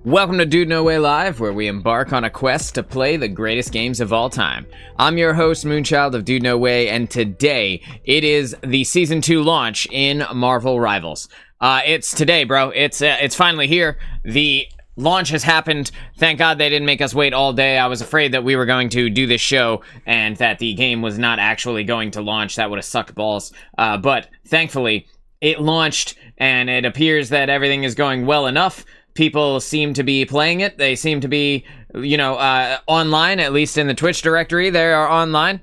Welcome to Dude No Way Live, where we embark on a quest to play the greatest games of all time. I'm your host, Moonchild of Dude No Way, and today it is the Season 2 launch in Marvel Rivals. It's today, bro. It's finally here. The launch has happened. Thank God they didn't make us wait all day. I was afraid that we were going to do this show and that the game was not actually going to launch. That would have sucked balls. But thankfully, it launched, and it appears that everything is going well enough. People seem to be playing it. They seem to be, online, at least in the Twitch directory. They are online.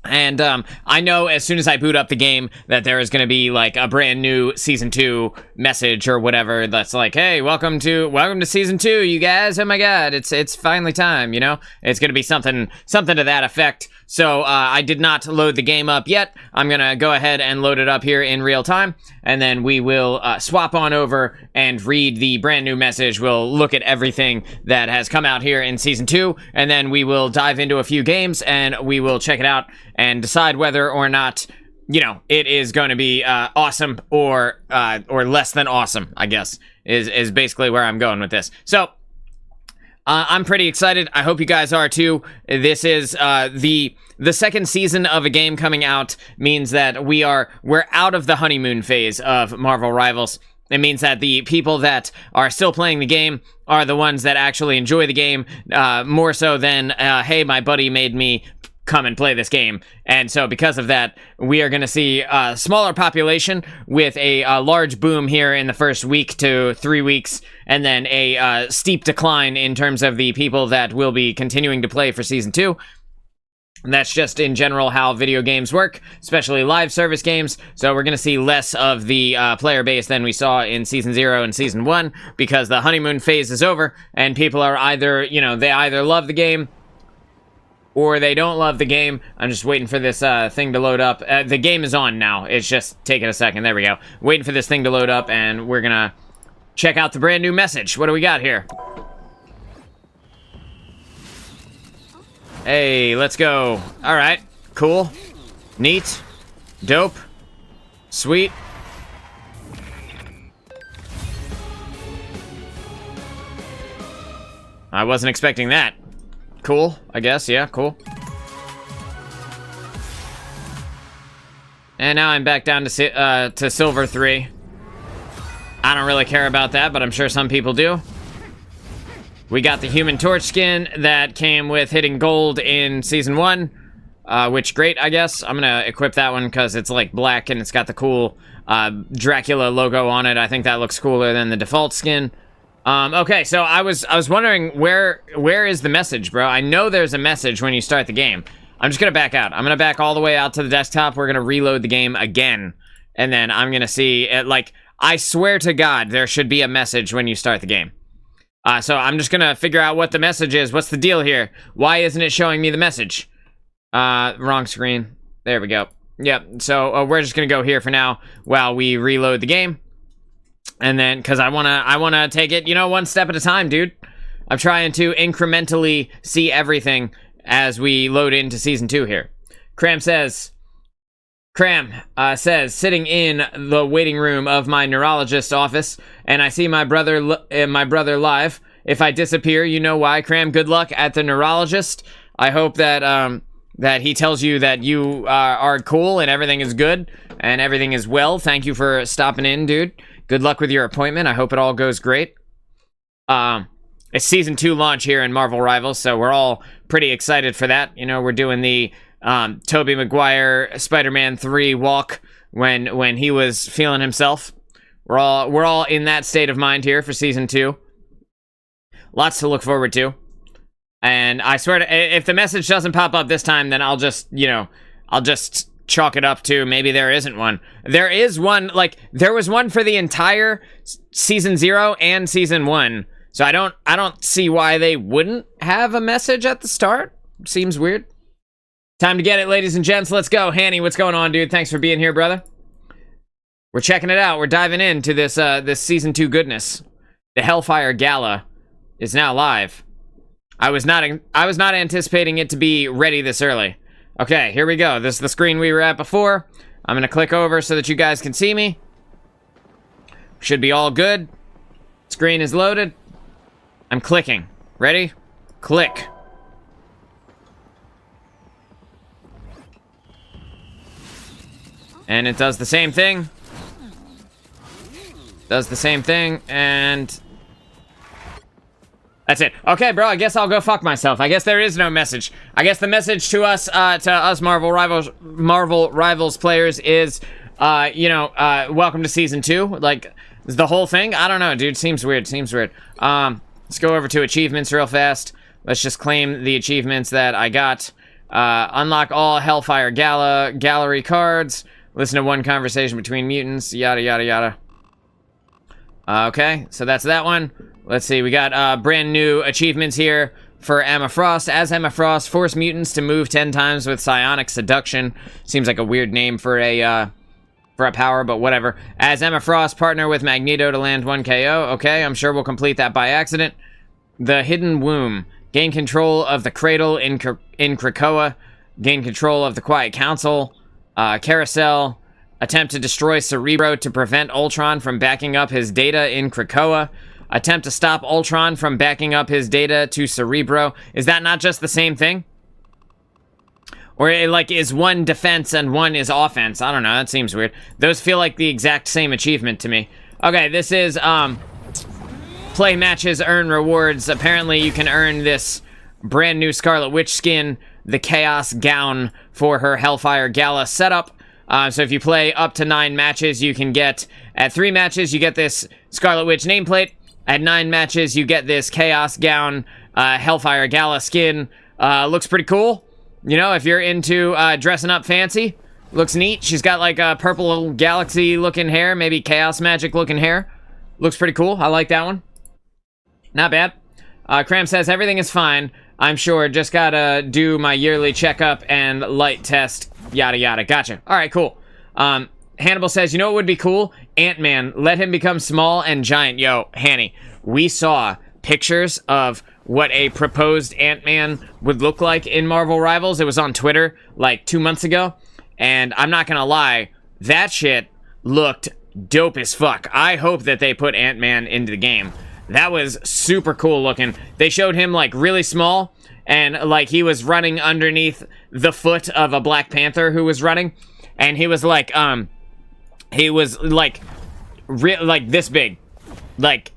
And I know as soon as I boot up the game that there is going to be like a brand new Season 2 message or whatever that's like, hey, welcome to Season 2, you guys. Oh my god, it's finally time, you know? It's going to be something to that effect. So I did not load the game up yet. I'm going to go ahead and load it up here in real time, and then we will swap on over and read the brand new message. We'll look at everything that has come out here in Season 2, and then we will dive into a few games, and we will check it out and decide whether or not, it is going to be awesome or less than awesome, I guess, is basically where I'm going with this. So, I'm pretty excited. I hope you guys are too. This is the second season of a game coming out means that we're out of the honeymoon phase of Marvel Rivals. It means that the people that are still playing the game are the ones that actually enjoy the game more so than, hey, my buddy made me come and play this game. And so because of that, we are going to see a smaller population with a large boom here in the first week to 3 weeks, and then a steep decline in terms of the people that will be continuing to play for Season 2. And that's just in general how video games work, especially live service games. So we're going to see less of the player base than we saw in Season 0 and Season 1, because the honeymoon phase is over, and people are either, they either love the game or they don't love the game. I'm just waiting for this thing to load up. The game is on now. It's just taking a second. There we go. Waiting for this thing to load up, and we're gonna check out the brand new message. What do we got here? Hey, let's go. All right, cool, neat, dope, sweet. I wasn't expecting that. Cool, I guess, yeah, cool. And now I'm back down to Silver 3. I don't really care about that, but I'm sure some people do. We got the Human Torch skin that came with hitting gold in Season 1, which, great, I guess. I'm gonna equip that one because it's, like, black and it's got the cool Dracula logo on it. I think that looks cooler than the default skin. Okay, so I was wondering where is the message, bro? I know there's a message when you start the game. I'm just gonna back out. I'm gonna back all the way out to the desktop. We're gonna reload the game again, and then I'm gonna see it. Like, I swear to God, there should be a message when you start the game. So I'm just gonna figure out what the message is. What's the deal here? Why isn't it showing me the message? Wrong screen. There we go. Yep. So we're just gonna go here for now while we reload the game. And then, because I wanna take it, one step at a time, dude. I'm trying to incrementally see everything as we load into Season 2 here. Cram says, sitting in the waiting room of my neurologist's office, and I see my brother live. If I disappear, you know why. Cram, good luck at the neurologist. I hope that that he tells you that you are cool and everything is good and everything is well. Thank you for stopping in, dude. Good luck with your appointment. I hope it all goes great. It's Season 2 launch here in Marvel Rivals, so we're all pretty excited for that. We're doing the Tobey Maguire Spider-Man 3 walk when he was feeling himself. We're all in that state of mind here for Season 2. Lots to look forward to. And I swear to, if the message doesn't pop up this time, then I'll just chalk it up to maybe there isn't one. There is one, like, there was one for the entire Season 0 and Season 1. So I don't see why they wouldn't have a message at the start. Seems weird. Time to get it, ladies and gents. Let's go. Hanny, what's going on, dude? Thanks for being here, brother. We're checking it out. We're diving into this Season 2 goodness. The Hellfire Gala is now live. I was not anticipating it to be ready this early. Okay, here we go. This is the screen we were at before. I'm gonna click over so that you guys can see me. Should be all good. Screen is loaded. I'm clicking. Ready? Click. And it does the same thing. Does the same thing, and... that's it. Okay, bro, I guess I'll go fuck myself. I guess there is no message. I guess the message to us Marvel Rivals players is, welcome to Season 2. Like, is the whole thing? I don't know, dude. Seems weird. Let's go over to achievements real fast. Let's just claim the achievements that I got. Unlock all Hellfire Gala gallery cards. Listen to one conversation between mutants. Yada, yada, yada. Okay, so that's that one. Let's see, we got brand new achievements here for Emma Frost. As Emma Frost, force mutants to move 10 times with psionic seduction. Seems like a weird name for a power, but whatever. As Emma Frost, partner with Magneto to land 1 KO. Okay, I'm sure we'll complete that by accident. The Hidden Womb. Gain control of the Cradle in Krakoa. Gain control of the Quiet Council. Carousel. Attempt to destroy Cerebro to prevent Ultron from backing up his data in Krakoa. Attempt to stop Ultron from backing up his data to Cerebro. Is that not just the same thing? Or, is one defense and one is offense? I don't know, that seems weird. Those feel like the exact same achievement to me. Okay, this is, play matches, earn rewards. Apparently you can earn this brand new Scarlet Witch skin, the Chaos Gown, for her Hellfire Gala setup. So if you play up to 9 matches, you can get... at 3 matches, you get this Scarlet Witch nameplate. At 9 matches, you get this Chaos Gown, Hellfire Gala skin. Looks pretty cool. You know, if you're into dressing up fancy. Looks neat. She's got like a purple galaxy-looking hair. Maybe Chaos Magic-looking hair. Looks pretty cool. I like that one. Not bad. Cram says, everything is fine. I'm sure. Just gotta do my yearly checkup and light test. Yada, yada. Gotcha. All right, cool. Hannibal says, you know what would be cool? Ant-Man. Let him become small and giant. Yo, Hanny, we saw pictures of what a proposed Ant-Man would look like in Marvel Rivals. It was on Twitter like 2 months ago. And I'm not gonna lie, that shit looked dope as fuck. I hope that they put Ant-Man into the game. That was super cool looking. They showed him like really small, and like he was running underneath the foot of a Black Panther who was running, and he was like this big, like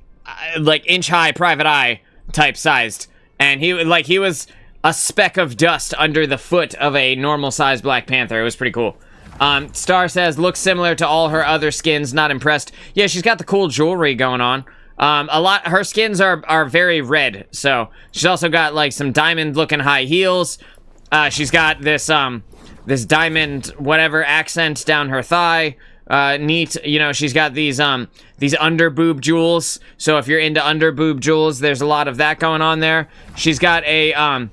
inch high Private Eye type sized, and he was a speck of dust under the foot of a normal sized Black Panther. It was pretty cool. Star says, looks similar to all her other skins. Not impressed. Yeah, she's got the cool jewelry going on. Her skins are very red, so she's also got like some diamond looking high heels. She's got this diamond whatever accent down her thigh. Neat. You know, she's got these under boob jewels. So if you're into under boob jewels, there's a lot of that going on there. She's got a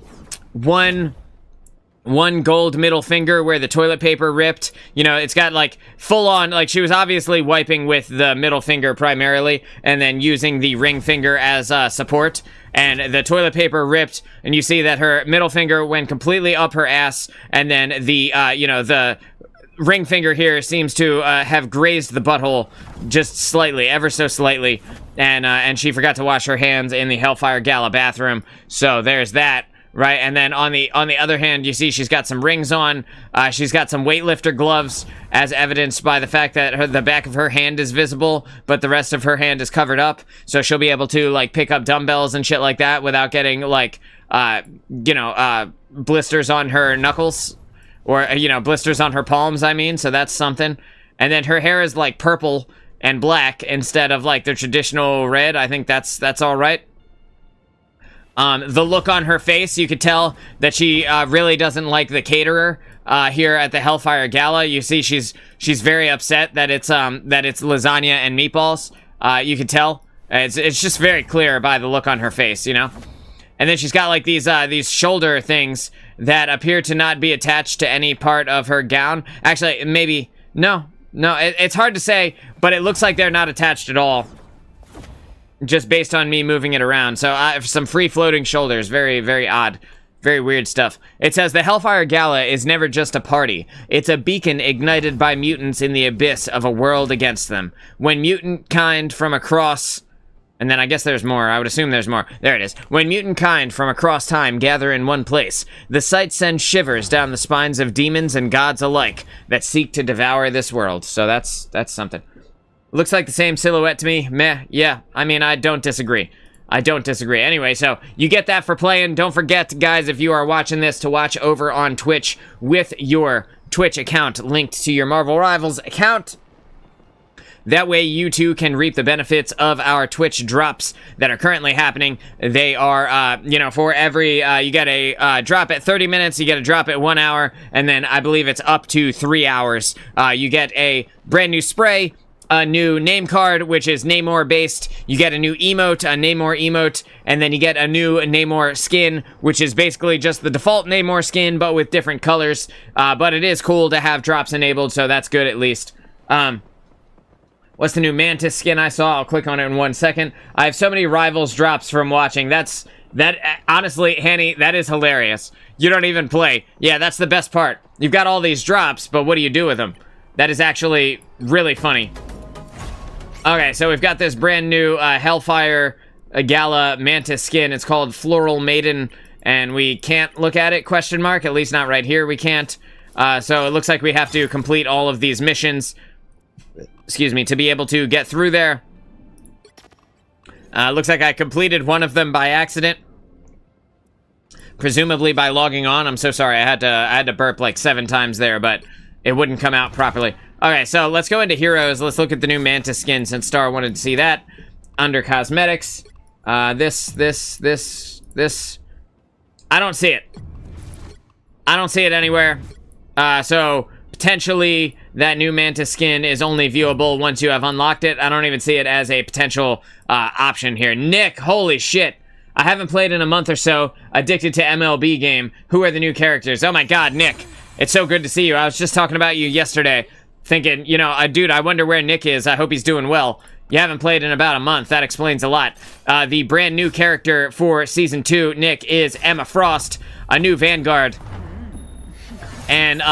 one gold middle finger where the toilet paper ripped. You know, it's got like full on, like she was obviously wiping with the middle finger primarily and then using the ring finger as support, and the toilet paper ripped, and you see that her middle finger went completely up her ass, and then the the ring finger here seems to have grazed the butthole just slightly, ever so slightly, and she forgot to wash her hands in the Hellfire Gala bathroom, so there's that. Right, and then on the other hand, you see she's got some rings on. She's got some weightlifter gloves, as evidenced by the fact that the back of her hand is visible, but the rest of her hand is covered up. So she'll be able to like pick up dumbbells and shit like that without getting like blisters on her knuckles, or blisters on her palms. I mean, so that's something. And then her hair is like purple and black instead of like the traditional red. I think that's all right. The look on her face, you could tell that she really doesn't like the caterer here at the Hellfire Gala. You see she's very upset that it's lasagna and meatballs. You could tell. It's just very clear by the look on her face, you know? And then she's got like these shoulder things that appear to not be attached to any part of her gown. Actually, maybe, no, it's hard to say, but it looks like they're not attached at all. Just based on me moving it around. So some free-floating shoulders. Very, very odd. Very weird stuff. It says, the Hellfire Gala is never just a party. It's a beacon ignited by mutants in the abyss of a world against them. When mutant kind from across And then I guess there's more. I would assume there's more. There it is. When mutant kind from across time gather in one place, the sight sends shivers down the spines of demons and gods alike that seek to devour this world. So that's something. Looks like the same silhouette to me. Meh, yeah. I mean, I don't disagree. I don't disagree. Anyway, so you get that for playing. Don't forget, guys, if you are watching this, to watch over on Twitch with your Twitch account linked to your Marvel Rivals account. That way you too can reap the benefits of our Twitch drops that are currently happening. They are, you know, for every, you get a drop at 30 minutes, you get a drop at 1 hour, and then I believe it's up to 3 hours. You get a brand new spray, a new name card, which is Namor based. You get a new emote, a Namor emote, and then you get a new Namor skin, which is basically just the default Namor skin, but with different colors. But it is cool to have drops enabled, so that's good at least. What's the new Mantis skin I saw? I'll click on it in 1 second. I have so many Rivals drops from watching. Honestly, Hanny, that is hilarious. You don't even play. Yeah, that's the best part. You've got all these drops, but what do you do with them? That is actually really funny. Okay, so we've got this brand new Hellfire Gala Mantis skin. It's called Floral Maiden, and we can't look at it, question mark. At least not right here, we can't. So it looks like we have to complete all of these missions, excuse me, to be able to get through there. Looks like I completed one of them by accident. Presumably by logging on. I'm so sorry, I had to burp like 7 times there, but it wouldn't come out properly. Okay, so let's go into Heroes. Let's look at the new Mantis skin since Star wanted to see that. Under Cosmetics. This. I don't see it. I don't see it anywhere. So potentially that new Mantis skin is only viewable once you have unlocked it. I don't even see it as a potential option here. Nick, holy shit. I haven't played in a month or so. Addicted to MLB game. Who are the new characters? Oh my god, Nick. It's so good to see you. I was just talking about you yesterday. Thinking, you know, dude, I wonder where Nick is. I hope he's doing well. You haven't played in about a month. That explains a lot. The brand new character for Season 2, Nick, is Emma Frost, a new Vanguard. And,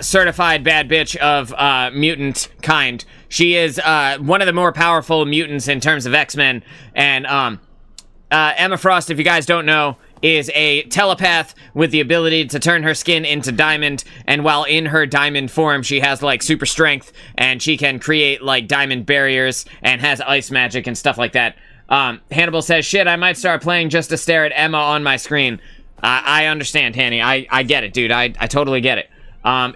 certified bad bitch of mutant kind. She is one of the more powerful mutants in terms of X-Men. And Emma Frost, if you guys don't know, is a telepath with the ability to turn her skin into diamond, and while in her diamond form, she has, like, super strength, and she can create, like, diamond barriers, and has ice magic and stuff like that. Hannibal says, shit, I might start playing just to stare at Emma on my screen. I understand, Hanny. I get it, dude. I totally get it.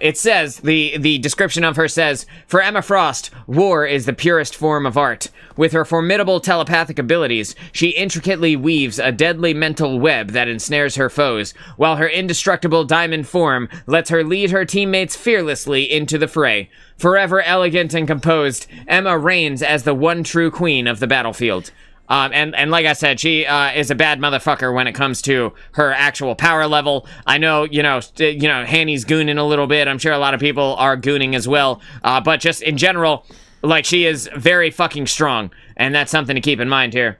It says, the description of her says, for Emma Frost, war is the purest form of art. With her formidable telepathic abilities, she intricately weaves a deadly mental web that ensnares her foes, while her indestructible diamond form lets her lead her teammates fearlessly into the fray. Forever elegant and composed, Emma reigns as the one true queen of the battlefield. And like I said, she is a bad motherfucker when it comes to her actual power level. I know, you know, Hanny's gooning a little bit. I'm sure a lot of people are gooning as well. But just in general, like, she is very fucking strong, and that's something to keep in mind here.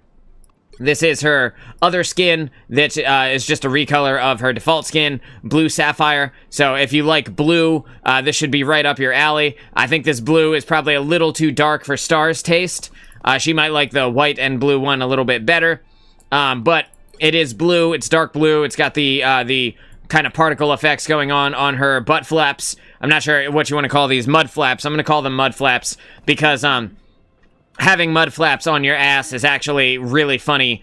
This is her other skin that is just a recolor of her default skin, Blue Sapphire. So if you like blue, this should be right up your alley. I think this blue is probably a little too dark for Star's taste. She might like the white and blue one a little bit better. But it is blue. It's dark blue. It's got the kind of particle effects going on her butt flaps. I'm not sure what you want to call these, mud flaps. I'm going to call them mud flaps because having mud flaps on your ass is actually really funny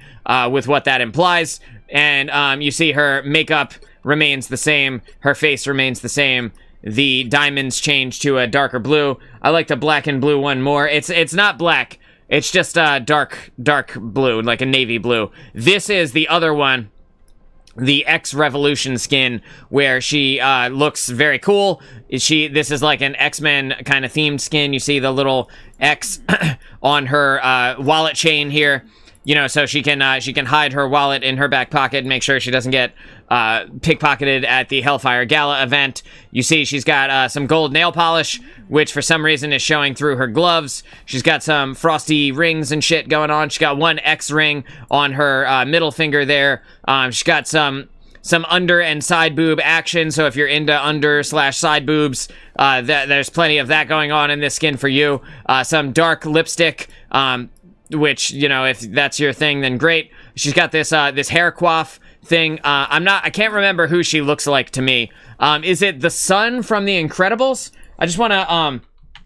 with what that implies. And you see her makeup remains the same. Her face remains the same. The diamonds change to a darker blue. I like the black and blue one more. It's not black. It's just dark blue, like a navy blue. This is the other one, the X-Revolution skin, where she looks very cool. This is like an X-Men kind of themed skin. You see the little X on her wallet chain here. You know, so she can hide her wallet in her back pocket and make sure she doesn't get pickpocketed at the Hellfire Gala event. You see she's got some gold nail polish, which for some reason is showing through her gloves. She's got some frosty rings and shit going on. She's got one X ring on her middle finger there. She's got some under and side boob action, so if you're into under/side boobs, there's plenty of that going on in this skin for you. Some dark lipstick, which, you know, if that's your thing, then great. She's got this this hair coif thing. I can't remember who she looks like to me. Is it the son from The Incredibles? I just want to,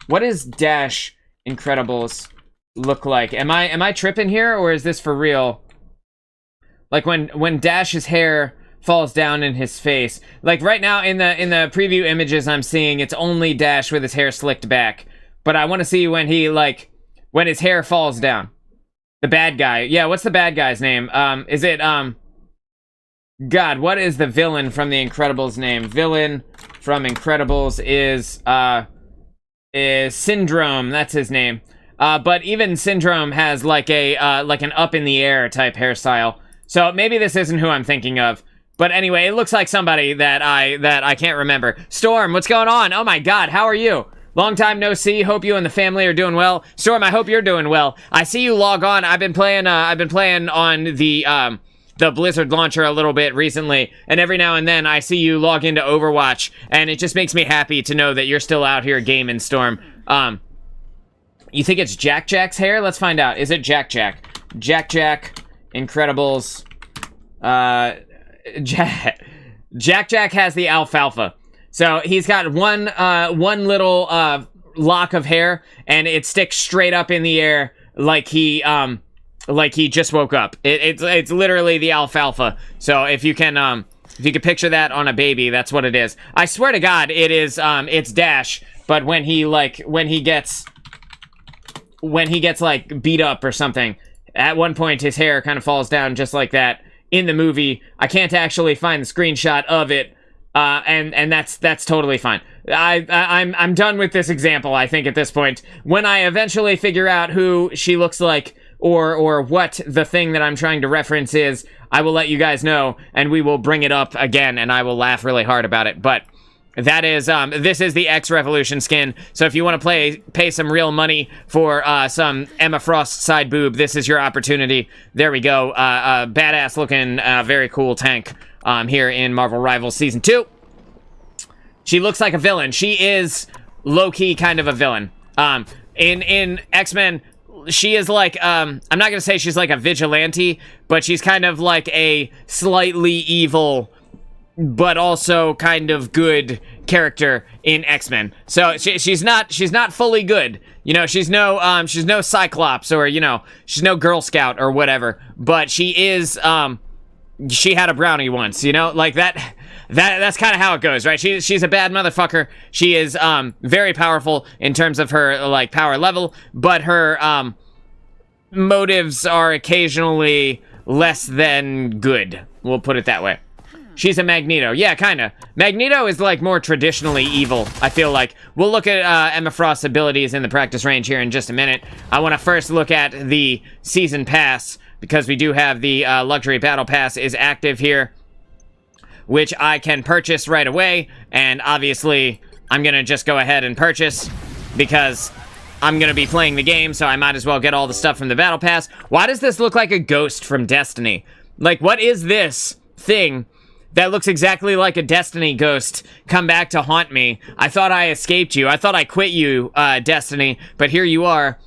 what does Dash Incredibles look like? Am I tripping here, or is this for real? Like when Dash's hair falls down in his face. Like right now in the preview images I'm seeing, it's only Dash with his hair slicked back. But I want to see when when his hair falls down. The bad guy. Yeah, what's the bad guy's name? Is it, God, what is the villain from The Incredibles name? Villain from Incredibles is Syndrome. That's his name. But even Syndrome has like an up in the air type hairstyle. So maybe this isn't who I'm thinking of. But anyway, it looks like somebody that I can't remember. Storm, what's going on? Oh my God, how are you? Long time no see. Hope you and the family are doing well. Storm, I hope you're doing well. I see you log on. I've been playing on the Blizzard launcher a little bit recently, and every now and then I see you log into Overwatch, and it just makes me happy to know that you're still out here gaming, Storm. You think it's Jack Jack's hair? Let's find out. Is it Jack Jack? Jack Jack, Incredibles. Jack Jack has the alfalfa. So he's got one little lock of hair, and it sticks straight up in the air like he just woke up. It's literally the alfalfa. So if you can picture that on a baby, that's what it is. I swear to God, it's Dash, but when he gets like beat up or something, at one point his hair kind of falls down just like that in the movie. I can't actually find the screenshot of it. And that's totally fine. I'm done with this example, I think, at this point. When I eventually figure out who she looks like or what the thing that I'm trying to reference is, I will let you guys know, and we will bring it up again, and I will laugh really hard about it. But that is, this is the X Revolution skin, so if you want to pay some real money for some Emma Frost side boob, this is your opportunity. There we go. Badass looking, very cool tank. Here in Marvel Rivals Season 2. She looks like a villain. She is low-key kind of a villain. In X-Men, she is like, I'm not gonna say she's like a vigilante, but she's kind of like a slightly evil, but also kind of good character in X-Men. So she's not fully good. You know, she's no Cyclops, or, you know, she's no Girl Scout or whatever, but she is, she had a brownie once, you know, like that's kind of how it goes, right? She's a bad motherfucker. She is very powerful in terms of her like power level, but her motives are occasionally less than good. We'll put it that way. She's a Magneto. Yeah, kind of. Magneto is like more traditionally evil, I feel like. We'll look at Emma Frost's abilities in the practice range here in just a minute. I want to first look at the season pass, because we do have the luxury battle pass is active here, which I can purchase right away. And obviously, I'm going to just go ahead and purchase because I'm going to be playing the game, so I might as well get all the stuff from the battle pass. Why does this look like a ghost from Destiny? Like, what is this thing that looks exactly like a Destiny ghost come back to haunt me? I thought I escaped you. I thought I quit you, Destiny, but here you are,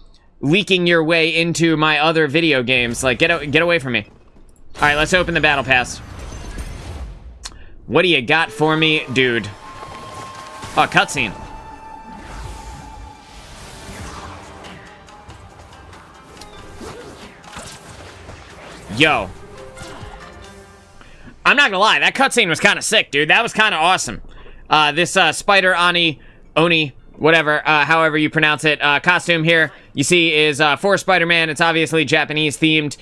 leaking your way into my other video games. Like, get away from me. All right, let's open the battle pass. What do you got for me, dude? Oh, cutscene. Yo. I'm not gonna lie, that cutscene was kind of sick, dude. That was kind of awesome. This Spider Oni, whatever, however you pronounce it, costume here, you see, is for Spider-Man. It's obviously Japanese themed.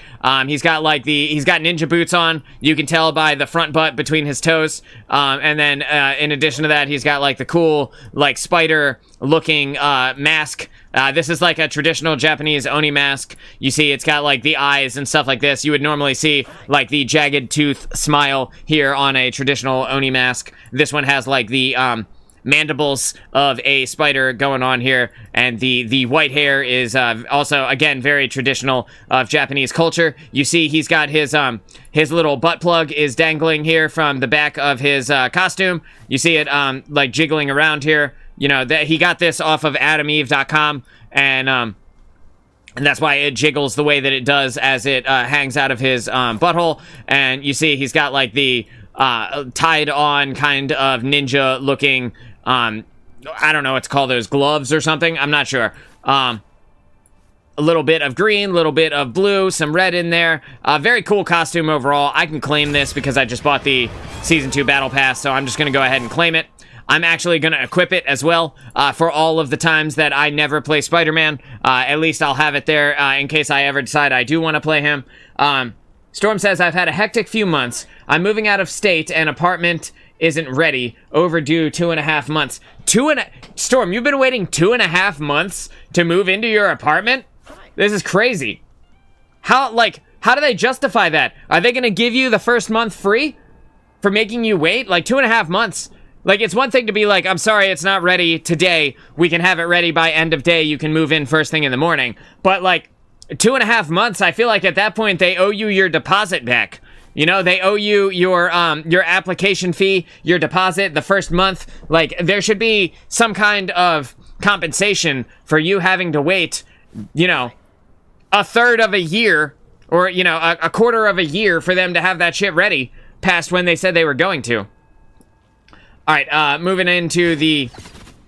He's got ninja boots on. You can tell by the front butt between his toes. And then in addition to that, he's got like the cool like spider looking mask. This is like a traditional Japanese Oni mask. You see, it's got like the eyes and stuff like this. You would normally see like the jagged tooth smile here on a traditional Oni mask. This one has like the mandibles of a spider going on here, and the white hair is also, again, very traditional of Japanese culture. You see he's got his little butt plug is dangling here from the back of his costume. You see it like jiggling around here. You know, that he got this off of AdamEve.com, and And that's why it jiggles the way that it does as it hangs out of his butthole. And you see he's got like the tied on kind of ninja looking, I don't know what to call those, gloves or something. I'm not sure. A little bit of green, a little bit of blue, some red in there. Very cool costume overall. I can claim this because I just bought the Season 2 Battle Pass, so I'm just going to go ahead and claim it. I'm actually going to equip it as well for all of the times that I never play Spider-Man. At least I'll have it there in case I ever decide I do want to play him. Storm says, I've had a hectic few months. I'm moving out of state and apartment isn't ready. Overdue 2.5 months. Storm, you've been waiting 2.5 months to move into your apartment? This is crazy. How do they justify that? Are they going to give you the first month free for making you wait? Like 2.5 months. Like, it's one thing to be like, I'm sorry, it's not ready today. We can have it ready by end of day. You can move in first thing in the morning. But, like, 2.5 months, I feel like at that point, they owe you your deposit back. You know, they owe you your application fee, your deposit, the first month. Like, there should be some kind of compensation for you having to wait, you know, a third of a year or, you know, a quarter of a year for them to have that shit ready past when they said they were going to. All right, moving into the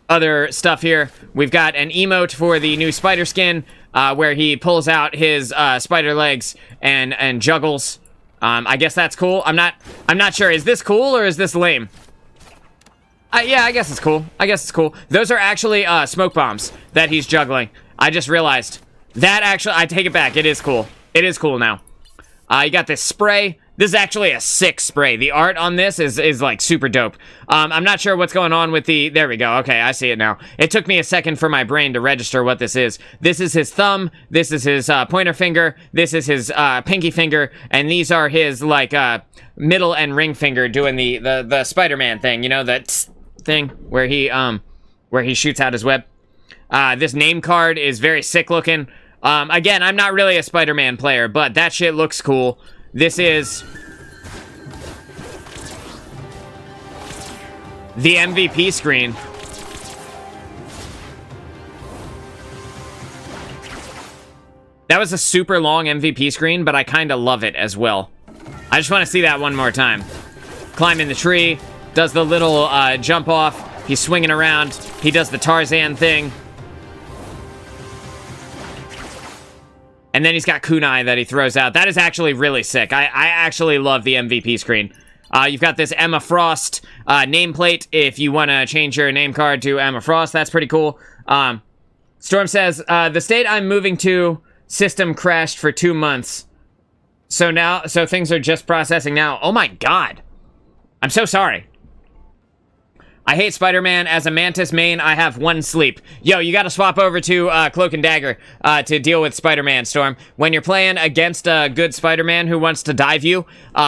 other stuff here. We've got an emote for the new spider skin, where he pulls out his spider legs and juggles. I guess that's cool. I'm not sure. Is this cool or is this lame? Yeah, I guess it's cool. Those are actually smoke bombs that he's juggling. I just realized that actually. I take it back. It is cool. It is cool now. You got this spray. This is actually a sick spray. The art on this is like super dope. I'm not sure what's going on with the... There we go. Okay, I see it now. It took me a second for my brain to register what this is. This is his thumb. This is his pointer finger. This is his pinky finger. And these are his like middle and ring finger doing the Spider-Man thing. You know, that thing where he shoots out his web. This name card is very sick looking. Again, I'm not really a Spider-Man player, but that shit looks cool. This is the MVP screen. That was a super long MVP screen, but I kind of love it as well. I just want to see that one more time. Climbing the tree, does the little jump off. He's swinging around. He does the Tarzan thing. And then he's got kunai that he throws out. That is actually really sick. I actually love the MVP screen. You've got this Emma Frost nameplate. If you want to change your name card to Emma Frost, that's pretty cool. Storm says, the state I'm moving to, system crashed for 2 months. So things are just processing now. Oh my god. I'm so sorry. I hate Spider-Man. As a Mantis main, I have 1 sleep. Yo, you gotta swap over to Cloak and Dagger to deal with Spider-Man, Storm. When you're playing against a good Spider-Man who wants to dive you,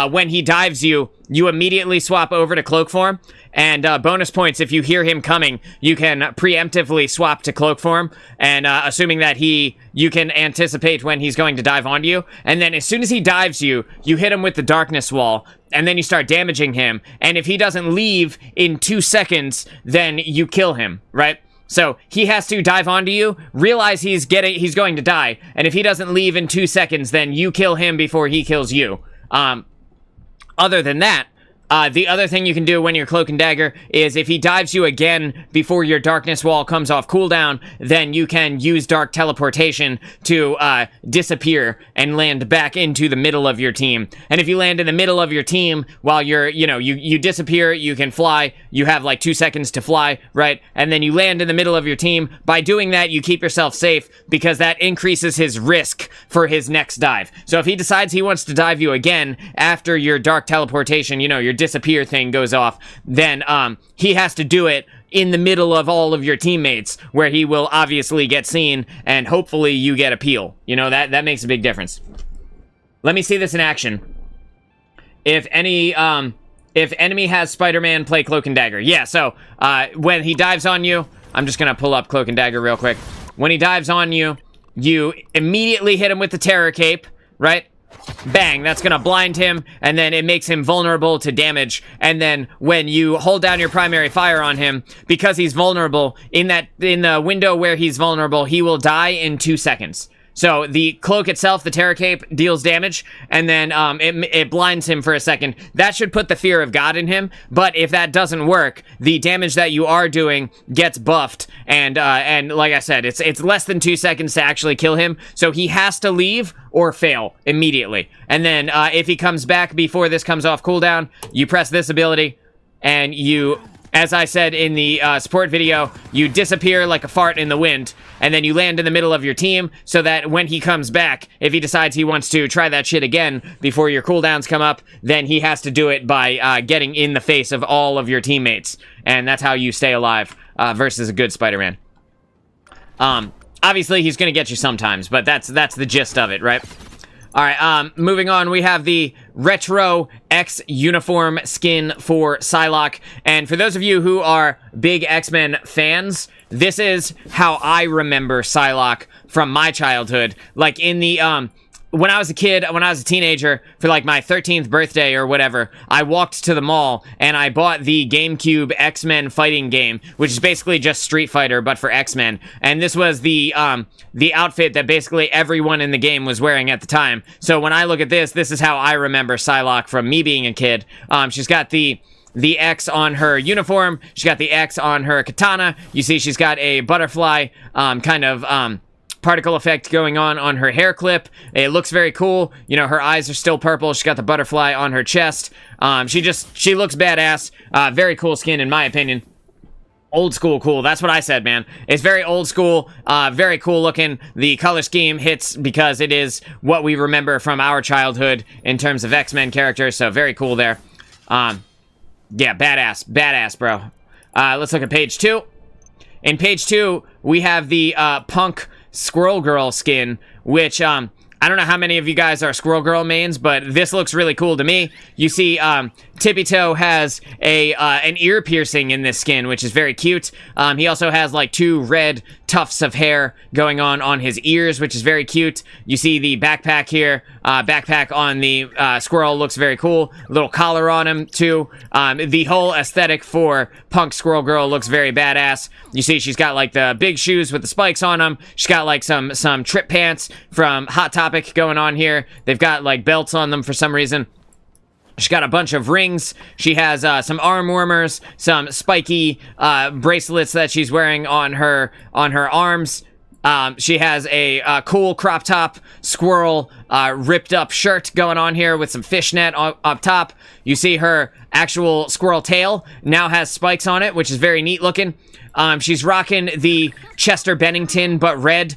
when he dives you, you immediately swap over to Cloak form. And bonus points, if you hear him coming, you can preemptively swap to Cloak form. And assuming that you can anticipate when he's going to dive onto you. And then as soon as he dives you, you hit him with the Darkness Wall. And then you start damaging him. And if he doesn't leave in 2 seconds, then you kill him, right? So he has to dive onto you, realize he's going to die. And if he doesn't leave in 2 seconds, then you kill him before he kills you. Other than that, the other thing you can do when you're Cloak and Dagger is if he dives you again before your Darkness Wall comes off cooldown, then you can use Dark Teleportation to disappear and land back into the middle of your team. And if you land in the middle of your team while you're, you disappear, you can fly, you have like 2 seconds to fly, right? And then you land in the middle of your team. By doing that, you keep yourself safe because that increases his risk for his next dive. So if he decides he wants to dive you again after your Dark Teleportation, your disappear thing goes off, then he has to do it in the middle of all of your teammates where he will obviously get seen and hopefully you get a peel. That makes a big difference. Let me see this in action. If enemy has Spider-Man, play Cloak and Dagger. Yeah, so when he dives on you, I'm just gonna pull up Cloak and Dagger real quick. When he dives on you, you immediately hit him with the Terror Cape, right? Bang, that's gonna blind him, and then it makes him vulnerable to damage. And then when you hold down your primary fire on him, because he's vulnerable, in the window where he's vulnerable, he will die in 2 seconds. So the cloak itself, the Terror Cape, deals damage, and then it blinds him for a second. That should put the Fear of God in him, but if that doesn't work, the damage that you are doing gets buffed, and like I said, it's less than 2 seconds to actually kill him, so he has to leave or fail immediately. And then if he comes back before this comes off cooldown, you press this ability, and you, as I said in the support video, you disappear like a fart in the wind, and then you land in the middle of your team so that when he comes back, if he decides he wants to try that shit again before your cooldowns come up, then he has to do it by getting in the face of all of your teammates. And that's how you stay alive versus a good Spider-Man. Obviously, he's going to get you sometimes, but that's the gist of it, right? All right, moving on, we have the Retro X uniform skin for Psylocke. And for those of you who are big X-Men fans, this is how I remember Psylocke from my childhood. Like in the, when I was a kid, when I was a teenager, for like my 13th birthday or whatever, I walked to the mall and I bought the GameCube X-Men fighting game, which is basically just Street Fighter, but for X-Men. And this was the outfit that basically everyone in the game was wearing at the time. So when I look at this, this is how I remember Psylocke from me being a kid. She's got the X on her uniform. She's got the X on her katana. You see she's got a butterfly kind of particle effect going on her hair clip. It looks very cool. You know, her eyes are still purple. She's got the butterfly on her chest. She looks badass. Very cool skin in my opinion. Old school cool. That's what I said, man. It's very old school, very cool looking. The color scheme hits because it is what we remember from our childhood in terms of X-Men characters, so very cool there. Yeah, badass, bro. Let's look at page 2. In page 2, we have the Punk Squirrel Girl skin, which, I don't know how many of you guys are Squirrel Girl mains, but this looks really cool to me. You see, Tippy Toe has an ear piercing in this skin, which is very cute. He also has like 2 red tufts of hair going on his ears, which is very cute. You see the backpack here. Backpack on the squirrel looks very cool. Little collar on him too. The whole aesthetic for Punk Squirrel Girl looks very badass. You see she's got like the big shoes with the spikes on them. She's got like some trip pants from Hot Topic going on here. They've got like belts on them for some reason. She's got a bunch of rings. She has some arm warmers, some spiky bracelets that she's wearing on her arms. She has a cool crop top squirrel ripped up shirt going on here with some fishnet up top. You see her actual squirrel tail now has spikes on it, which is very neat looking. She's rocking the Chester Bennington but red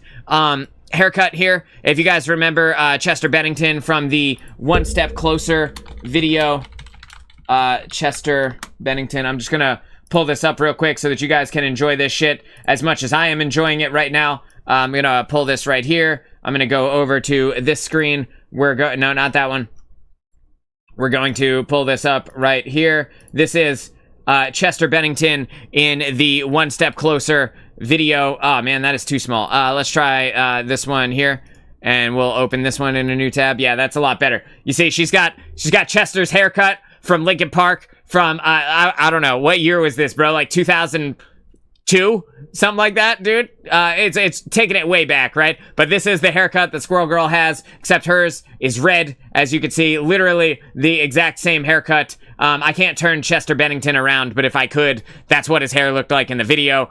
haircut here. If you guys remember Chester Bennington from the One Step Closer video, Chester Bennington, I'm just gonna pull this up real quick so that you guys can enjoy this shit as much as I am enjoying it right now. I'm gonna pull this right here. I'm gonna go over to this screen. No, not that one. We're going to pull this up right here. This is Chester Bennington in the One Step Closer video. Oh man, that is too small. Let's try this one here, and we'll open this one in a new tab. Yeah, that's a lot better. You see, she's got Chester's haircut from Linkin Park from I don't know, what year was this, bro? Like 2002, something like that, dude. It's taking it way back, right? But this is the haircut that Squirrel Girl has, except hers is red, as you can see, literally the exact same haircut. I can't turn Chester Bennington around, but if I could, that's what his hair looked like in the video.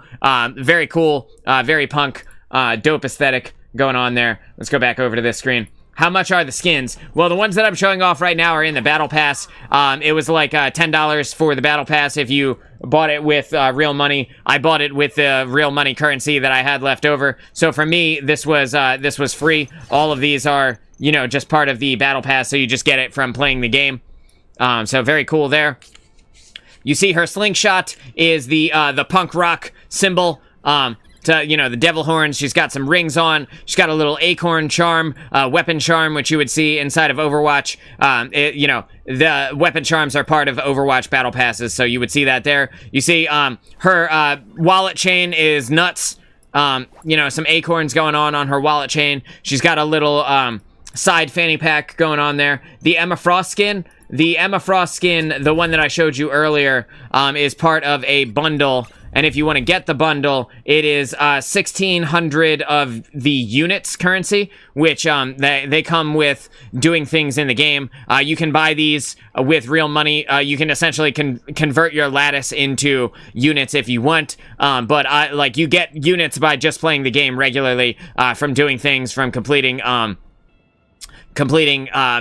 Very cool, very punk, dope aesthetic going on there. Let's go back over to this screen. How much are the skins? Well, the ones that I'm showing off right now are in the Battle Pass. It was like $10 for the Battle Pass if you bought it with real money. I bought it with the real money currency that I had left over. So for me, this was free. All of these are, you know, just part of the Battle Pass, so you just get it from playing the game. So very cool there. You see her slingshot is the punk rock symbol. You know, the devil horns. She's got some rings on. She's got a little acorn charm, weapon charm, which you would see inside of Overwatch. You know, the weapon charms are part of Overwatch battle passes, so you would see that there. You see her wallet chain is nuts. You know, some acorns going on her wallet chain. She's got a little side fanny pack going on there. The Emma Frost skin. The Emma Frost skin, the one that I showed you earlier, is part of a bundle. And if you want to get the bundle, it is 1,600 of the units currency, which they come with doing things in the game. You can buy these with real money. You can essentially convert your lattice into units if you want. But you get units by just playing the game regularly, from doing things, from completing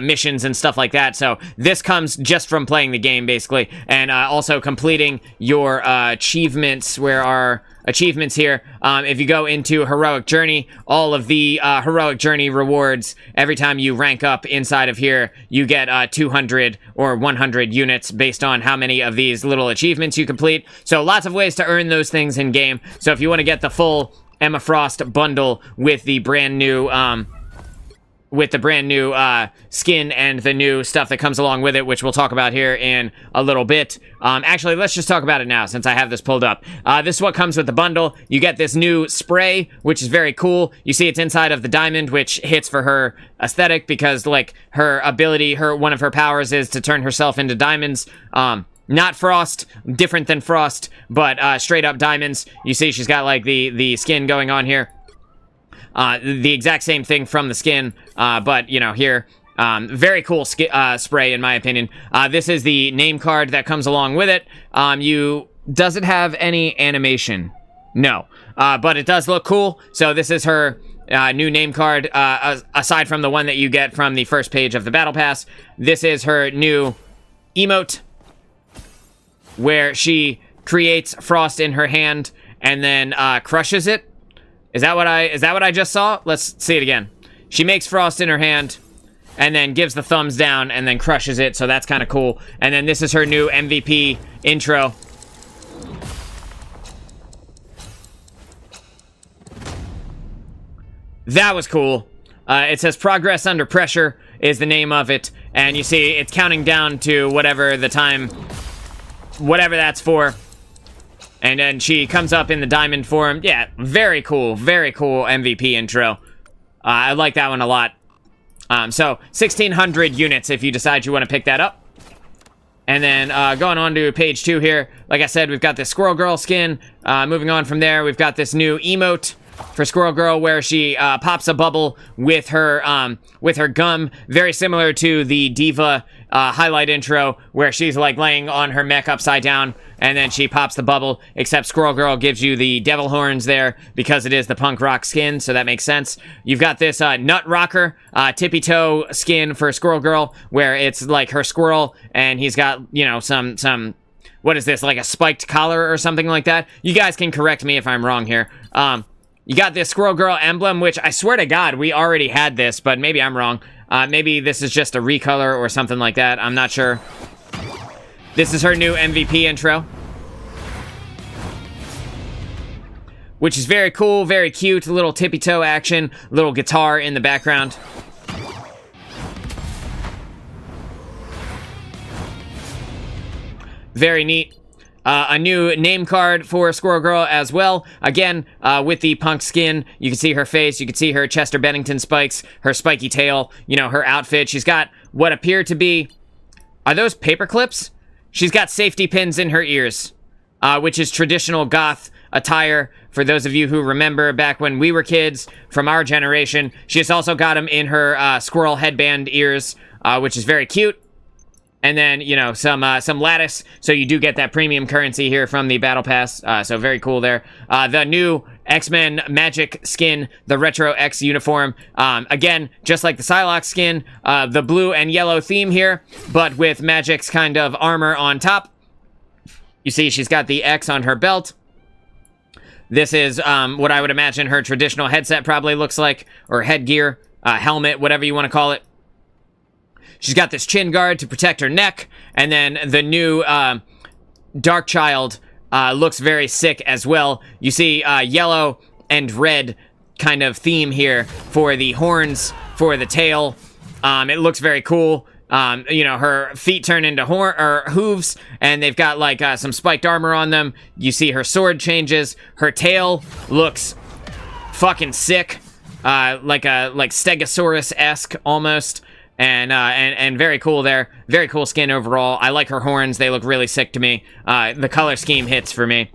missions and stuff like that. So this comes just from playing the game, basically, and also completing your achievements. Where are achievements here? If you go into Heroic Journey, all of the Heroic Journey rewards, every time you rank up inside of here, you get 200 or 100 units based on how many of these little achievements you complete. So lots of ways to earn those things in game. So if you want to get the full Emma Frost bundle with the brand new skin and the new stuff that comes along with it, which we'll talk about here in a little bit. Actually, let's just talk about it now since I have this pulled up. This is what comes with the bundle. You get this new spray, which is very cool. You see it's inside of the diamond, which hits for her aesthetic because, like, her ability, one of her powers is to turn herself into diamonds. Not Frost, different than Frost, but straight up diamonds. You see she's got, like, the skin going on here. The exact same thing from the skin, but, you know, here, very cool spray, in my opinion. This is the name card that comes along with it. Does it have any animation? No, but it does look cool. So this is her new name card, aside from the one that you get from the first page of the Battle Pass. This is her new emote, where she creates Frost in her hand and then crushes it. Is that what I just saw? Let's see it again. She makes Frost in her hand and then gives the thumbs down and then crushes it, so that's kind of cool. And then this is her new MVP intro. That was cool. It says Progress Under Pressure is the name of it, and you see it's counting down to whatever the time, whatever that's for. And then she comes up in the diamond form. Yeah, very cool MVP intro. I like that one a lot. So 1,600 units if you decide you want to pick that up. And then going on to page 2 here, like I said, we've got this Squirrel Girl skin. Moving on from there, we've got this new emote for Squirrel Girl, where she pops a bubble with her gum, very similar to the Diva highlight intro, where she's like laying on her mech upside down, and then she pops the bubble, except Squirrel Girl gives you the devil horns there because it is the punk rock skin, so that makes sense. You've got this Nut Rocker tippy toe skin for Squirrel Girl, where it's like her squirrel, and he's got, you know, some what is this, like a spiked collar or something like that? You guys can correct me if I'm wrong here. You got this Squirrel Girl emblem, which I swear to God, we already had this, but maybe I'm wrong. Maybe this is just a recolor or something like that. I'm not sure. This is her new MVP intro, which is very cool, very cute. A little tippy toe action, little guitar in the background. Very neat. A new name card for Squirrel Girl as well. Again, with the punk skin, you can see her face, you can see her Chester Bennington spikes, her spiky tail, you know, her outfit. She's got what appear to be, are those paper clips? She's got safety pins in her ears, which is traditional goth attire for those of you who remember back when we were kids from our generation. She's also got them in her squirrel headband ears, which is very cute. And then, you know, some lattice, so you do get that premium currency here from the Battle Pass, so very cool there. The new X-Men Magic skin, the Retro X uniform, again, just like the Psylocke skin, the blue and yellow theme here, but with Magic's kind of armor on top. You see she's got the X on her belt. This is what I would imagine her traditional headset probably looks like, or headgear, helmet, whatever you want to call it. She's got this chin guard to protect her neck, and then the new Darkchild looks very sick as well. You see yellow and red kind of theme here for the horns, for the tail. It looks very cool. You know, her feet turn into hooves, and they've got like some spiked armor on them. You see her sword changes. Her tail looks fucking sick, like Stegosaurus-esque almost. And very cool there. Very cool skin overall. I like her horns. They look really sick to me. The color scheme hits for me.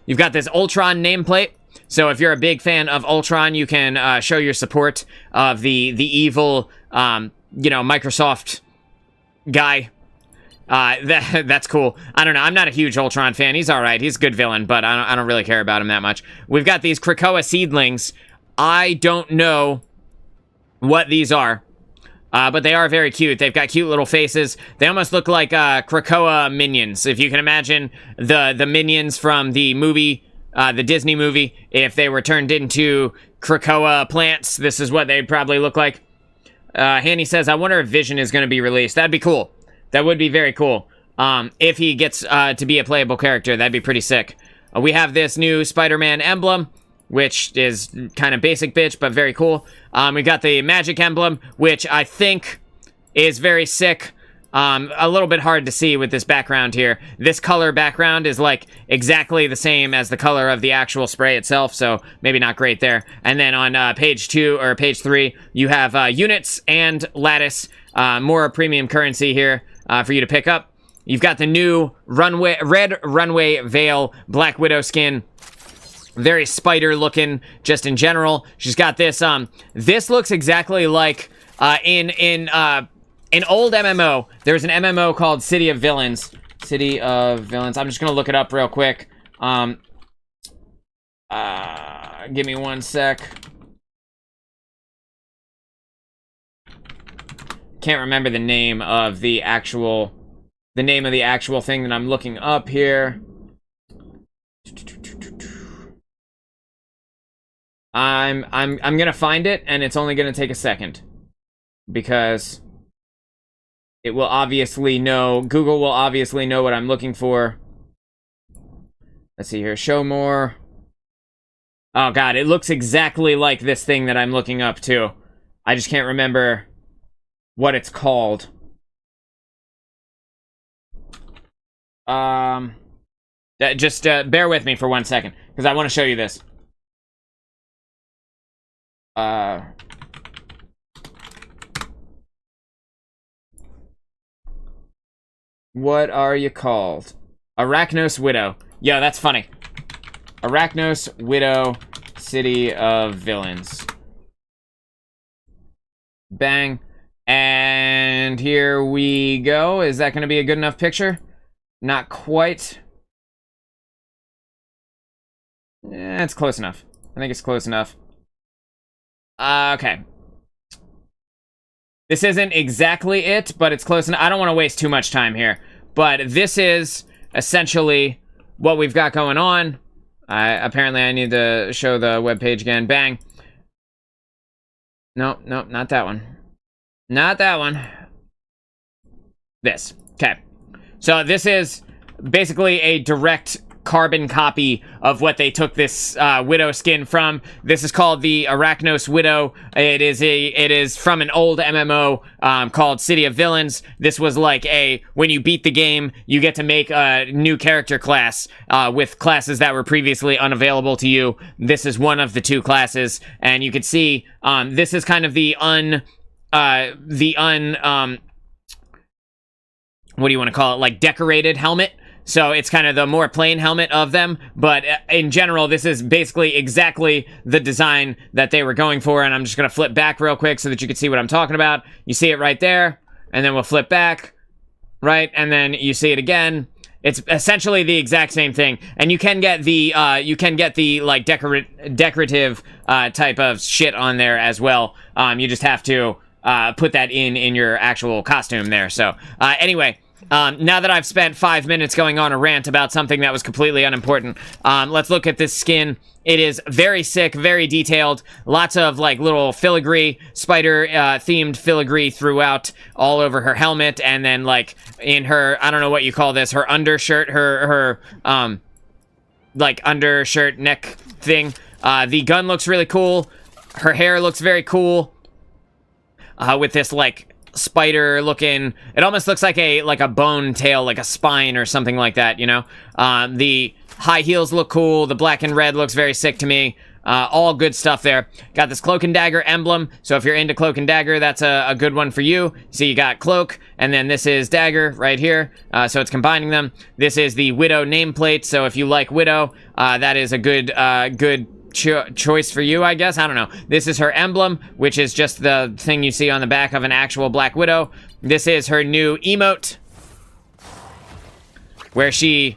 You've got this Ultron nameplate. So if you're a big fan of Ultron, you can show your support of the evil, Microsoft guy. That's cool. I don't know. I'm not a huge Ultron fan. He's all right. He's a good villain, but I don't really care about him that much. We've got these Krakoa seedlings. I don't know what these are, but they are very cute. They've got cute little faces. They almost look like Krakoa minions. If you can imagine the minions from the movie, the Disney movie, if they were turned into Krakoa plants, this is what they'd probably look like. Hanny says, I wonder if Vision is going to be released. That'd be cool. That would be very cool. If he gets to be a playable character, that'd be pretty sick. We have this new Spider-Man emblem, which is kind of basic bitch, but very cool. We've got the magic emblem, which I think is very sick. A little bit hard to see with this background here. This color background is like exactly the same as the color of the actual spray itself, so maybe not great there. And then on page 2 or page 3, you have units and lattice, more premium currency here for you to pick up. You've got the new red runway veil Black Widow skin. Very spider looking just in general. She's got this this looks exactly like in an old MMO. There's an MMO called City of Villains. City of Villains. I'm just gonna look it up real quick. Give me one sec. Can't remember the name of the actual thing that I'm looking up here. I'm gonna find it, and it's only gonna take a second because it will obviously know. Google will obviously know what I'm looking for. Let's see here. Show more. Oh god, it looks exactly like this thing that I'm looking up too. I just can't remember what it's called. Just bear with me for 1 second because I want to show you this. What are you called? Arachnos Widow. Yo, that's funny. Arachnos Widow, City of Villains. Bang. And here we go. Is that going to be a good enough picture? Not quite. It's close enough. I think it's close enough. Okay. This isn't exactly it, but it's close enough. I don't want to waste too much time here. But this is essentially what we've got going on. Apparently I need to show the webpage again. Bang. Nope, not that one. Not that one. This. Okay. So this is basically a direct carbon copy of what they took this Widow skin from. This is called the Arachnos Widow. It is from an old MMO called City of Villains. This was like when you beat the game, you get to make a new character class with classes that were previously unavailable to you. This is one of the 2 classes, and you can see this is kind of what do you want to call it? Like decorated helmet. So it's kind of the more plain helmet of them, but in general, this is basically exactly the design that they were going for, and I'm just going to flip back real quick so that you can see what I'm talking about. You see it right there, and then we'll flip back, right, and then you see it again. It's essentially the exact same thing, and you can get the like decorative type of shit on there as well. You just have to put that in your actual costume there. So anyway. Now that I've spent 5 minutes going on a rant about something that was completely unimportant, let's look at this skin. It is very sick, very detailed, lots of like little filigree, spider themed filigree throughout all over her helmet, and then like in her, I don't know what you call this, her undershirt, her like undershirt neck thing. The gun looks really cool. Her hair looks very cool. With this like spider looking, it almost looks like a bone tail, like a spine or something like that, you know. The high heels look cool. The black and red looks very sick to me. All good stuff there. Got this Cloak and Dagger emblem, so if you're into Cloak and Dagger, that's a good one for you. See, you got Cloak, and then this is Dagger right here, so it's combining them. This is the Widow nameplate, so if you like Widow, that is a good choice for you, I guess. I don't know. This is her emblem, which is just the thing you see on the back of an actual Black Widow. This is her new emote, where she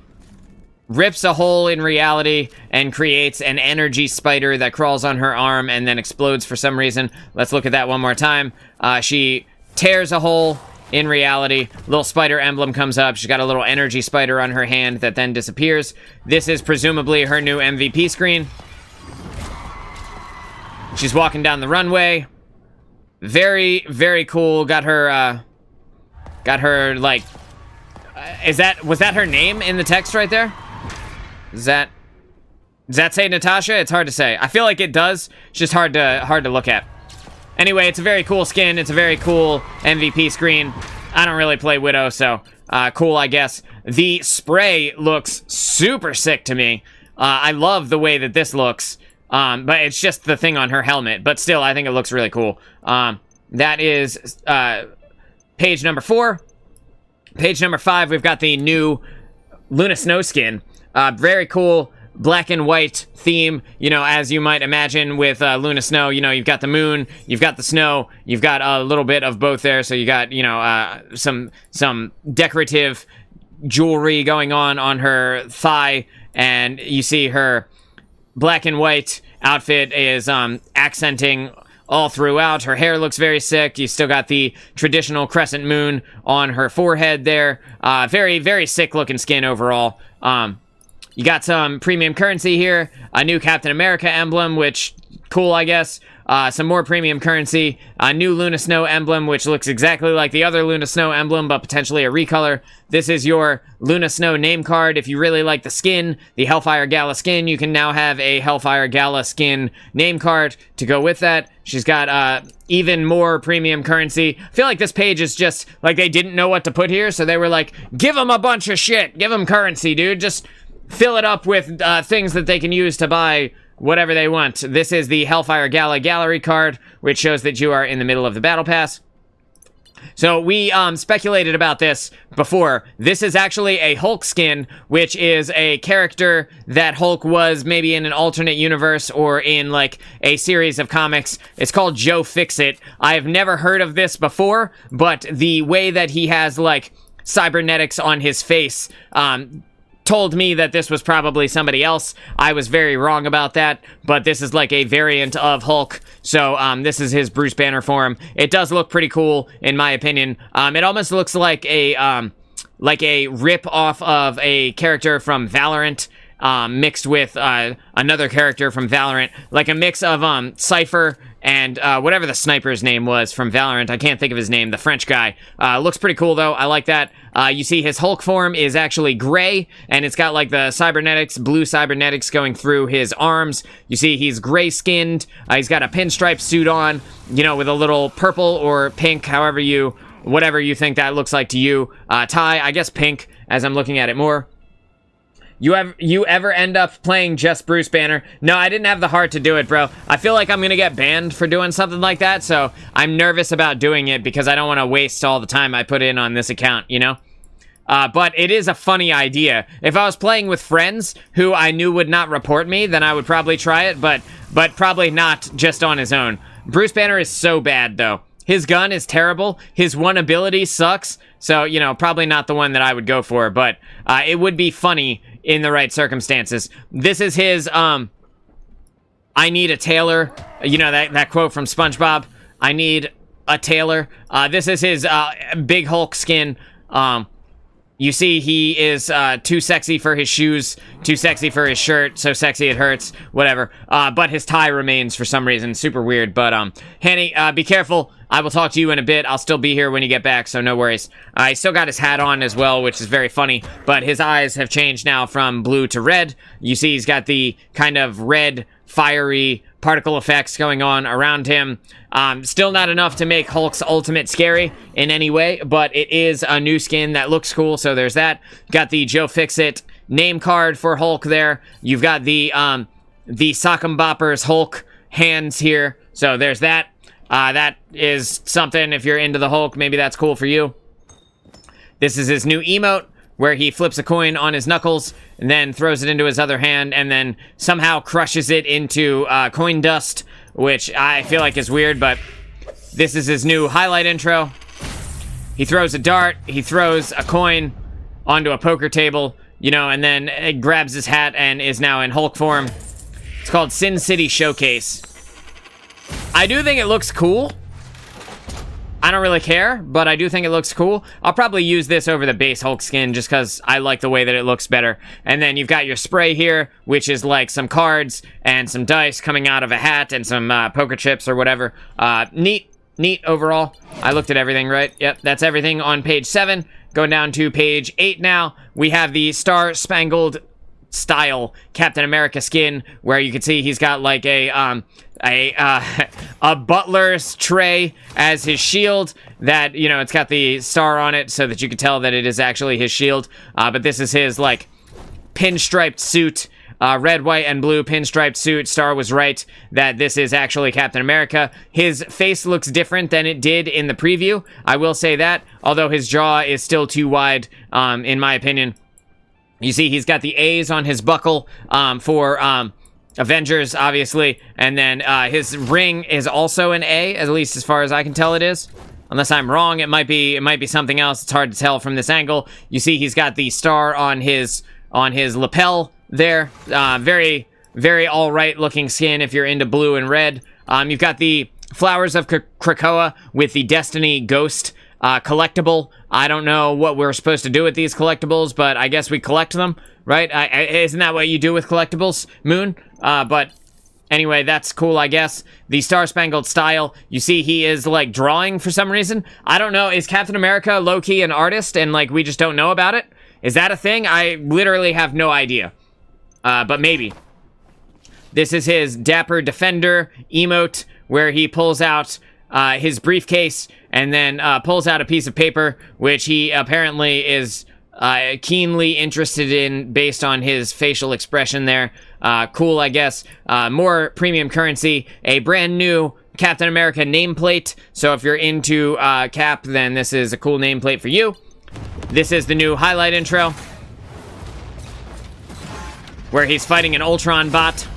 rips a hole in reality and creates an energy spider that crawls on her arm and then explodes for some reason. Let's look at that one more time. She tears a hole in reality. Little spider emblem comes up. She's got a little energy spider on her hand that then disappears. This is presumably her new MVP screen. She's walking down the runway. Very, very cool. Got her, like... was that her name in the text right there? Does that say Natasha? It's hard to say. I feel like it does. It's just hard to look at. Anyway, it's a very cool skin. It's a very cool MVP screen. I don't really play Widow, so cool, I guess. The spray looks super sick to me. I love the way that this looks, but it's just the thing on her helmet. But still, I think it looks really cool. That is page number 4. Page number 5, we've got the new Luna Snow skin. Very cool black and white theme, you know, as you might imagine with Luna Snow. You know, you've got the moon, you've got the snow, you've got a little bit of both there. So you got, you know, some decorative jewelry going on her thigh, and you see her black and white outfit is accenting all throughout. Her hair looks very sick. You still got the traditional crescent moon on her forehead there. Very, very sick looking skin overall. You got some premium currency here, a new Captain America emblem, which, cool, I guess. Some more premium currency, a new Luna Snow emblem, which looks exactly like the other Luna Snow emblem, but potentially a recolor. This is your Luna Snow name card. If you really like the skin, the Hellfire Gala skin, you can now have a Hellfire Gala skin name card to go with that. She's got even more premium currency. I feel like this page is just, like, they didn't know what to put here, so they were like, give them a bunch of shit. Give them currency, dude. Just fill it up with things that they can use to buy whatever they want. This is the Hellfire Gala gallery card, which shows that you are in the middle of the battle pass. So we speculated about this before. This is actually a Hulk skin, which is a character that Hulk was maybe in an alternate universe or in like a series of comics. It's called Joe Fixit. I have never heard of this before, but the way that he has like cybernetics on his face told me that this was probably somebody else. I was very wrong about that, but this is like a variant of Hulk, so this is his Bruce Banner form. It does look pretty cool, in my opinion. It almost looks like a rip off of a character from Valorant, mixed with another character from Valorant, like a mix of Cypher and whatever the sniper's name was from Valorant. I can't think of his name, the French guy. Looks pretty cool, though. I like that. You see his Hulk form is actually gray, and it's got like the cybernetics, blue cybernetics going through his arms. You see he's gray-skinned. He's got a pinstripe suit on, you know, with a little purple or pink, whatever you think that looks like to you. Tie, I guess pink, as I'm looking at it more. You ever end up playing just Bruce Banner? No, I didn't have the heart to do it, bro. I feel like I'm gonna get banned for doing something like that, so I'm nervous about doing it because I don't want to waste all the time I put in on this account, you know? But it is a funny idea. If I was playing with friends who I knew would not report me, then I would probably try it, but probably not just on his own. Bruce Banner is so bad, though. His gun is terrible. His one ability sucks. So, you know, probably not the one that I would go for, but it would be funny in the right circumstances. This is his, I need a tailor. You know, that quote from SpongeBob. I need a tailor. This is his big Hulk skin. You see he is too sexy for his shoes, too sexy for his shirt, so sexy it hurts, whatever. But his tie remains for some reason, super weird. But, Hanny, be careful. I will talk to you in a bit. I'll still be here when you get back, so no worries. He still got his hat on as well, which is very funny, but his eyes have changed now from blue to red. You see he's got the kind of red, fiery particle effects going on around him. Still not enough to make Hulk's ultimate scary in any way, but it is a new skin that looks cool, so there's that. Got the Joe Fixit name card for Hulk there. You've got the the Sock'em Boppers Hulk hands here. So there's that. That is something, if you're into the Hulk, maybe that's cool for you. This is his new emote, where he flips a coin on his knuckles and then throws it into his other hand and then somehow crushes it into coin dust, which I feel like is weird, but this is his new highlight intro. He throws a dart, he throws a coin onto a poker table, you know, and then it grabs his hat and is now in Hulk form. It's called Sin City Showcase. I do think it looks cool. I don't really care, but I do think it looks cool. I'll probably use this over the base Hulk skin just because I like the way that it looks better. And then you've got your spray here, which is like some cards and some dice coming out of a hat and some poker chips or whatever. Neat overall. I looked at everything, right? Yep, that's everything on page 7. Going down to page 8 now. We have the Star Spangled style Captain America skin, where you can see he's got like a butler's tray as his shield that, you know, it's got the star on it so that you can tell that it is actually his shield. But this is his like pinstriped suit, red, white, and blue pinstriped suit. Star was right that this is actually Captain America. His face looks different than it did in the preview. I will say that, although his jaw is still too wide, in my opinion. You see he's got the A's on his buckle for Avengers, obviously, and then his ring is also an A, at least as far as I can tell it is. Unless I'm wrong, it might be something else. It's hard to tell from this angle. You see he's got the star on his lapel there. Very, very all right looking skin if you're into blue and red. You've got the Flowers of Krakoa with the Destiny Ghost collectible. I don't know what we're supposed to do with these collectibles, but I guess we collect them, right? Isn't that what you do with collectibles, Moon? But anyway, that's cool, I guess. The Star Spangled style. You see he is, like, drawing for some reason. I don't know. Is Captain America low-key an artist and, like, we just don't know about it? Is that a thing? I literally have no idea. But maybe. This is his Dapper Defender emote, where he pulls out his briefcase and then pulls out a piece of paper, which he apparently is keenly interested in based on his facial expression there. Cool, I guess. More premium currency, a brand new Captain America nameplate. So if you're into Cap, then this is a cool nameplate for you. This is the new highlight intro, where he's fighting an Ultron bot.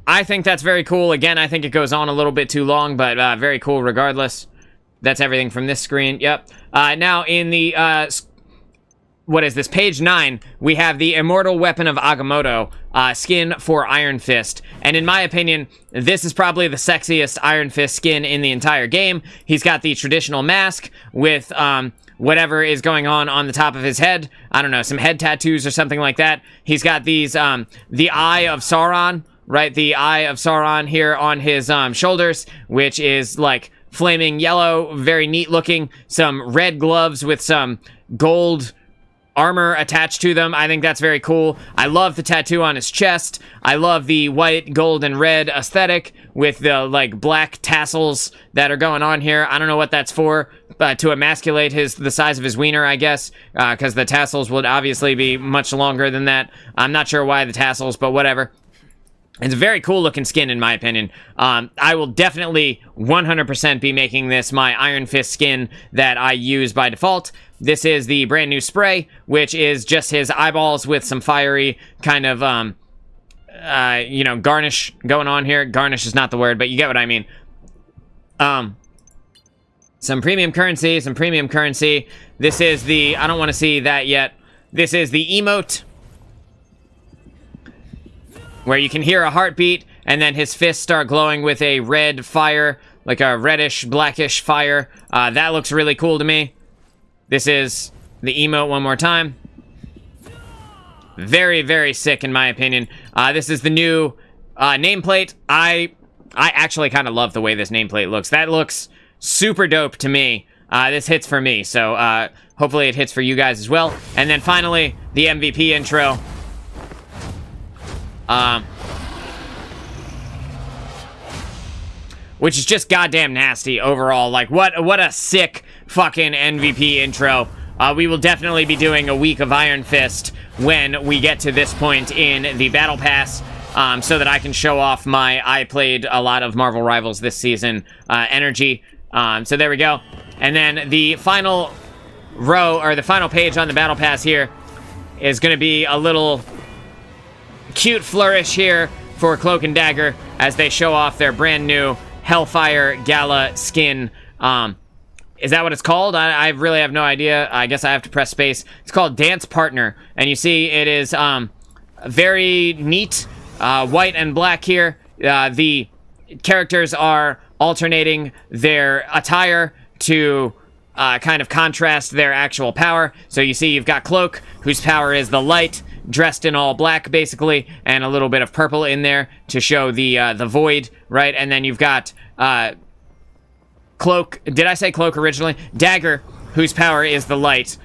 I think that's very cool. Again, I think it goes on a little bit too long, but very cool regardless. That's everything from this screen. Yep. Now, in the, what is this? Page 9, we have the Immortal Weapon of Agamotto skin for Iron Fist. And in my opinion, this is probably the sexiest Iron Fist skin in the entire game. He's got the traditional mask with whatever is going on the top of his head. I don't know, some head tattoos or something like that. He's got these, the Eye of Sauron, right? The Eye of Sauron here on his shoulders, which is like flaming yellow, very neat looking. Some red gloves with some gold armor attached to them. I think that's very cool. I love the tattoo on his chest. I love the white, gold, and red aesthetic with the like black tassels that are going on here. I don't know what that's for, but to emasculate the size of his wiener, I guess, because the tassels would obviously be much longer than that. I'm not sure why the tassels, but whatever. It's a very cool looking skin in my opinion. I will definitely 100% be making this my Iron Fist skin that I use by default. This is the brand new spray, which is just his eyeballs with some fiery kind of, you know, garnish going on here. Garnish is not the word, but you get what I mean. Some premium currency, This is the, I don't want to see that yet. This is the emote, where you can hear a heartbeat, and then his fists start glowing with a red fire, like a reddish, blackish fire. That looks really cool to me. This is the emote one more time. Very, very sick, in my opinion. This is the new nameplate. I actually kind of love the way this nameplate looks. That looks super dope to me. This hits for me, so hopefully it hits for you guys as well. And then finally, the MVP intro. Which is just goddamn nasty overall. Like, what a sick fucking MVP intro. We will definitely be doing a week of Iron Fist when we get to this point in the Battle Pass, so that I can show off I played a lot of Marvel Rivals this season energy. So there we go. And then the final row, or the final page on the Battle Pass here, is going to be a little cute flourish here for Cloak and Dagger as they show off their brand new Hellfire Gala skin. Is that what it's called? I really have no idea. I guess I have to press space. It's called Dance Partner, and you see it is very neat, white and black here. The characters are alternating their attire to kind of contrast their actual power. So you see you've got Cloak, whose power is the light, dressed in all black, basically, and a little bit of purple in there to show the void, right? And then you've got Cloak. Did I say Cloak originally? Dagger, whose power is the light,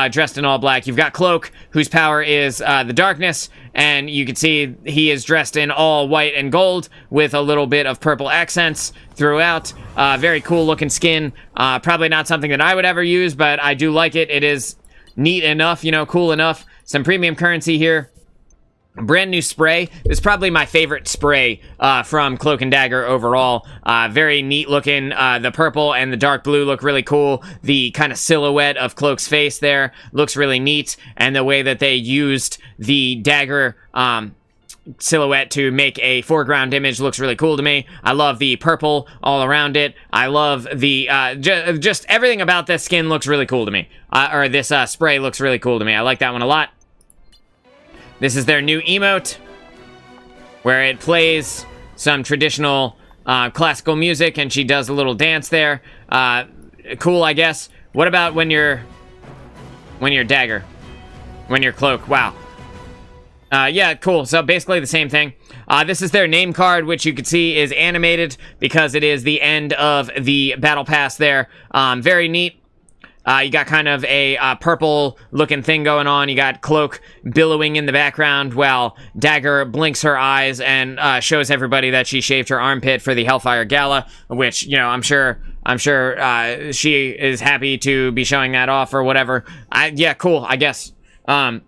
dressed in all black. You've got Cloak, whose power is the darkness, and you can see he is dressed in all white and gold with a little bit of purple accents throughout. Very cool looking skin. Probably not something that I would ever use, but I do like it. It is neat enough, you know, cool enough. Some premium currency here. Brand new spray. This is probably my favorite spray from Cloak and Dagger overall. Very neat looking. The purple and the dark blue look really cool. The kind of silhouette of Cloak's face there looks really neat. And the way that they used the Dagger silhouette to make a foreground image looks really cool to me. I love the purple all around it. I love the just everything about this skin looks really cool to me. Or this spray looks really cool to me. I like that one a lot. This is their new emote, where it plays some traditional classical music, and she does a little dance there. Cool, I guess. What about when you're Dagger? When you're Cloak? Wow. Yeah, cool. So basically the same thing. This is their name card, which you can see is animated because it is the end of the Battle Pass there. Very neat. You got kind of a purple-looking thing going on. You got Cloak billowing in the background while Dagger blinks her eyes and shows everybody that she shaved her armpit for the Hellfire Gala, which, you know, I'm sure she is happy to be showing that off or whatever. Yeah, cool, I guess.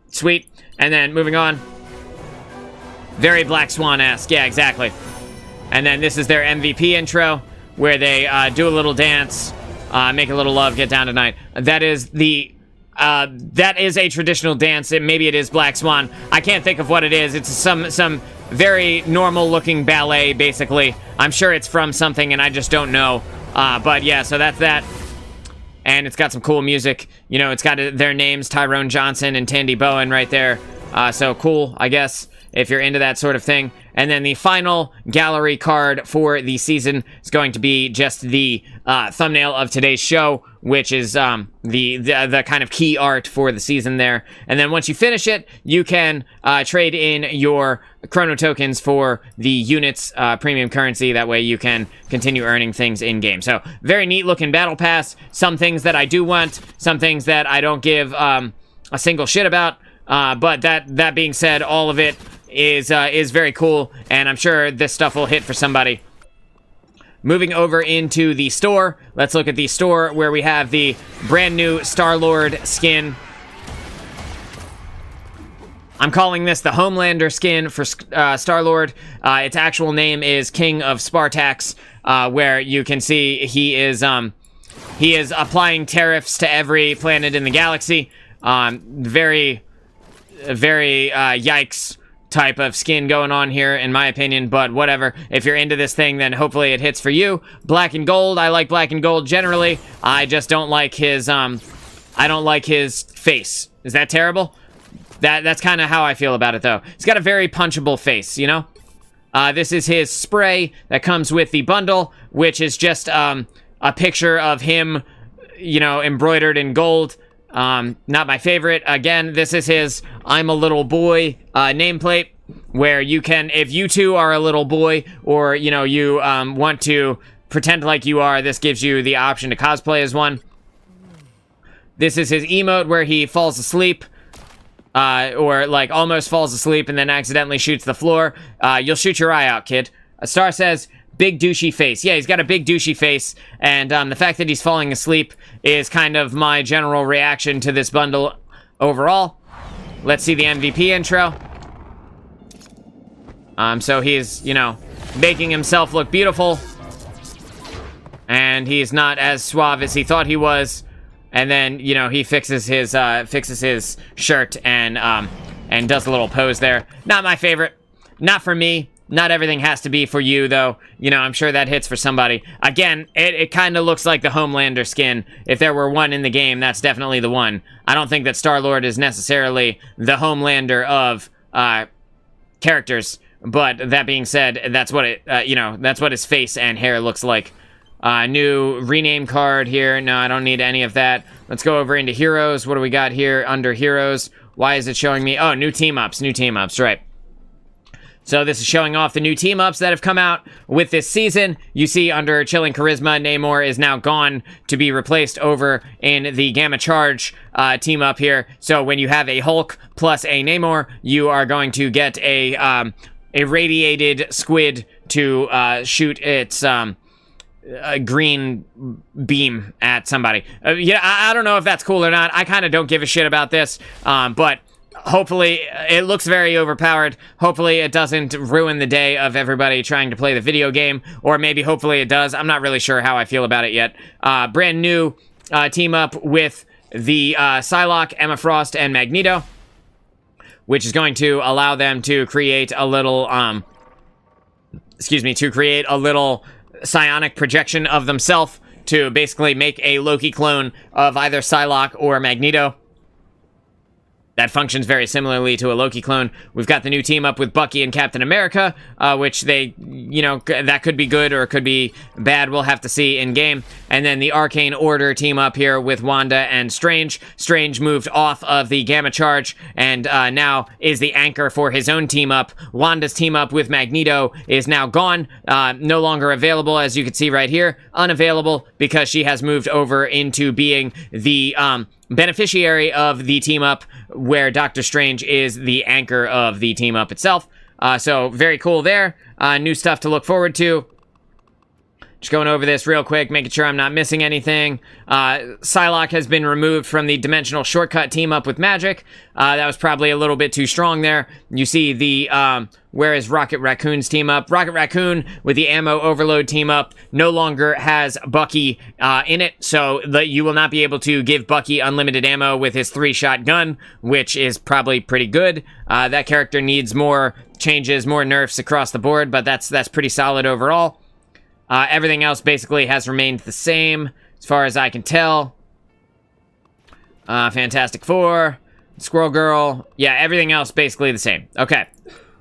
Sweet. And then moving on. Very Black Swan-esque. Yeah, exactly. And then this is their MVP intro, where they do a little dance. Make a little love, get down tonight. That is a traditional dance. Maybe it is Black Swan. I can't think of what it is. It's some very normal looking ballet, basically. I'm sure it's from something and I just don't know. But yeah, so that's that. And it's got some cool music. You know, it's got their names, Tyrone Johnson and Tandy Bowen right there. So cool, I guess, if you're into that sort of thing. And then the final gallery card for the season is going to be just the thumbnail of today's show, which is the kind of key art for the season there. And then once you finish it, you can trade in your chrono tokens for the units premium currency. That way you can continue earning things in-game. So very neat looking battle pass. Some things that I do want, some things that I don't give a single shit about. But that being said, all of it is very cool, and I'm sure this stuff will hit for somebody. Moving over into the store, let's look at the store where we have the brand new Star-Lord skin. I'm calling this the Homelander skin for Star-Lord. Its actual name is King of Spartax, where you can see he is applying tariffs to every planet in the galaxy. Very yikes type of skin going on here, in my opinion, but whatever. If you're into this thing, then hopefully it hits for you. Black and gold. I like black and gold generally. I just don't like his face. Is that terrible? That's kind of how I feel about it, though. He's got a very punchable face, you know? This is his spray that comes with the bundle, which is just a picture of him, you know, embroidered in gold. Not my favorite. Again, this is his I'm a little boy nameplate, where you can, if you too are a little boy, or, you know, you want to pretend like you are, this gives you the option to cosplay as one. This is his emote where he falls asleep, or like almost falls asleep and then accidentally shoots the floor. You'll shoot your eye out, kid. A star says, big douchey face. Yeah, he's got a big douchey face, and the fact that he's falling asleep is kind of my general reaction to this bundle overall. Let's see the MVP intro. So he's, you know, making himself look beautiful, and he's not as suave as he thought he was. And then, you know, he fixes his shirt and does a little pose there. Not my favorite. Not for me. Not everything has to be for you, though. You know, I'm sure that hits for somebody. Again, it kind of looks like the Homelander skin. If there were one in the game, that's definitely the one. I don't think that Star-Lord is necessarily the Homelander of characters. But that being said, that's what that's what his face and hair looks like. New rename card here. No, I don't need any of that. Let's go over into Heroes. What do we got here under Heroes? Why is it showing me? Oh, new team-ups, right. So this is showing off the new team-ups that have come out with this season. You see under Chilling Charisma, Namor is now gone to be replaced over in the Gamma Charge team-up here. So when you have a Hulk plus a Namor, you are going to get a radiated squid to shoot its a green beam at somebody. Yeah, I don't know if that's cool or not. I kind of don't give a shit about this, but hopefully it looks very overpowered. Hopefully it doesn't ruin the day of everybody trying to play the video game, or maybe hopefully it does. I'm not really sure how I feel about it yet. Brand new team up with the Psylocke, Emma Frost, and Magneto, which is going to allow them to create a little, psionic projection of themselves to basically make a Loki clone of either Psylocke or Magneto. That functions very similarly to a Loki clone. We've got the new team up with Bucky and Captain America, which they, you know, that could be good or it could be bad. We'll have to see in game. And then the Arcane Order team up here with Wanda and Strange. Strange moved off of the Gamma Charge and now is the anchor for his own team up. Wanda's team up with Magneto is now gone, no longer available, as you can see right here. Unavailable because she has moved over into being the beneficiary of the team up, where Doctor Strange is the anchor of the team up itself. So very cool there. New stuff to look forward to. Just going over this real quick, making sure I'm not missing anything. Psylocke has been removed from the Dimensional Shortcut team up with Magic. That was probably a little bit too strong there. You see the, where is Rocket Raccoon's team up? Rocket Raccoon with the Ammo Overload team up no longer has Bucky in it, so you will not be able to give Bucky unlimited ammo with his 3-shot gun, which is probably pretty good. That character needs more changes, more nerfs across the board, but that's pretty solid overall. Everything else basically has remained the same, as far as I can tell. Fantastic Four, Squirrel Girl, yeah, everything else basically the same. Okay,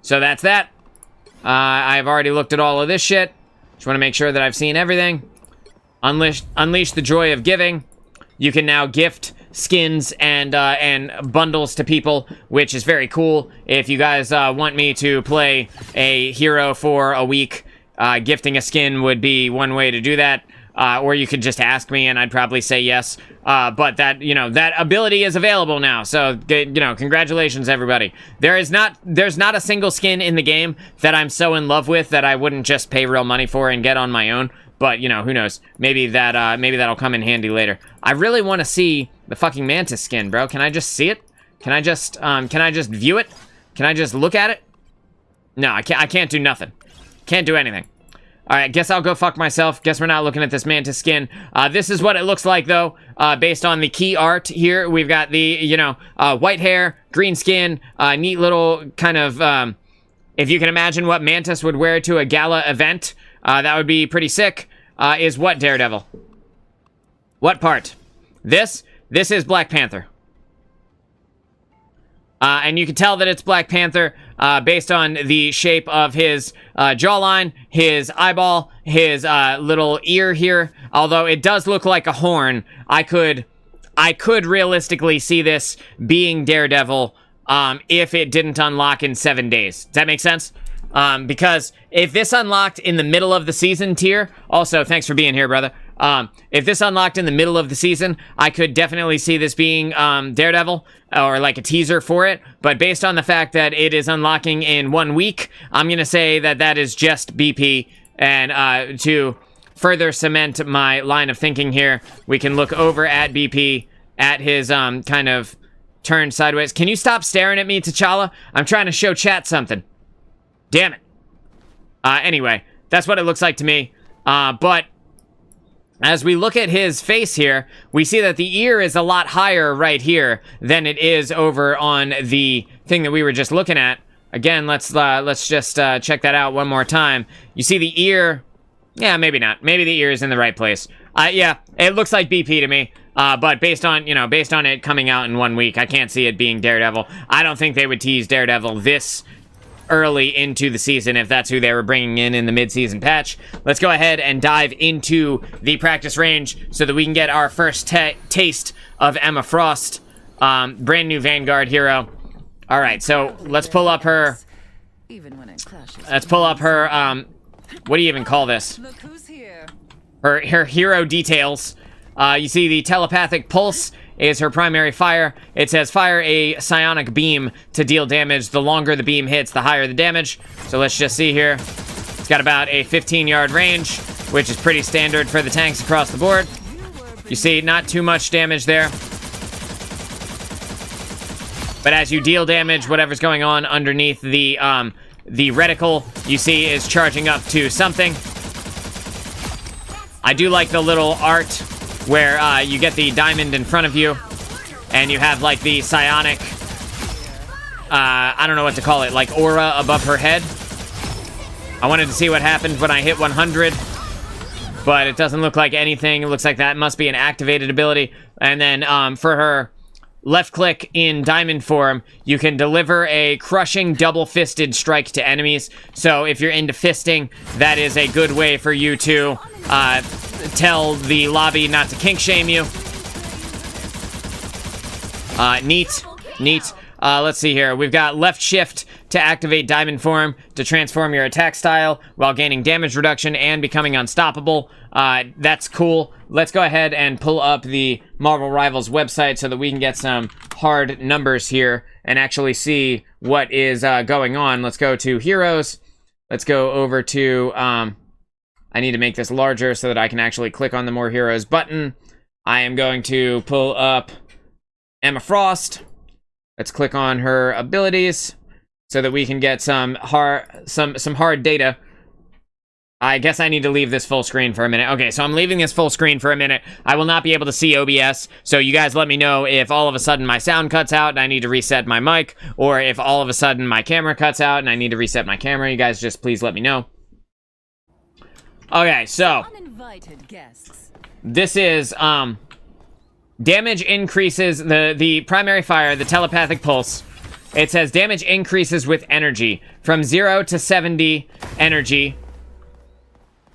so that's that. I've already looked at all of this shit. Just want to make sure that I've seen everything. Unleash the joy of giving. You can now gift skins and bundles to people, which is very cool. If you guys want me to play a hero for a week, gifting a skin would be one way to do that, or you could just ask me and I'd probably say yes. But that, you know, that ability is available now. So, you know, congratulations everybody. There's not a single skin in the game that I'm so in love with that I wouldn't just pay real money for and get on my own. But, you know, who knows? Maybe that'll come in handy later. I really want to see the fucking Mantis skin, bro. Can I just see it? Can I just view it? Can I just look at it? No, I can't do nothing. Can't do anything. Alright, guess I'll go fuck myself. Guess we're not looking at this Mantis skin. This is what it looks like, though, based on the key art here. We've got the, you know, white hair, green skin, neat little kind of, if you can imagine what Mantis would wear to a gala event, that would be pretty sick. Is what, Daredevil? What part? This is Black Panther. And you can tell that it's Black Panther based on the shape of his jawline, his eyeball, his little ear here. Although it does look like a horn, I could realistically see this being Daredevil if it didn't unlock in 7 days. Does that make sense? Because if this unlocked in the middle of the season tier, also, thanks for being here, brother. If this unlocked in the middle of the season, I could definitely see this being Daredevil, or like a teaser for it. But based on the fact that it is unlocking in 1 week, I'm going to say that that is just BP. And to further cement my line of thinking here, we can look over at BP, at his kind of turned sideways. Can you stop staring at me, T'Challa? I'm trying to show chat something. Damn it. Anyway, that's what it looks like to me. But as we look at his face here, we see that the ear is a lot higher right here than it is over on the thing that we were just looking at. Again, let's just check that out one more time. You see the ear. Yeah, maybe not. Maybe the ear is in the right place. Yeah, it looks like BP to me. But based on it coming out in 1 week, I can't see it being Daredevil. I don't think they would tease Daredevil this early into the season if that's who they were bringing in the mid-season patch. Let's go ahead and dive into the practice range so that we can get our first taste of Emma Frost, brand new Vanguard hero. All right, so let's pull up her. Let's pull up her. What do you even call this? Look who's here. Her hero details. You see the telepathic pulse is her primary fire. It says fire a psionic beam to deal damage. The longer the beam hits, the higher the damage. So let's just see here. It's got about a 15-yard range, which is pretty standard for the tanks across the board. You see, not too much damage there. But as you deal damage, whatever's going on underneath the reticle, you see, is charging up to something. I do like the little art where you get the diamond in front of you, and you have, like, the psionic, I don't know what to call it, like, aura above her head. I wanted to see what happened when I hit 100, but it doesn't look like anything. It looks like that must be an activated ability. And then for her left click in diamond form, you can deliver a crushing double-fisted strike to enemies. So if you're into fisting, that is a good way for you to tell the lobby not to kink shame you. Neat. Let's see here. We've got left shift to activate diamond form to transform your attack style while gaining damage reduction and becoming unstoppable. That's cool. Let's go ahead and pull up the Marvel Rivals website so that we can get some hard numbers here and actually see what is going on. Let's go to heroes. Let's go over to... I need to make this larger so that I can actually click on the more heroes button. I am going to pull up Emma Frost. Let's click on her abilities so that we can get some hard data. I guess I need to leave this full screen for a minute. Okay, so I'm leaving this full screen for a minute. I will not be able to see OBS, so you guys let me know if all of a sudden my sound cuts out and I need to reset my mic, or if all of a sudden my camera cuts out and I need to reset my camera. You guys just please let me know. Okay, so Uninvited guests. this is damage increases, the primary fire, the telepathic pulse. It says damage increases with energy from 0 to 70 energy.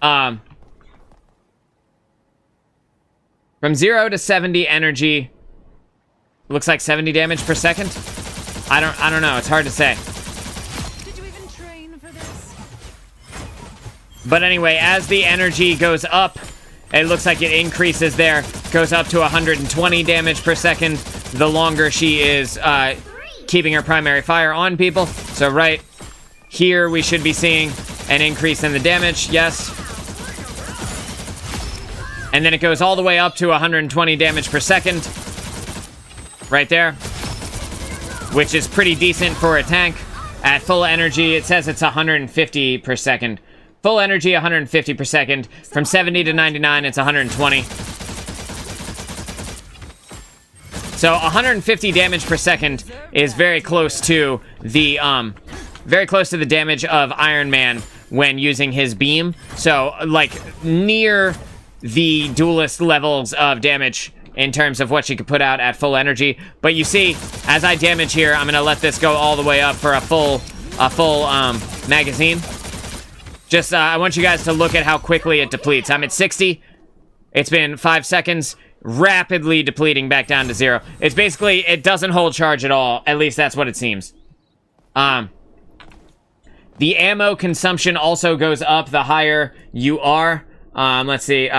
From 0 to 70 energy, looks like 70 damage per second. I don't know. It's hard to say. Did you even train for this? But anyway, as the energy goes up, it looks like it increases there. Goes up to 120 damage per second the longer she is keeping her primary fire on people. So right here, we should be seeing an increase in the damage. Yes. And then it goes all the way up to 120 damage per second. Right there. Which is pretty decent for a tank. At full energy, it says it's 150 per second. Full energy, 150 per second. From 70 to 99, it's 120. So 150 damage per second is very close to the damage of Iron Man when using his beam. So like near the duelist levels of damage in terms of what she could put out at full energy. But you see, as I damage here, I'm gonna let this go all the way up for a full magazine. Just, I want you guys to look at how quickly it depletes. I'm at 60. It's been 5 seconds. Rapidly depleting back down to 0. It's basically, it doesn't hold charge at all. At least that's what it seems. The ammo consumption also goes up the higher you are. Let's see.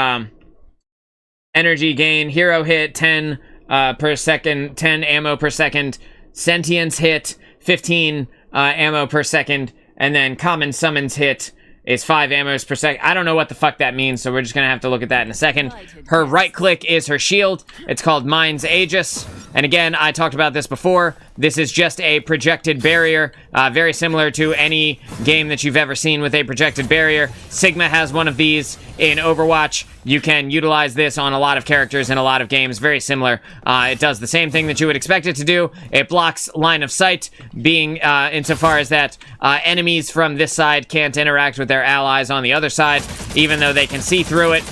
Energy gain, hero hit, 10 per second, 10 ammo per second. Sentience hit, 15 ammo per second. And then common summons hit, is 5 ammos per second. I don't know what the fuck that means, so we're just gonna have to look at that in a second. Her right click is her shield. It's called Mind's Aegis. And again, I talked about this before. This is just a projected barrier, very similar to any game that you've ever seen with a projected barrier. Sigma has one of these in Overwatch. You can utilize this on a lot of characters in a lot of games, very similar. It does the same thing that you would expect it to do. It blocks line of sight, being insofar as that enemies from this side can't interact with their allies on the other side, even though they can see through it.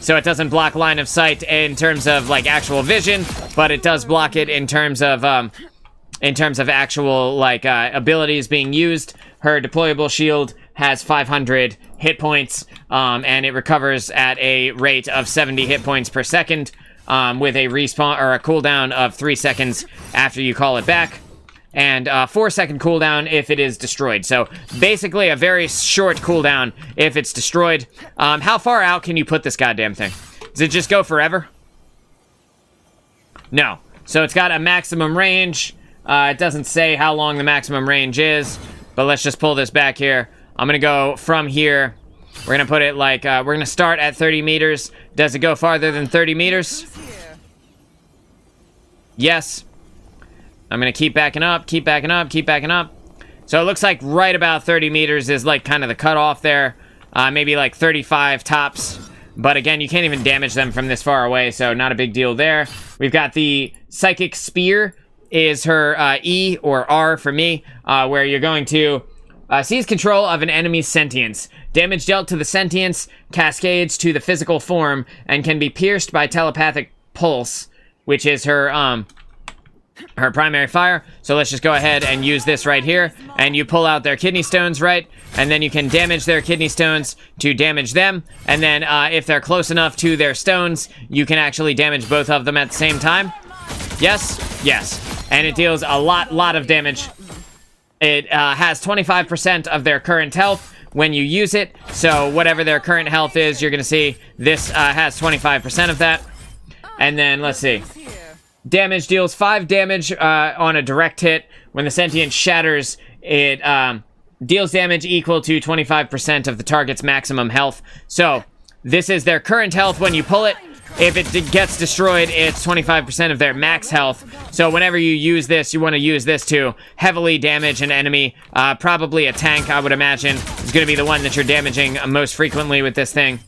So it doesn't block line of sight in terms of like actual vision, but it does block it in terms of actual like abilities being used. Her deployable shield has 500 hit points, and it recovers at a rate of 70 hit points per second, with a respawn or a cooldown of 3 seconds after you call it back, and 4-second cooldown if it is destroyed. So basically a very short cooldown if it's destroyed. How far out can you put this goddamn thing? Does it just go forever? No. So it's got a maximum range. It doesn't say how long the maximum range is, but let's just pull this back here. I'm gonna go from here. We're gonna put it like, we're gonna start at 30 meters. Does it go farther than 30 meters? Yes. I'm gonna keep backing up, keep backing up, keep backing up. So it looks like right about 30 meters is like kind of the cutoff there. Maybe like 35 tops. But again, you can't even damage them from this far away, so not a big deal there. We've got the Psychic Spear is her E or R for me, where you're going to seize control of an enemy's sentience. Damage dealt to the sentience cascades to the physical form and can be pierced by telepathic pulse, which is her primary fire. So let's just go ahead and use this right here, and you pull out their kidney stones, right? And then you can damage their kidney stones to damage them, and then if they're close enough to their stones, you can actually damage both of them at the same time. Yes? Yes. And it deals a lot of damage. It has 25% of their current health when you use it, so whatever their current health is, you're gonna see this has 25% of that. And then, let's see. Damage deals 5 damage on a direct hit. When the sentient shatters, it deals damage equal to 25% of the target's maximum health. So, this is their current health when you pull it. If it gets destroyed, it's 25% of their max health. So whenever you use this, you want to use this to heavily damage an enemy. Probably a tank, I would imagine, is going to be the one that you're damaging most frequently with this thing.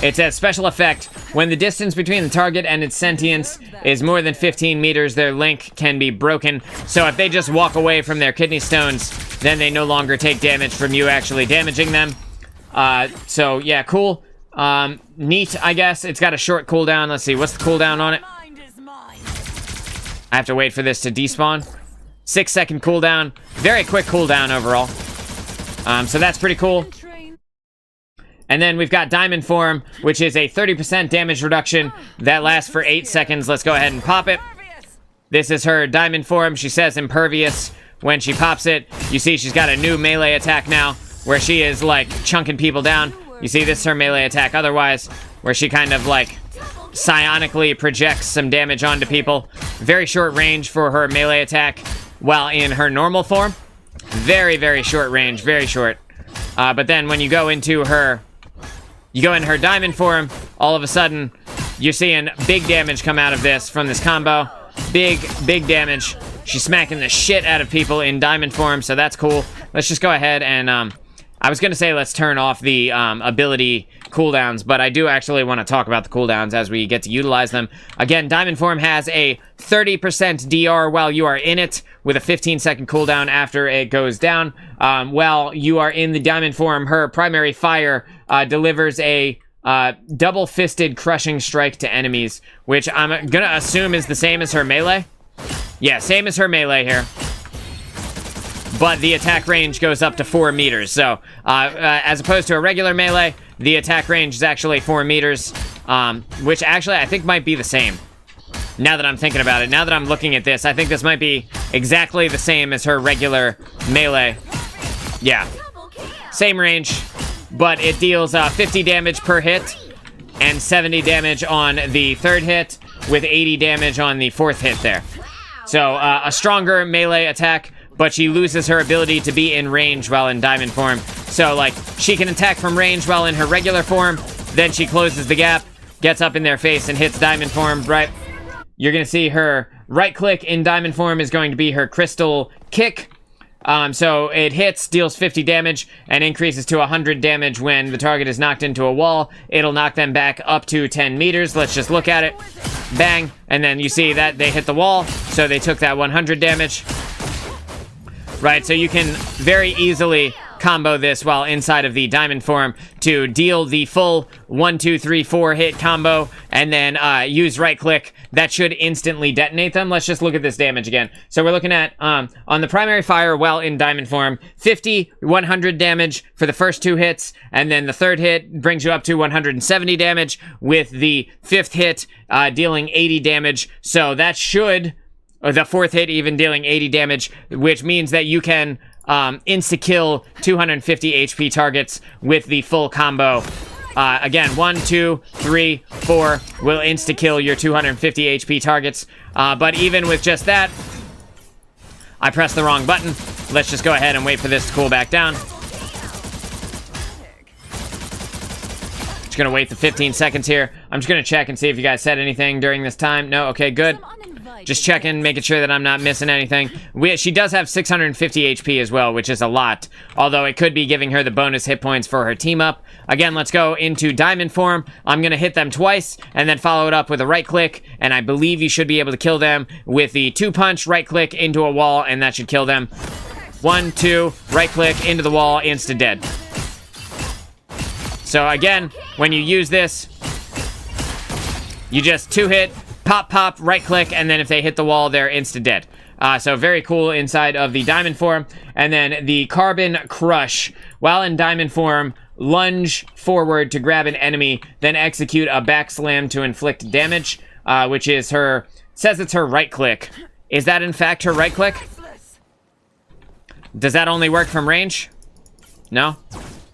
It says, special effect. When the distance between the target and its sentience is more than 15 meters, their link can be broken. So if they just walk away from their kidney stones, then they no longer take damage from you actually damaging them. So yeah, cool. Neat, I guess. It's got a short cooldown. Let's see, what's the cooldown on it? I have to wait for this to despawn. 6-second cooldown. Very quick cooldown overall. So that's pretty cool. And then we've got Diamond Form, which is a 30% damage reduction that lasts for 8 seconds. Let's go ahead and pop it. This is her Diamond Form. She says Impervious when she pops it. You see she's got a new melee attack now, where she is, like, chunking people down. You see, this is her melee attack otherwise, where she kind of, like, psionically projects some damage onto people. Very short range for her melee attack, while in her normal form. Very, very short range, very short. But then when you go into her Diamond Form, all of a sudden, you're seeing big damage come out of this from this combo. Big damage. She's smacking the shit out of people in Diamond Form, so that's cool. Let's just go ahead and, I was going to say let's turn off the ability cooldowns, but I do actually want to talk about the cooldowns as we get to utilize them. Again, Diamond Form has a 30% DR while you are in it, with a 15-second cooldown after it goes down. While you are in the Diamond Form, her primary fire delivers a double-fisted crushing strike to enemies, which I'm going to assume is the same as her melee. Yeah, same as her melee here. But the attack range goes up to 4 meters. So, as opposed to a regular melee, the attack range is actually 4 meters, which actually I think might be the same. Now that I'm thinking about it, now that I'm looking at this, I think this might be exactly the same as her regular melee. Yeah, same range, but it deals 50 damage per hit and 70 damage on the 3rd hit, with 80 damage on the 4th hit there. So, a stronger melee attack, but she loses her ability to be in range while in Diamond Form. So, like, she can attack from range while in her regular form, then she closes the gap, gets up in their face, and hits diamond form, right? You're going to see her right click in diamond form is going to be her crystal kick. So it hits, deals 50 damage, and increases to 100 damage when the target is knocked into a wall. It'll knock them back up to 10 meters. Let's just look at it. Bang. And then you see that they hit the wall, so they took that 100 damage. Right, so you can very easily combo this while inside of the diamond form to deal the full 1, 2, 3, 4 hit combo, and then use right click. That should instantly detonate them. Let's just look at this damage again. So we're looking at, on the primary fire while in diamond form, 50, 100 damage for the first 2 hits, and then the third hit brings you up to 170 damage, with the 5th hit dealing 80 damage. So that should, or the 4th hit even dealing 80 damage, which means that you can insta-kill 250 HP targets with the full combo. Again, 1, 2, 3, 4 will insta-kill your 250 HP targets. But even with just that, I pressed the wrong button. Let's just go ahead and wait for this to cool back down. Just gonna wait the 15 seconds here. I'm just gonna check and see if you guys said anything during this time. No? Okay, good. Just checking, making sure that I'm not missing anything. She does have 650 HP as well, which is a lot. Although it could be giving her the bonus hit points for her team up. Again, let's go into diamond form. I'm going to hit them twice, and then follow it up with a right click. And I believe you should be able to kill them with the 2-punch, right click into a wall, and that should kill them. 1, 2, right click into the wall, insta dead. So again, when you use this, you just 2-hit, pop, pop, right click, and then if they hit the wall, they're insta-dead. So very cool inside of the diamond form. And then the carbon crush. While in diamond form, lunge forward to grab an enemy, then execute a back slam to inflict damage, which is her, says it's her right click. Is that in fact her right click? Does that only work from range? No?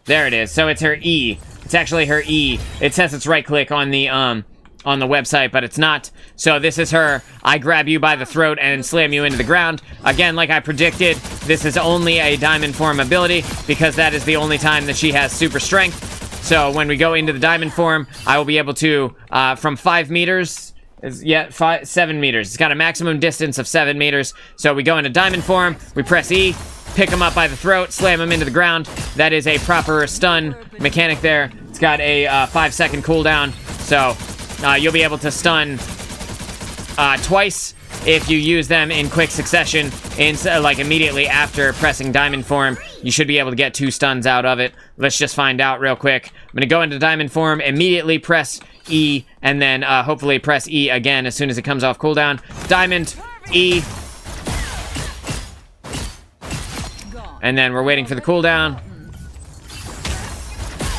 There it is. So it's her E. It's actually her E. It says it's right click on the website, but it's not. So this is her, I grab you by the throat and slam you into the ground. Again, like I predicted, this is only a diamond form ability, because that is the only time that she has super strength. So when we go into the diamond form, I will be able to, from 5 meters, 7 meters. It's got a maximum distance of 7 meters. So we go into diamond form, we press E, pick him up by the throat, slam him into the ground. That is a proper stun mechanic there. It's got a 5-second cooldown. So you'll be able to stun twice if you use them in quick succession, like immediately after pressing diamond form. You should be able to get 2 stuns out of it. Let's just find out real quick. I'm gonna go into diamond form, immediately press E, and then hopefully press E again as soon as it comes off cooldown. Diamond, E, and then we're waiting for the cooldown.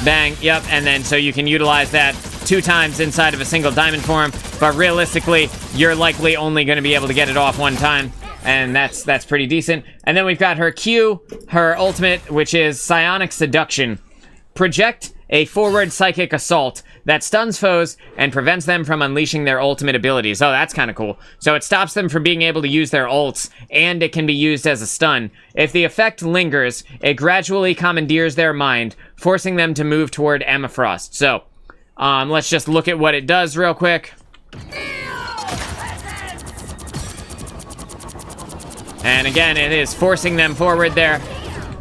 Bang, yep, and then so you can utilize that 2 times inside of a single diamond form, but realistically, you're likely only going to be able to get it off 1 time, and that's pretty decent. And then we've got her Q, her ultimate, which is Psionic Seduction. Project a forward psychic assault that stuns foes and prevents them from unleashing their ultimate abilities. Oh, that's kind of cool. So it stops them from being able to use their ults, and it can be used as a stun. If the effect lingers, it gradually commandeers their mind, forcing them to move toward Amethyst. So, let's just look at what it does real quick. And again, it is forcing them forward there.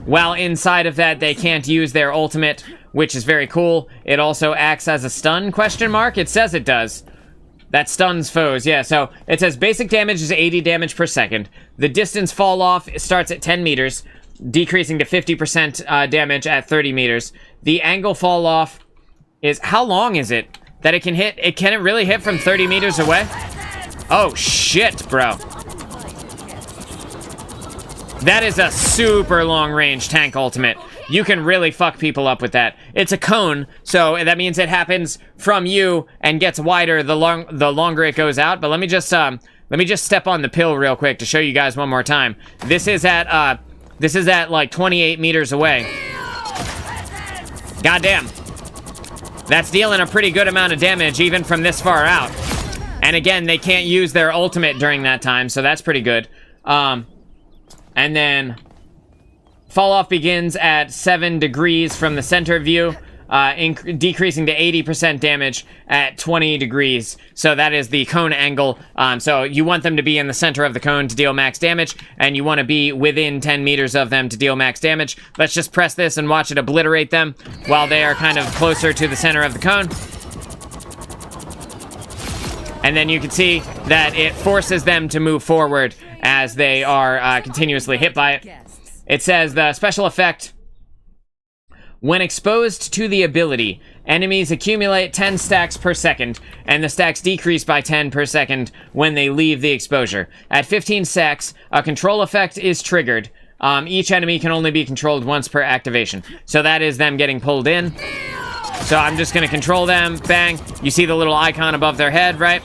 While inside of that, they can't use their ultimate, which is very cool. It also acts as a stun, question mark? It says it does. That stuns foes, yeah, so it says basic damage is 80 damage per second. The distance fall off starts at 10 meters, decreasing to 50% damage at 30 meters. The angle fall off is, how long is it that it can hit? Can it really hit from 30 meters away? Oh, shit, bro. That is a super long-range tank ultimate. You can really fuck people up with that. It's a cone, so that means it happens from you and gets wider the longer it goes out. But let me just step on the pill real quick to show you guys one more time. This is at like 28 meters away. Goddamn. That's dealing a pretty good amount of damage even from this far out. And again, they can't use their ultimate during that time, so that's pretty good. And then fall off begins at 7 degrees from the center view, decreasing to 80% damage at 20 degrees. So that is the cone angle. So you want them to be in the center of the cone to deal max damage, and you want to be within 10 meters of them to deal max damage. Let's just press this and watch it obliterate them while they are kind of closer to the center of the cone. And then you can see that it forces them to move forward as they are continuously hit by it. It says the special effect: when exposed to the ability, enemies accumulate 10 stacks per second, and the stacks decrease by 10 per second when they leave the exposure. At 15 stacks, a control effect is triggered. Each enemy can only be controlled once per activation. So that is them getting pulled in. So I'm just going to control them. Bang. You see the little icon above their head, right?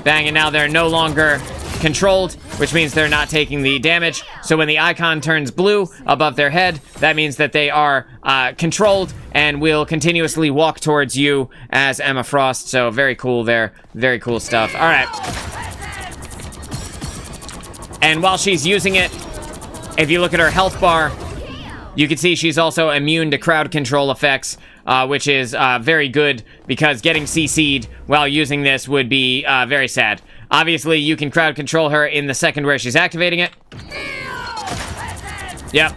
Bang, and now they're no longer controlled, which means they're not taking the damage. So when the icon turns blue above their head, that means that they are controlled and will continuously walk towards you as Emma Frost. So very cool there. Very cool stuff. All right. And while she's using it, if you look at her health bar, you can see she's also immune to crowd control effects, which is very good, because getting CC'd while using this would be very sad. Obviously, you can crowd control her in the second where she's activating it. Yep.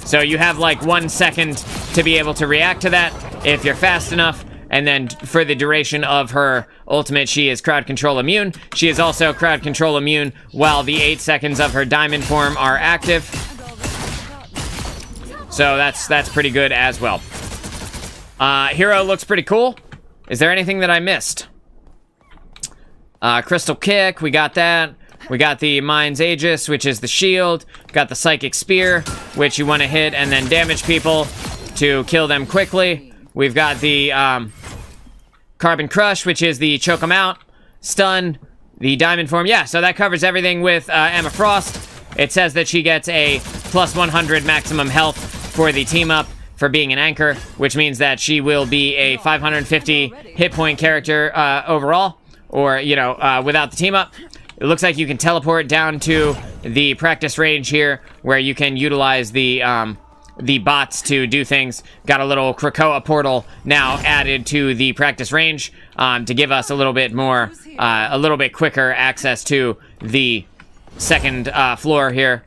So you have like 1 second to be able to react to that if you're fast enough. And then for the duration of her ultimate, she is crowd control immune. She is also crowd control immune while the 8 seconds of her diamond form are active. So that's pretty good as well. Hero looks pretty cool. Is there anything that I missed? Crystal Kick, we got that. We got the Mind's Aegis, which is the shield. Got the Psychic Spear, which you want to hit and then damage people to kill them quickly. We've got the Carbon Crush, which is the choke them out. Stun, the Diamond Form. Yeah, so that covers everything with Emma Frost. It says that she gets a plus 100 maximum health for the team up for being an anchor, which means that she will be a 550 hit point character overall, or, you know, without the team up. It looks like you can teleport down to the practice range here, where you can utilize the bots to do things. Got a little Krakoa portal now added to the practice range to give us a little bit more, a little bit quicker access to the second floor here.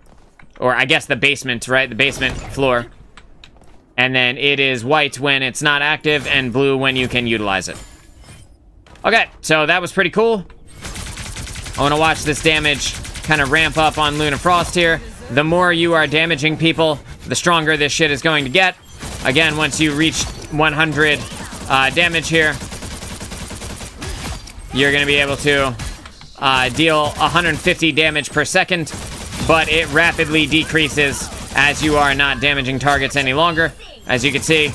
Or I guess the basement, right? The basement floor. And then it is white when it's not active and blue when you can utilize it. Okay, so that was pretty cool. I want to watch this damage kind of ramp up on Luna Frost here. The more you are damaging people, the stronger this shit is going to get. Again, once you reach 100 damage here, you're going to be able to deal 150 damage per second, but it rapidly decreases as you are not damaging targets any longer. As you can see,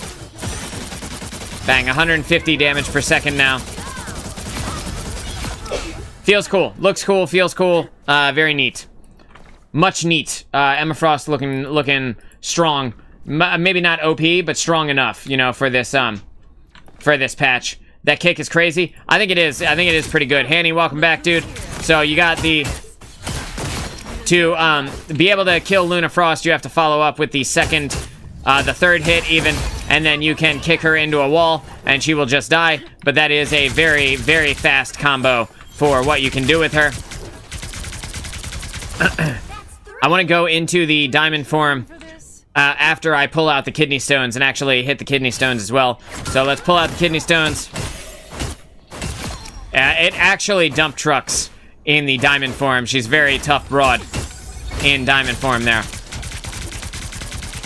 bang, 150 damage per second now. Feels cool, looks cool, feels cool, very neat. Much neat. Emma Frost looking strong. Maybe not OP, but strong enough, you know, for this patch. That kick is crazy. I think it is. I think it is pretty good. Hanny, welcome back, dude. So you got to be able to kill Luna Frost, you have to follow up with the third hit even, and then you can kick her into a wall, and she will just die. But that is a very, very fast combo for what you can do with her. I want to go into the diamond form after I pull out the kidney stones and actually hit the kidney stones as well. So let's pull out the kidney stones. It actually dump trucks in the diamond form. She's very tough broad in diamond form there.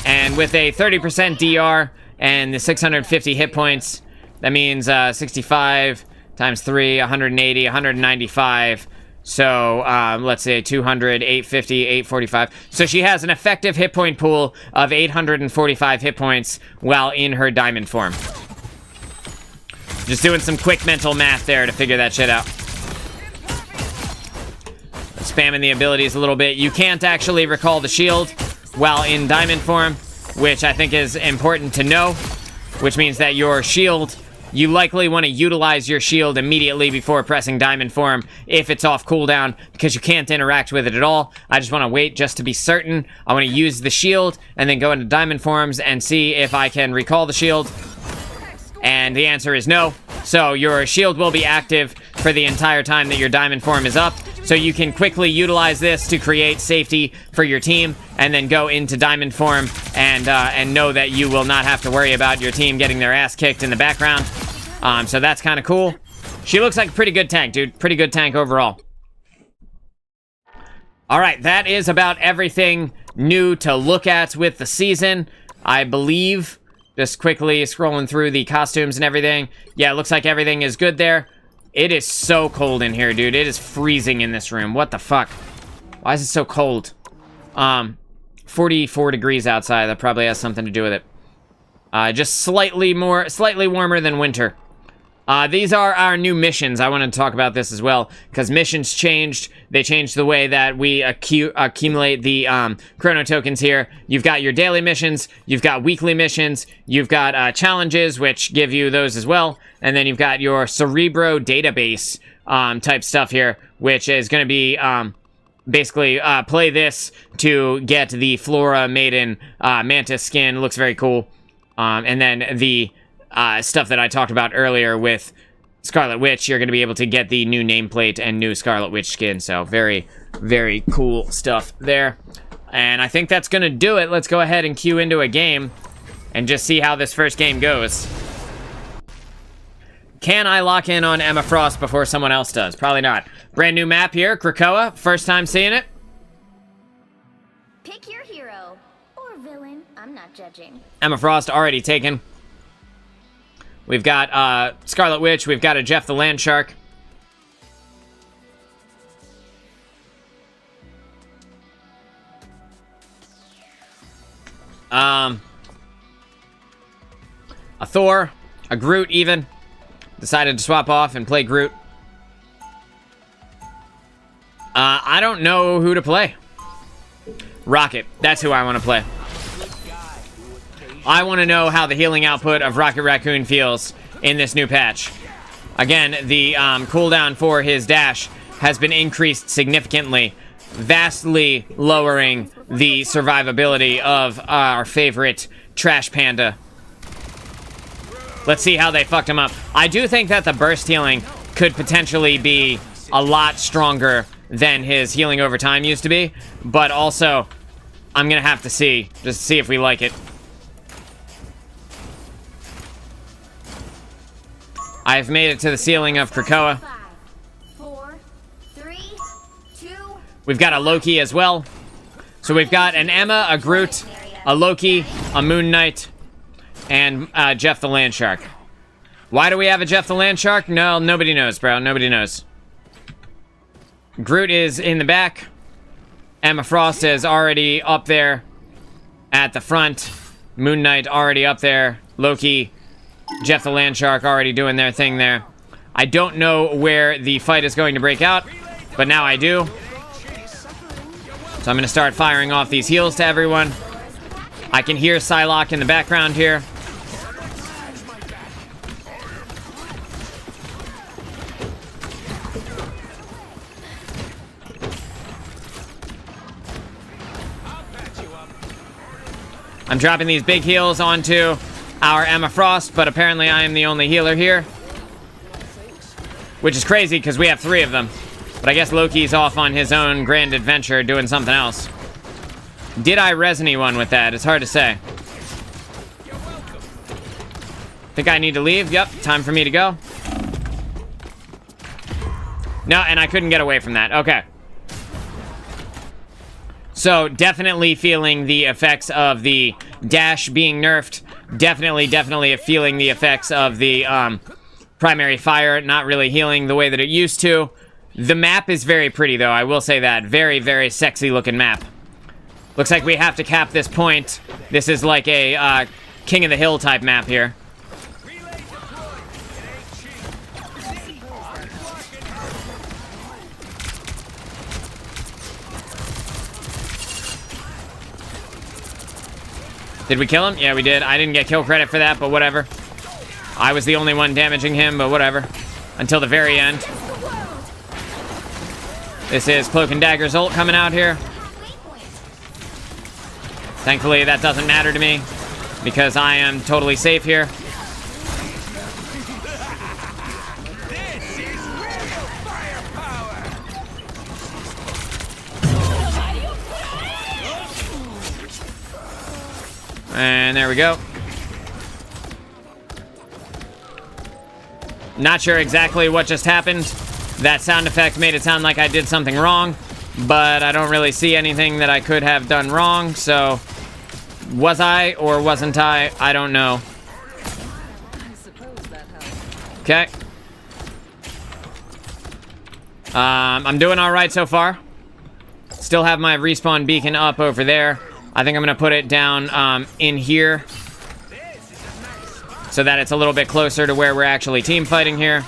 And with a 30% DR and the 650 hit points, that means 65 times 3, 180, 195. So, let's say 200, 850, 845. So she has an effective hit point pool of 845 hit points while in her diamond form. Just doing some quick mental math there to figure that shit out. Spamming the abilities a little bit. You can't actually recall the shield while in diamond form, which I think is important to know, which means that your shield you likely want to utilize your shield immediately before pressing diamond form if it's off cooldown, because you can't interact with it at all. I just want to wait just to be certain. I want to use the shield and then go into diamond forms and see if I can recall the shield. And the answer is no. So your shield will be active for the entire time that your diamond form is up. So you can quickly utilize this to create safety for your team and then go into diamond form and know that you will not have to worry about your team getting their ass kicked in the background. So that's kind of cool. She looks like a pretty good tank, dude. Pretty good tank overall. All right, that is about everything new to look at with the season, I believe. Just quickly scrolling through the costumes and everything. Yeah, it looks like everything is good there. It is so cold in here, dude. It is freezing in this room. What the fuck? Why is it so cold? 44 degrees outside. That probably has something to do with it. Just slightly warmer than winter. These are our new missions. I wanted to talk about this as well, because missions changed. They changed the way that we accumulate the chrono tokens here. You've got your daily missions, you've got weekly missions, you've got challenges, which give you those as well, and then you've got your Cerebro database type stuff here, which is going to be basically play this to get the Flora Maiden Mantis skin. Looks very cool. And then the stuff that I talked about earlier with Scarlet Witch, you're going to be able to get the new nameplate and new Scarlet Witch skin. So very, very cool stuff there. And I think that's going to do it. Let's go ahead and queue into a game and just see how this first game goes. Can I lock in on Emma Frost before someone else does? Probably not. Brand new map here, Krakoa. First time seeing it. Pick your hero or villain. I'm not judging. Emma Frost already taken. We've got Scarlet Witch. We've got a Jeff the Landshark. A Thor, a Groot even. Decided to swap off and play Groot. I don't know who to play. Rocket, that's who I want to play. I want to know how the healing output of Rocket Raccoon feels in this new patch. Again, the cooldown for his dash has been increased significantly, vastly lowering the survivability of our favorite Trash Panda. Let's see how they fucked him up. I do think that the burst healing could potentially be a lot stronger than his healing over time used to be, but also, I'm gonna have to see, just to see if we like it. I've made it to the ceiling of Krakoa. 5, 4, 3, 2. We've got a Loki as well. So we've got an Emma, a Groot, a Loki, a Moon Knight, and Jeff the Landshark. Why do we have a Jeff the Landshark? No, nobody knows, bro. Nobody knows. Groot is in the back. Emma Frost is already up there at the front. Moon Knight already up there. Loki, Jeff the Landshark already doing their thing there. I don't know where the fight is going to break out, but now I do. So I'm going to start firing off these heals to everyone. I can hear Psylocke in the background here. I'm dropping these big heals onto our Emma Frost, but apparently I am the only healer here. Which is crazy, because we have 3 of them. But I guess Loki's off on his own grand adventure doing something else. Did I res anyone with that? It's hard to say. Think I need to leave? Yep, time for me to go. No, and I couldn't get away from that. Okay. So, definitely feeling the effects of the dash being nerfed. Definitely feeling the effects of the primary fire not really healing the way that it used to. The map is very pretty, though. I will say that. Very, very sexy looking map. Looks like we have to cap this point. This is like a King of the Hill type map here. Did we kill him? Yeah, we did. I didn't get kill credit for that, but whatever. I was the only one damaging him, but whatever. Until the very end. This is Cloak and Dagger's ult coming out here. Thankfully, that doesn't matter to me because I am totally safe here. And there we go. Not sure exactly what just happened. That sound effect made it sound like I did something wrong, but I don't really see anything that I could have done wrong, so was I or wasn't I? I don't know. I suppose that helps. Okay. I'm doing all right so far. Still have my respawn beacon up over there. I think I'm gonna put it down in here so that it's a little bit closer to where we're actually team fighting here.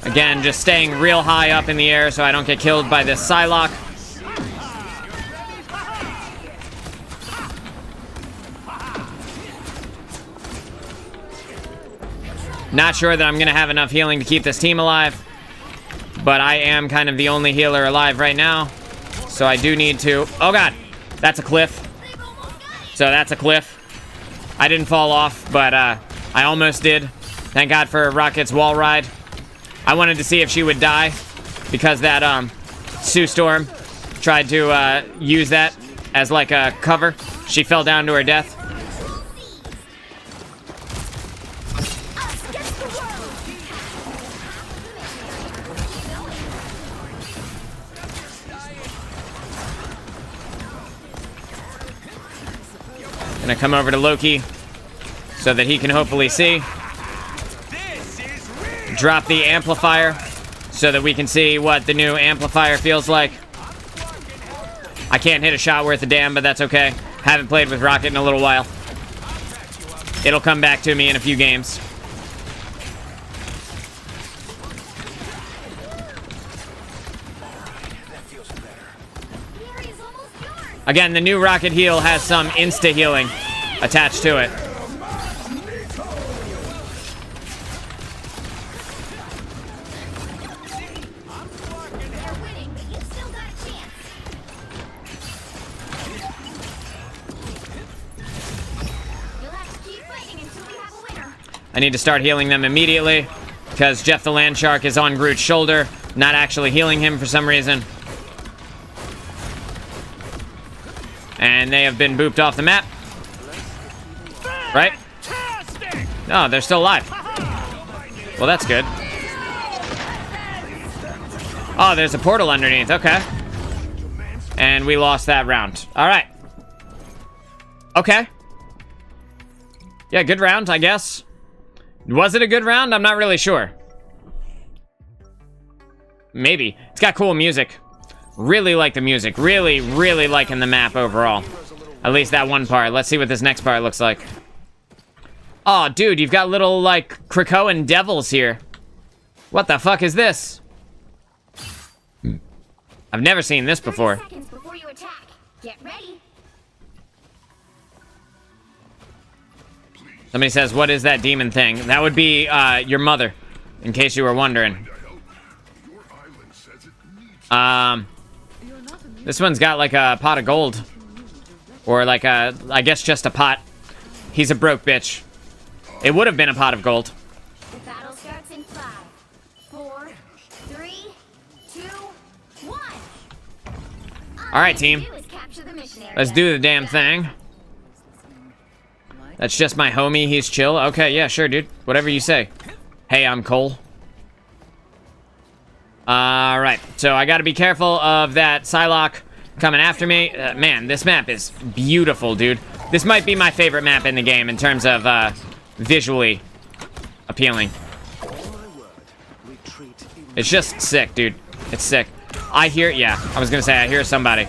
Again, just staying real high up in the air so I don't get killed by this Psylocke. Not sure that I'm going to have enough healing to keep this team alive, but I am kind of the only healer alive right now, so I do need to... Oh god, that's a cliff. So that's a cliff. I didn't fall off, but I almost did. Thank God for Rocket's wall ride. I wanted to see if she would die because that Sue Storm tried to use that as like a cover. She fell down to her death. Gonna come over to Loki so that he can hopefully see. Drop the amplifier so that we can see what the new amplifier feels like. I can't hit a shot worth a damn, but that's okay. Haven't played with Rocket in a little while. It'll come back to me in a few games. Again, the new Rocket heal has some insta healing attached to it. I need to start healing them immediately because Jeff the Landshark is on Groot's shoulder, not actually healing him for some reason. And they have been booped off the map. Right? Oh, they're still alive. Well, that's good. Oh, there's a portal underneath. Okay. And we lost that round. All right. Okay. Yeah, good round, I guess. Was it a good round? I'm not really sure. Maybe. It's got cool music. Really like the music. Really, really liking the map overall. At least that one part. Let's see what this next part looks like. Oh, dude, you've got little, like, Krakoan devils here. What the fuck is this? I've never seen this before. 30 seconds before you attack. Get ready. Somebody says, what is that demon thing? That would be your mother, in case you were wondering. This one's got like a pot of gold. Or like a, I guess just a pot. He's a broke bitch. It would have been a pot of gold. The battle starts in 5, 4, 3, 2, 1. All right, team. Let's do the damn thing. That's just my homie. He's chill. Okay, yeah, sure, dude. Whatever you say. Hey, I'm Cole. Alright, so I gotta be careful of that Psylocke coming after me. Man, this map is beautiful, dude. This might be my favorite map in the game in terms of visually appealing. It's just sick, dude. It's sick. I hear, yeah, I was gonna say, I hear somebody.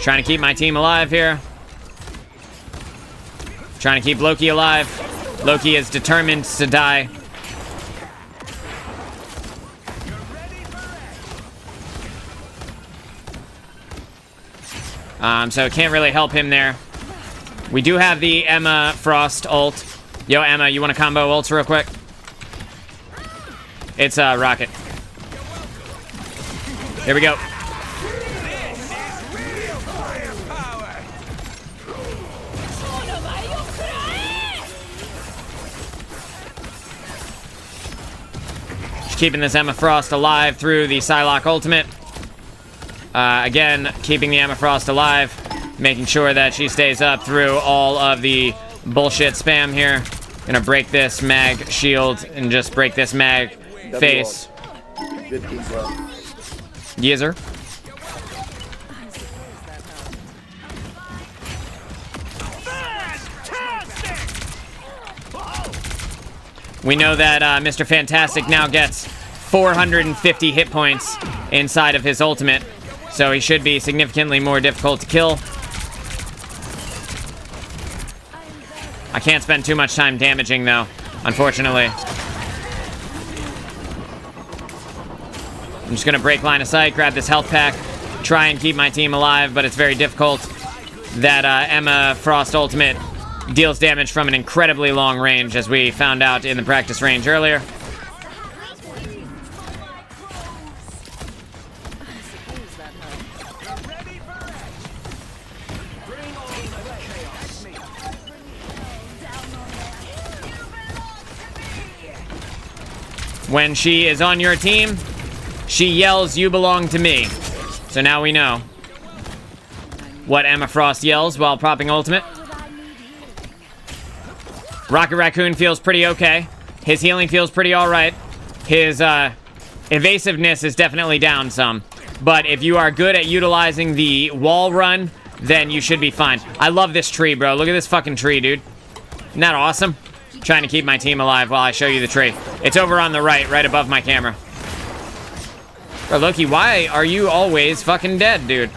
Trying to keep my team alive here. Trying to keep Loki alive. Loki is determined to die. So can't really help him there. We do have the Emma Frost ult. Yo, Emma, you want to combo ults real quick? It's Rocket. Here we go. Just keeping this Emma Frost alive through the Psylocke ultimate. Again, keeping the Emma Frost alive, making sure that she stays up through all of the bullshit spam here. Gonna break this mag shield and just break this mag face. Yeezer. We know that Mr. Fantastic now gets 450 hit points inside of his ultimate, so he should be significantly more difficult to kill. I can't spend too much time damaging, though, unfortunately. I'm just gonna break line of sight, grab this health pack, try and keep my team alive, but it's very difficult. That Emma Frost ultimate deals damage from an incredibly long range, as we found out in the practice range earlier. When she is on your team, she yells, "You belong to me." So now we know what Emma Frost yells while propping ultimate. Rocket Raccoon feels pretty okay. His healing feels pretty alright. His evasiveness is definitely down some. But if you are good at utilizing the wall run, then you should be fine. I love this tree, bro. Look at this fucking tree, dude. Isn't that awesome? Trying to keep my team alive while I show you the tree. It's over on the right above my camera. Bro, Loki, why are you always fucking dead, dude?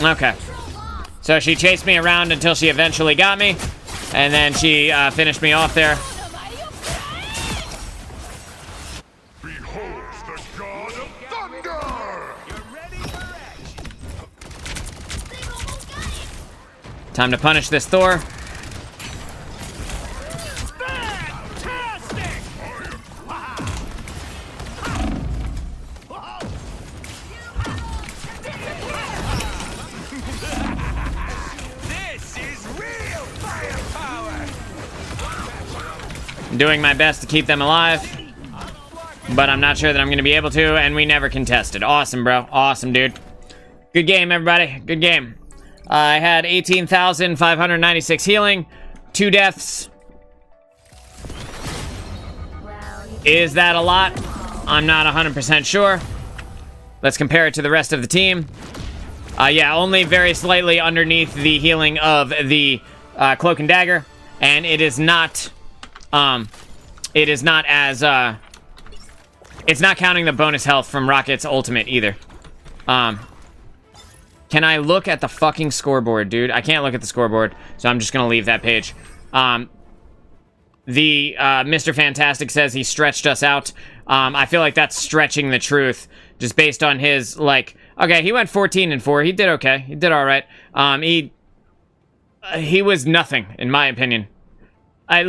Okay. So she chased me around until she eventually got me, and then she finished me off there. Time to punish this Thor. I'm doing my best to keep them alive, but I'm not sure that I'm going to be able to, and we never contested. Awesome, bro. Awesome, dude. Good game, everybody. Good game. I had 18,596 healing, 2 deaths. Is that a lot? I'm not 100% sure. Let's compare it to the rest of the team. Yeah, only very slightly underneath the healing of the Cloak and Dagger, and it is not as, it's not counting the bonus health from Rocket's ultimate either. Can I look at the fucking scoreboard, dude? I can't look at the scoreboard, so I'm just gonna leave that page. Mr. Fantastic says he stretched us out. I feel like that's stretching the truth, just based on his, like, okay, he went 14-4. He did okay. He did all right. He was nothing, in my opinion. I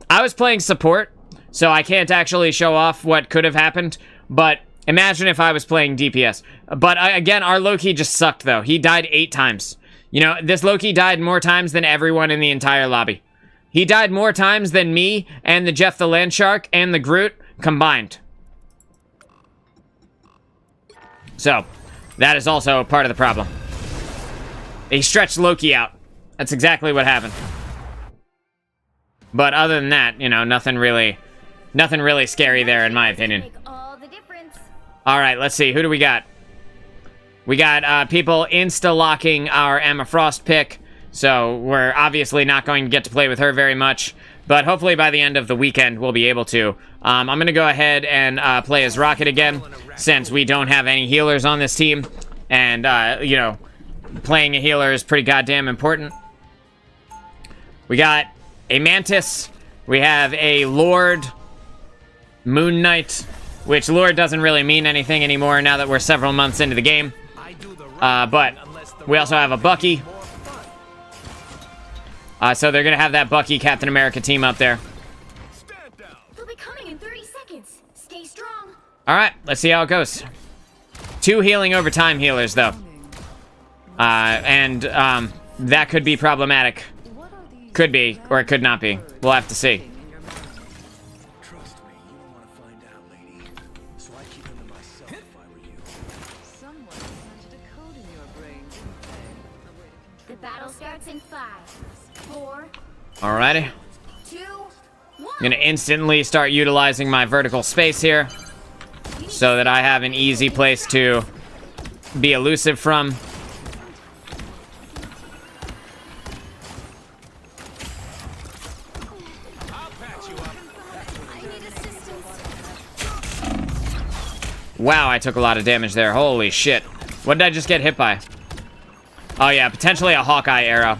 was playing support, so I can't actually show off what could have happened, but imagine if I was playing DPS. But again, our Loki just sucked, though. He died 8 times. You know, this Loki died more times than everyone in the entire lobby. He died more times than me and the Jeff the Landshark and the Groot combined. So, that is also part of the problem. He stretched Loki out. That's exactly what happened. But other than that, you know, nothing really scary there, in my opinion. All right, let's see. Who do we got? We got people insta-locking our Emma Frost pick. So we're obviously not going to get to play with her very much. But hopefully by the end of the weekend, we'll be able to. I'm going to go ahead and play as Rocket again, since we don't have any healers on this team. And, you know, playing a healer is pretty goddamn important. We got a Mantis. We have a Lord, Moon Knight, which Lord doesn't really mean anything anymore now that we're several months into the game. But we also have a Bucky. So they're going to have that Bucky Captain America team up there. They'll be coming in 30 seconds. Stay strong. All right, let's see how it goes. 2 healing over time healers, though. That could be problematic. Could be, or it could not be. We'll have to see. Trust me, you don't want to find out, lady. So I keep them to myself if I were you. Someone planted a code in your brain, didn't they? A way to The battle starts in 5, 4, Alrighty. 2, 1. I'm gonna instantly start utilizing my vertical space here, so that I have an easy place to be elusive from. I need assistance. Wow, I took a lot of damage there. Holy shit. What did I just get hit by? Oh yeah, potentially a Hawkeye arrow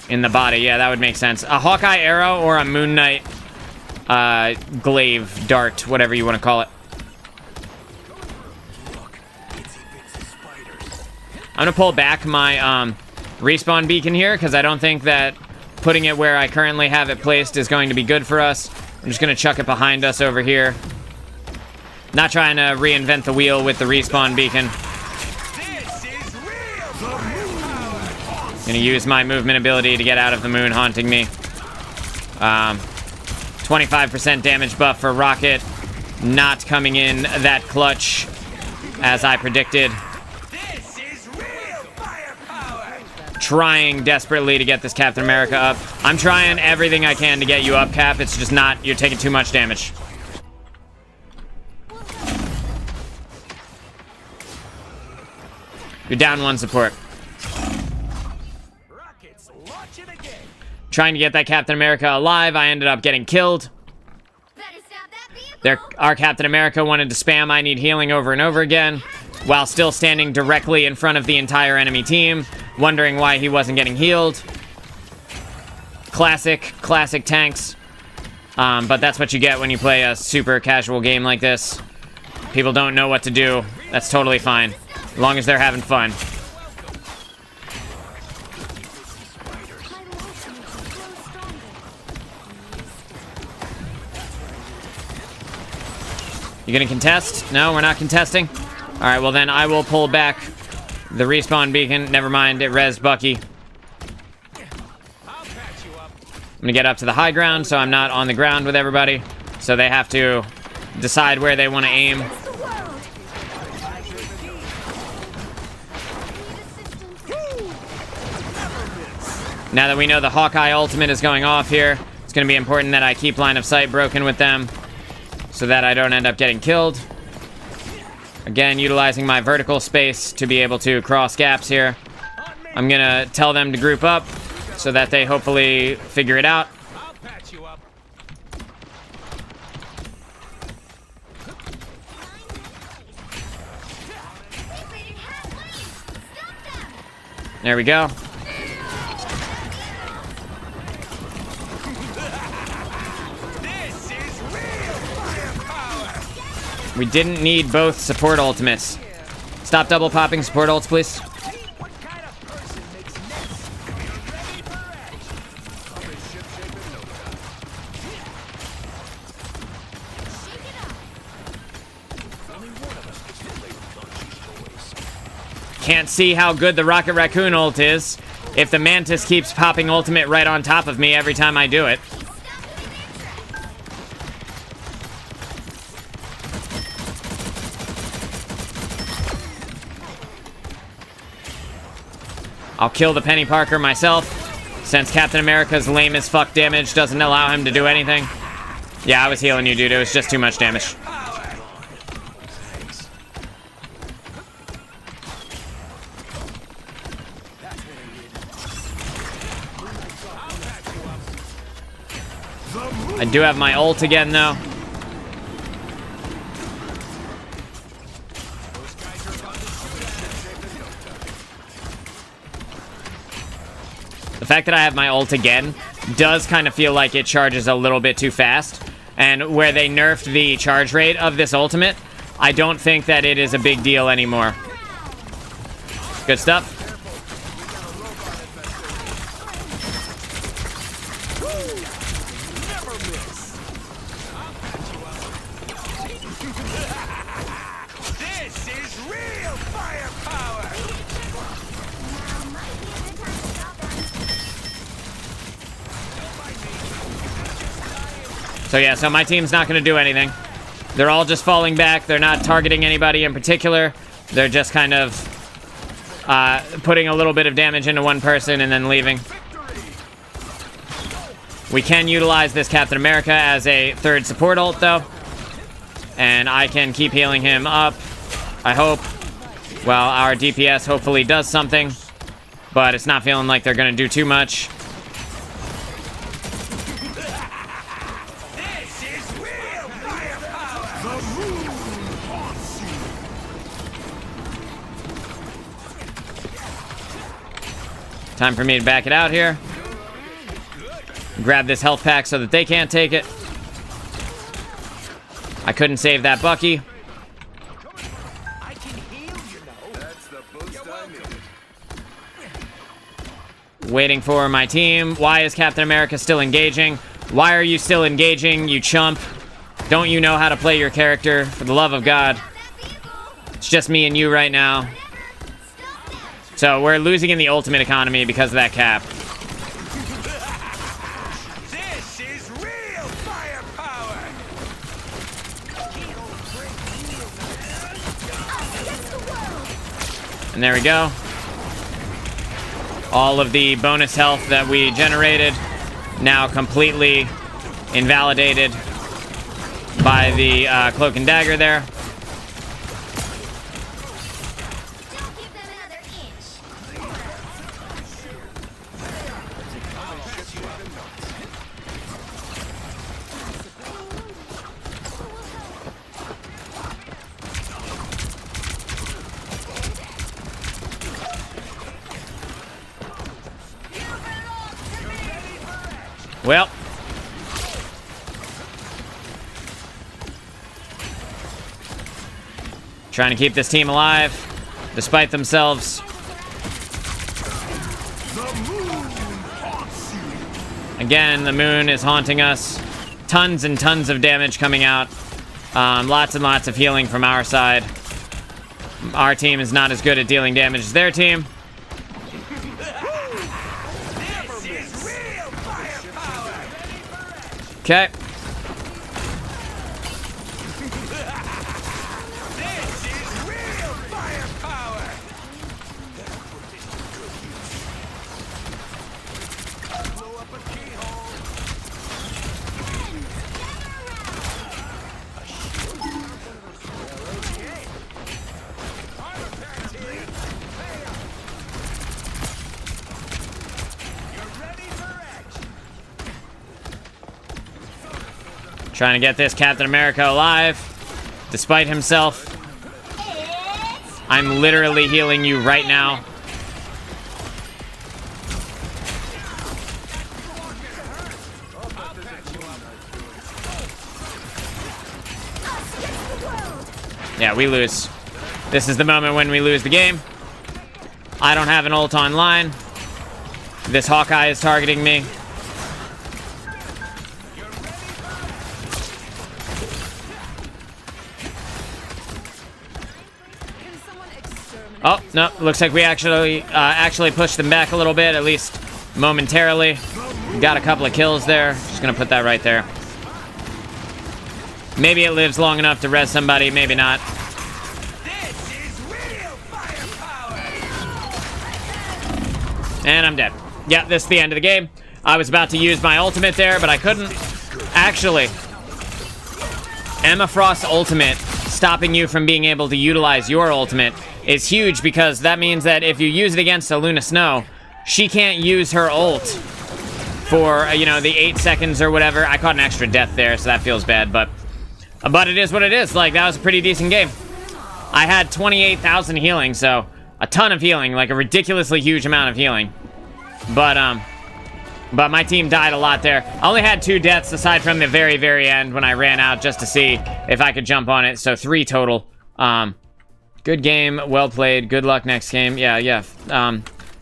in the body. Yeah, that would make sense. A Hawkeye arrow or a Moon Knight glaive dart, whatever you want to call it. I'm gonna pull back my respawn beacon here because I don't think that putting it where I currently have it placed is going to be good for us. I'm just gonna chuck it behind us over here. Not trying to reinvent the wheel with the respawn beacon. Gonna use my movement ability to get out of the moon haunting me. 25% damage buff for Rocket. Not coming in that clutch as I predicted. Trying desperately to get this Captain America up. I'm trying everything I can to get you up, Cap. It's just not, you're taking too much damage. You're down 1 support. Trying to get that Captain America alive. I ended up getting killed. Better stop that vehicle. Our Captain America wanted to spam I need healing over and over again, while still standing directly in front of the entire enemy team, wondering why he wasn't getting healed. Classic tanks. But that's what you get when you play a super casual game like this. People don't know what to do. That's totally fine, as long as they're having fun. You gonna contest? No, we're not contesting. All right, well then I will pull back the respawn beacon. Never mind, it rezzed Bucky. I'm gonna get up to the high ground so I'm not on the ground with everybody. So they have to decide where they want to aim. Now that we know the Hawkeye ultimate is going off here, it's gonna be important that I keep line of sight broken with them, so that I don't end up getting killed. Again, utilizing my vertical space to be able to cross gaps here. I'm gonna tell them to group up so that they hopefully figure it out. There we go. We didn't need both support ultimates. Stop double popping support ults, please. Can't see how good the Rocket Raccoon ult is if the Mantis keeps popping ultimate right on top of me every time I do it. I'll kill the Penny Parker myself, since Captain America's lame as fuck damage doesn't allow him to do anything. Yeah, I was healing you, dude. It was just too much damage. I do have my ult again, though. The fact that I have my ult again does kind of feel like it charges a little bit too fast. And where they nerfed the charge rate of this ultimate, I don't think that it is a big deal anymore. Good stuff. This is real firepower! So yeah, so my team's not going to do anything. They're all just falling back. They're not targeting anybody in particular. They're just kind of putting a little bit of damage into one person and then leaving. We can utilize this Captain America as a third support ult, though. And I can keep healing him up, I hope. Well, our DPS hopefully does something. But it's not feeling like they're going to do too much. This is real firepower! The moon haunts you! Time for me to back it out here. Grab this health pack so that they can't take it. I couldn't save that Bucky. I can heal, you know. That's the boost I need. Waiting for my team. Why is Captain America still engaging? Why are you still engaging, you chump? Don't you know how to play your character? For the love of God. It's just me and you right now. So we're losing in the ultimate economy because of that cap. This is real firepower! And there we go. All of the bonus health that we generated now completely invalidated by the cloak and dagger there. Don't give them another inch. Well. Trying to keep this team alive, despite themselves. Again, the moon is haunting us. Tons and tons of damage coming out. Lots and lots of healing from our side. Our team is not as good at dealing damage as their team. This is real firepower! Okay. This is real firepower! Blow up a keyhole! Trying to get this Captain America alive, despite himself. I'm literally healing you right now. Yeah, we lose. This is the moment when we lose the game. I don't have an ult online. This Hawkeye is targeting me. Can someone exterminate Oh, these no, looks like we actually pushed them back a little bit, at least momentarily. Got a couple of kills there. Just gonna put that right there. Maybe it lives long enough to res somebody, maybe not. This is real firepower! And I'm dead. Yeah, this is the end of the game. I was about to use my ultimate there, but I couldn't. Actually, Emma Frost's ultimate, stopping you from being able to utilize your ultimate, is huge because that means that if you use it against a Luna Snow, she can't use her ult for, you know, the 8 seconds or whatever. I caught an extra death there, so that feels bad, but it is what it is. Like, that was a pretty decent game. I had 28,000 healing, so a ton of healing, like a ridiculously huge amount of healing. But my team died a lot there. I only had 2 deaths aside from the very, very end when I ran out just to see if I could jump on it, so 3 total. Good game, well played, good luck next game. Yeah.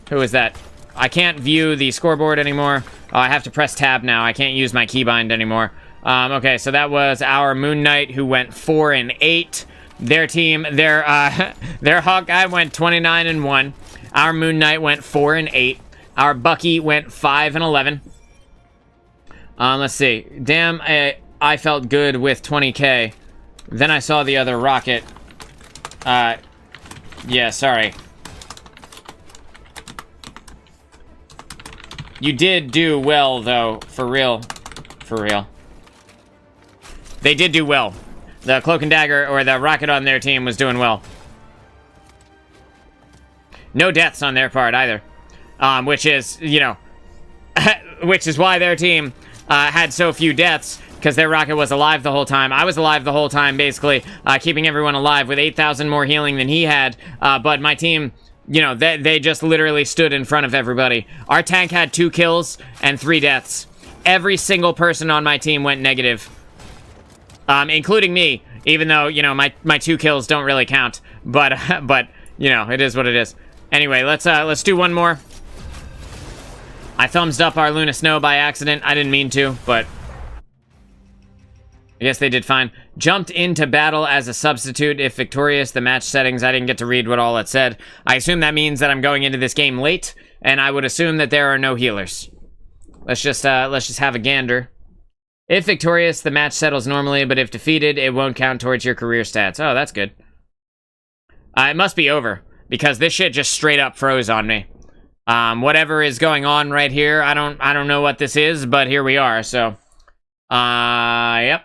Who is that? I can't view the scoreboard anymore. Oh, I have to press tab now. I can't use my keybind anymore. Okay, so that was our Moon Knight, who went 4-8. Their team, their Hawkeye went 29-1. Our Moon Knight went 4-8. Our Bucky went 5-11. Let's see. Damn, I felt good with 20k. Then I saw the other rocket. Yeah, sorry. You did do well, though, for real. For real. They did do well. The Cloak and Dagger, or the rocket on their team, was doing well. No deaths on their part, either. Which is, you know, which is why their team had so few deaths, because their rocket was alive the whole time. I was alive the whole time, basically, keeping everyone alive with 8,000 more healing than he had, but my team, you know, they just literally stood in front of everybody. Our tank had 2 kills and 3 deaths. Every single person on my team went negative, including me, even though, you know, my 2 kills don't really count, but, you know, it is what it is. Anyway, let's do one more. I thumbsed up our Luna Snow by accident. I didn't mean to, but I guess they did fine. Jumped into battle as a substitute if victorious. The match settings, I didn't get to read what all it said. I assume that means that I'm going into this game late, and I would assume that there are no healers. Let's just have a gander. If victorious, the match settles normally, but if defeated, it won't count towards your career stats. Oh, that's good. It must be over, because this shit just straight up froze on me. Whatever is going on right here, I don't know what this is, but here we are, so. Yep.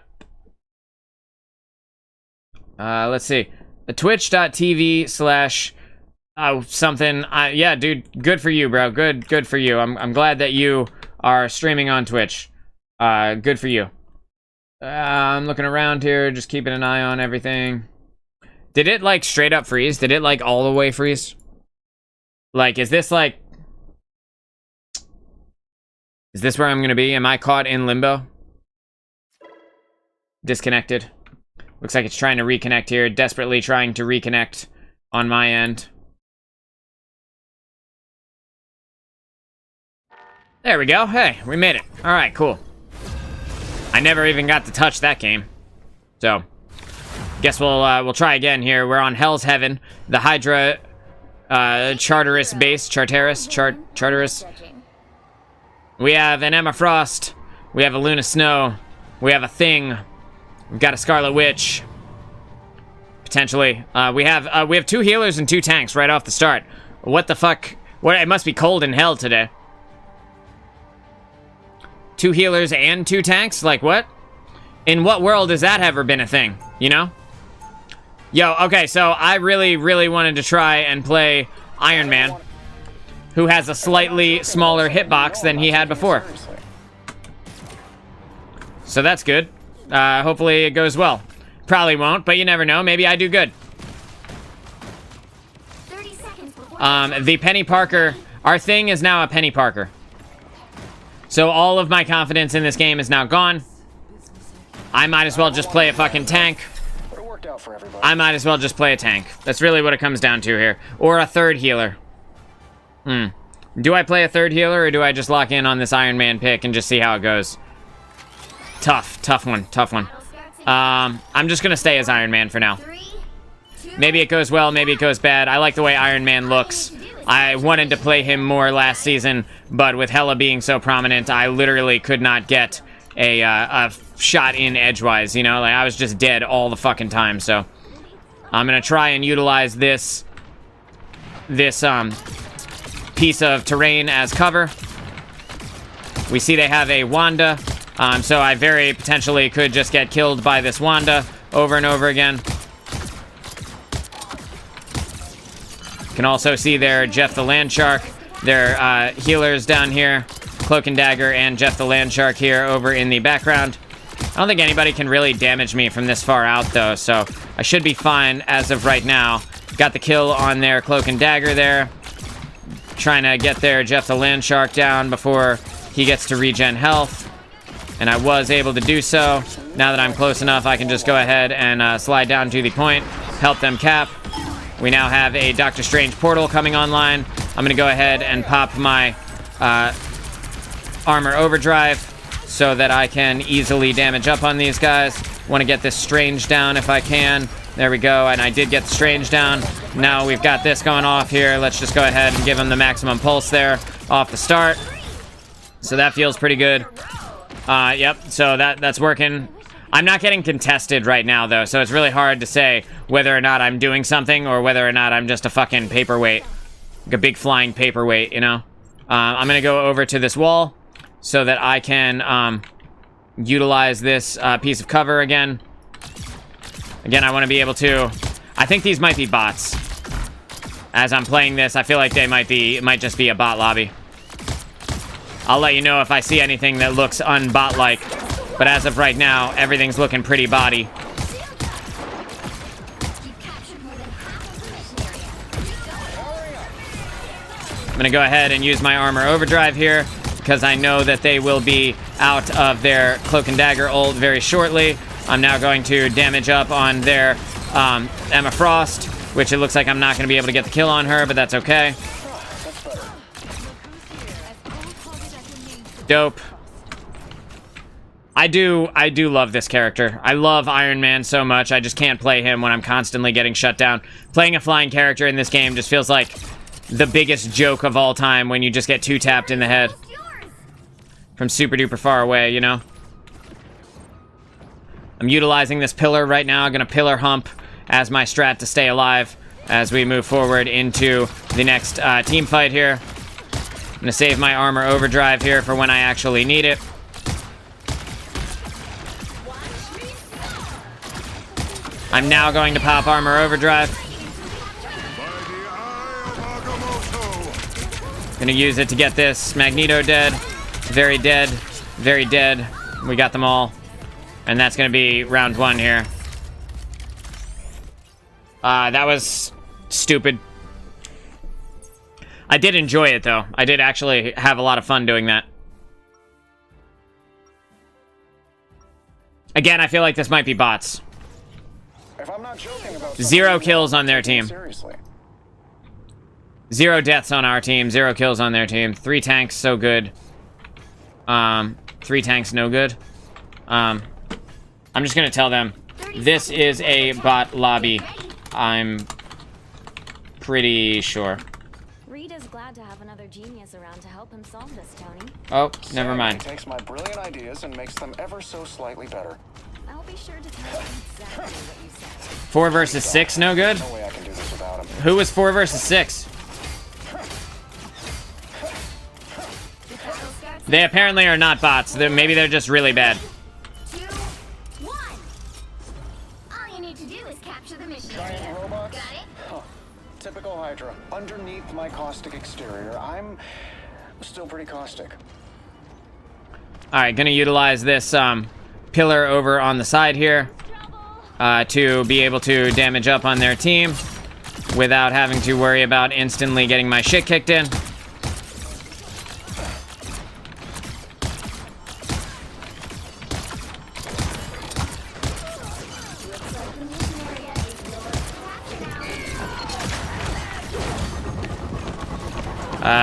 Let's see. Twitch.tv/ something. Yeah, dude, good for you, bro. Good for you. I'm glad that you are streaming on Twitch. Good for you. I'm looking around here, just keeping an eye on everything. Did it, like, straight up freeze? Did it, like, all the way freeze? Like, is this, like... Is this where I'm gonna be? Am I caught in limbo? Disconnected. Looks like it's trying to reconnect here. Desperately trying to reconnect on my end. There we go. Hey, we made it. Alright, cool. I never even got to touch that game. So, guess we'll try again here. We're on Hell's Heaven, the Hydra Charteris base. Charteris. We have an Emma Frost. We have a Luna Snow. We have a Thing. We've got a Scarlet Witch. Potentially. We have 2 healers and 2 tanks right off the start. What the fuck? What? It must be cold in hell today. 2 healers and 2 tanks? Like, what? In what world has that ever been a thing? You know? Yo, okay, so I really, really wanted to try and play Iron Man, who has a slightly smaller hitbox than he had before. So that's good. Hopefully it goes well. Probably won't, but you never know. Maybe I do good. 30 seconds. The Penny Parker... Our Thing is now a Penny Parker. So all of my confidence in this game is now gone. I might as well just play a fucking tank. I might as well just play a tank. That's really what it comes down to here. Or a third healer. Do I play a third healer, or do I just lock in on this Iron Man pick and just see how it goes? Tough one. I'm just gonna stay as Iron Man for now. Maybe it goes well, maybe it goes bad. I like the way Iron Man looks. I wanted to play him more last season, but with Hela being so prominent, I literally could not get a shot in edgewise, you know? Like, I was just dead all the fucking time, so I'm gonna try and utilize this piece of terrain as cover. We see they have a Wanda, so I very potentially could just get killed by this Wanda over and over again. Can also see their Jeff the Landshark, their healers down here. Cloak and Dagger and Jeff the Landshark here over in the background. I don't think anybody can really damage me from this far out, though, so I should be fine as of right now. Got the kill on their Cloak and Dagger there. Trying to get their Jeff the Landshark down before he gets to regen health. And I was able to do so. Now that I'm close enough, I can just go ahead and slide down to the point, help them cap. We now have a Doctor Strange portal coming online. I'm going to go ahead and pop my armor overdrive so that I can easily damage up on these guys. Want to get this Strange down if I can. There we go, and I did get the Strange down. Now we've got this going off here. Let's just go ahead and give him the maximum pulse there off the start. So that feels pretty good. Yep, so that's working. I'm not getting contested right now, though, so it's really hard to say whether or not I'm doing something or whether or not I'm just a fucking paperweight. Like a big flying paperweight, you know? I'm going to go over to this wall so that I can utilize this piece of cover again. Again, I want to be able to... I think these might be bots. As I'm playing this, I feel like they might be... It might just be a bot lobby. I'll let you know if I see anything that looks un-bot-like. But as of right now, everything's looking pretty body. I'm going to go ahead and use my armor overdrive here because I know that they will be out of their Cloak and Dagger ult very shortly. I'm now going to damage up on their Emma Frost, which it looks like I'm not going to be able to get the kill on her, but that's okay. Dope. I do love this character. I love Iron Man so much. I just can't play him when I'm constantly getting shut down. Playing a flying character in this game just feels like the biggest joke of all time when you just get two-tapped in the head from super duper far away, you know? I'm utilizing this pillar right now. I'm gonna pillar hump as my strat to stay alive as we move forward into the next team fight here. I'm gonna save my armor overdrive here for when I actually need it. I'm now going to pop armor overdrive. Gonna use it to get this Magneto dead. Very dead. Very dead. We got them all. And that's gonna be round one here. That was stupid. I did enjoy it, though. I did actually have a lot of fun doing that. Again, I feel like this might be bots. If I'm not joking about 0 kills on their team. Seriously. 0 deaths on our team. 0 kills on their team. 3 tanks, so good. 3 tanks, no good. I'm just gonna tell them this is a bot lobby. I'm pretty sure. Reed is glad to have another genius around to help him solve this, Tony. Oh, never mind. He takes my brilliant ideas and makes them ever so slightly better. I'll be sure to tell him exactly what you said. 4 versus 6, no good? No way I can do this without him. Who was 4 versus 6? They apparently are not bots. Maybe they're just really bad. 2, 1. All you need to do is capture the mission area. Giant robots? Got it? Huh. Typical Hydra. Underneath my caustic exterior, I'm still pretty caustic. Alright, gonna utilize this pillar over on the side here to be able to damage up on their team without having to worry about instantly getting my shit kicked in.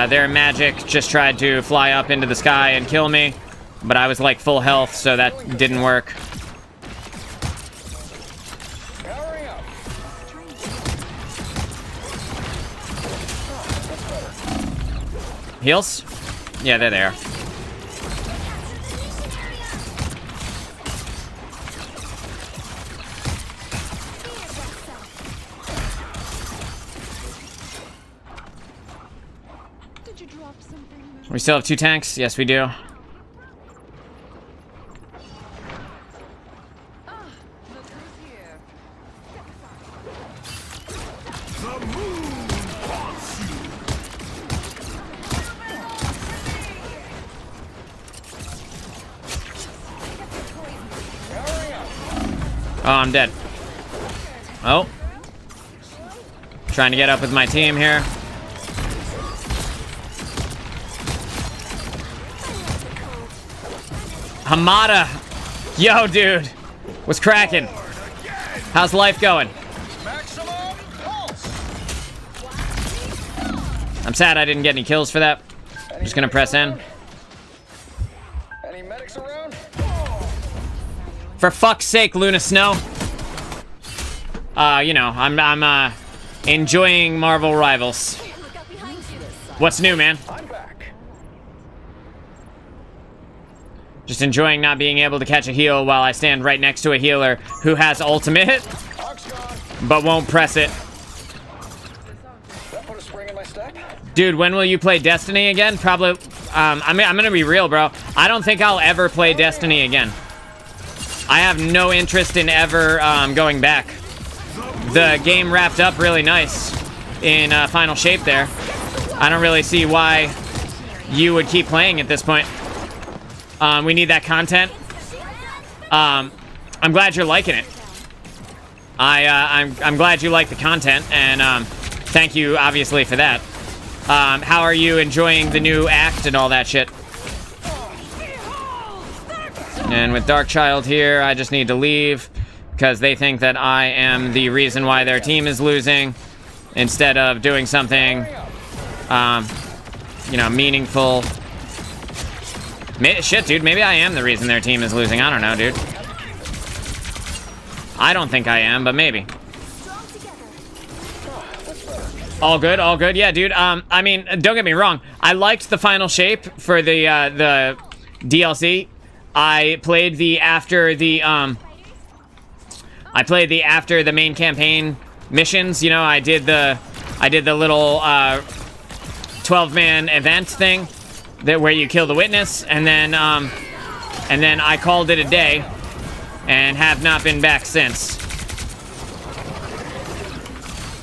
Their magic just tried to fly up into the sky and kill me, but I was like full health, so that didn't work. Hurry up. Heals? Yeah, they're there. Did you drop something? We still have 2 tanks? Yes, we do. Look who's here. The moon wants you. Oh, I'm dead. Oh. Trying to get up with my team here. Hamada. Yo, dude. What's cracking? How's life going? Maximum pulse. I'm sad I didn't get any kills for that. I'm just gonna press in. Any medics around? For fuck's sake, Luna Snow. You know, I'm enjoying Marvel Rivals. What's new, man? I'm back. Just enjoying not being able to catch a heal while I stand right next to a healer who has ultimate, Hog's gone. but won't press it. That put a spring in my step. Dude, when will you play Destiny again? Probably, I'm gonna be real, bro. I don't think I'll ever play Destiny again. I have no interest in ever going back. The game wrapped up really nice in Final Shape there. I don't really see why you would keep playing at this point. We need that content. I'm glad you're liking it. I'm glad you like the content, and thank you, obviously, for that. How are you enjoying the new act and all that shit? And with Darkchild here, I just need to leave because they think that I am the reason why their team is losing instead of doing something, you know, meaningful. Shit, dude, maybe I am the reason their team is losing. I don't know, dude. I don't think I am, but maybe. All good, all good. Yeah, dude, I mean, don't get me wrong. I liked the Final Shape for the DLC. I played the after the main campaign missions. You know, I did the little 12-man event thing where you kill the witness, and then I called it a day and have not been back since.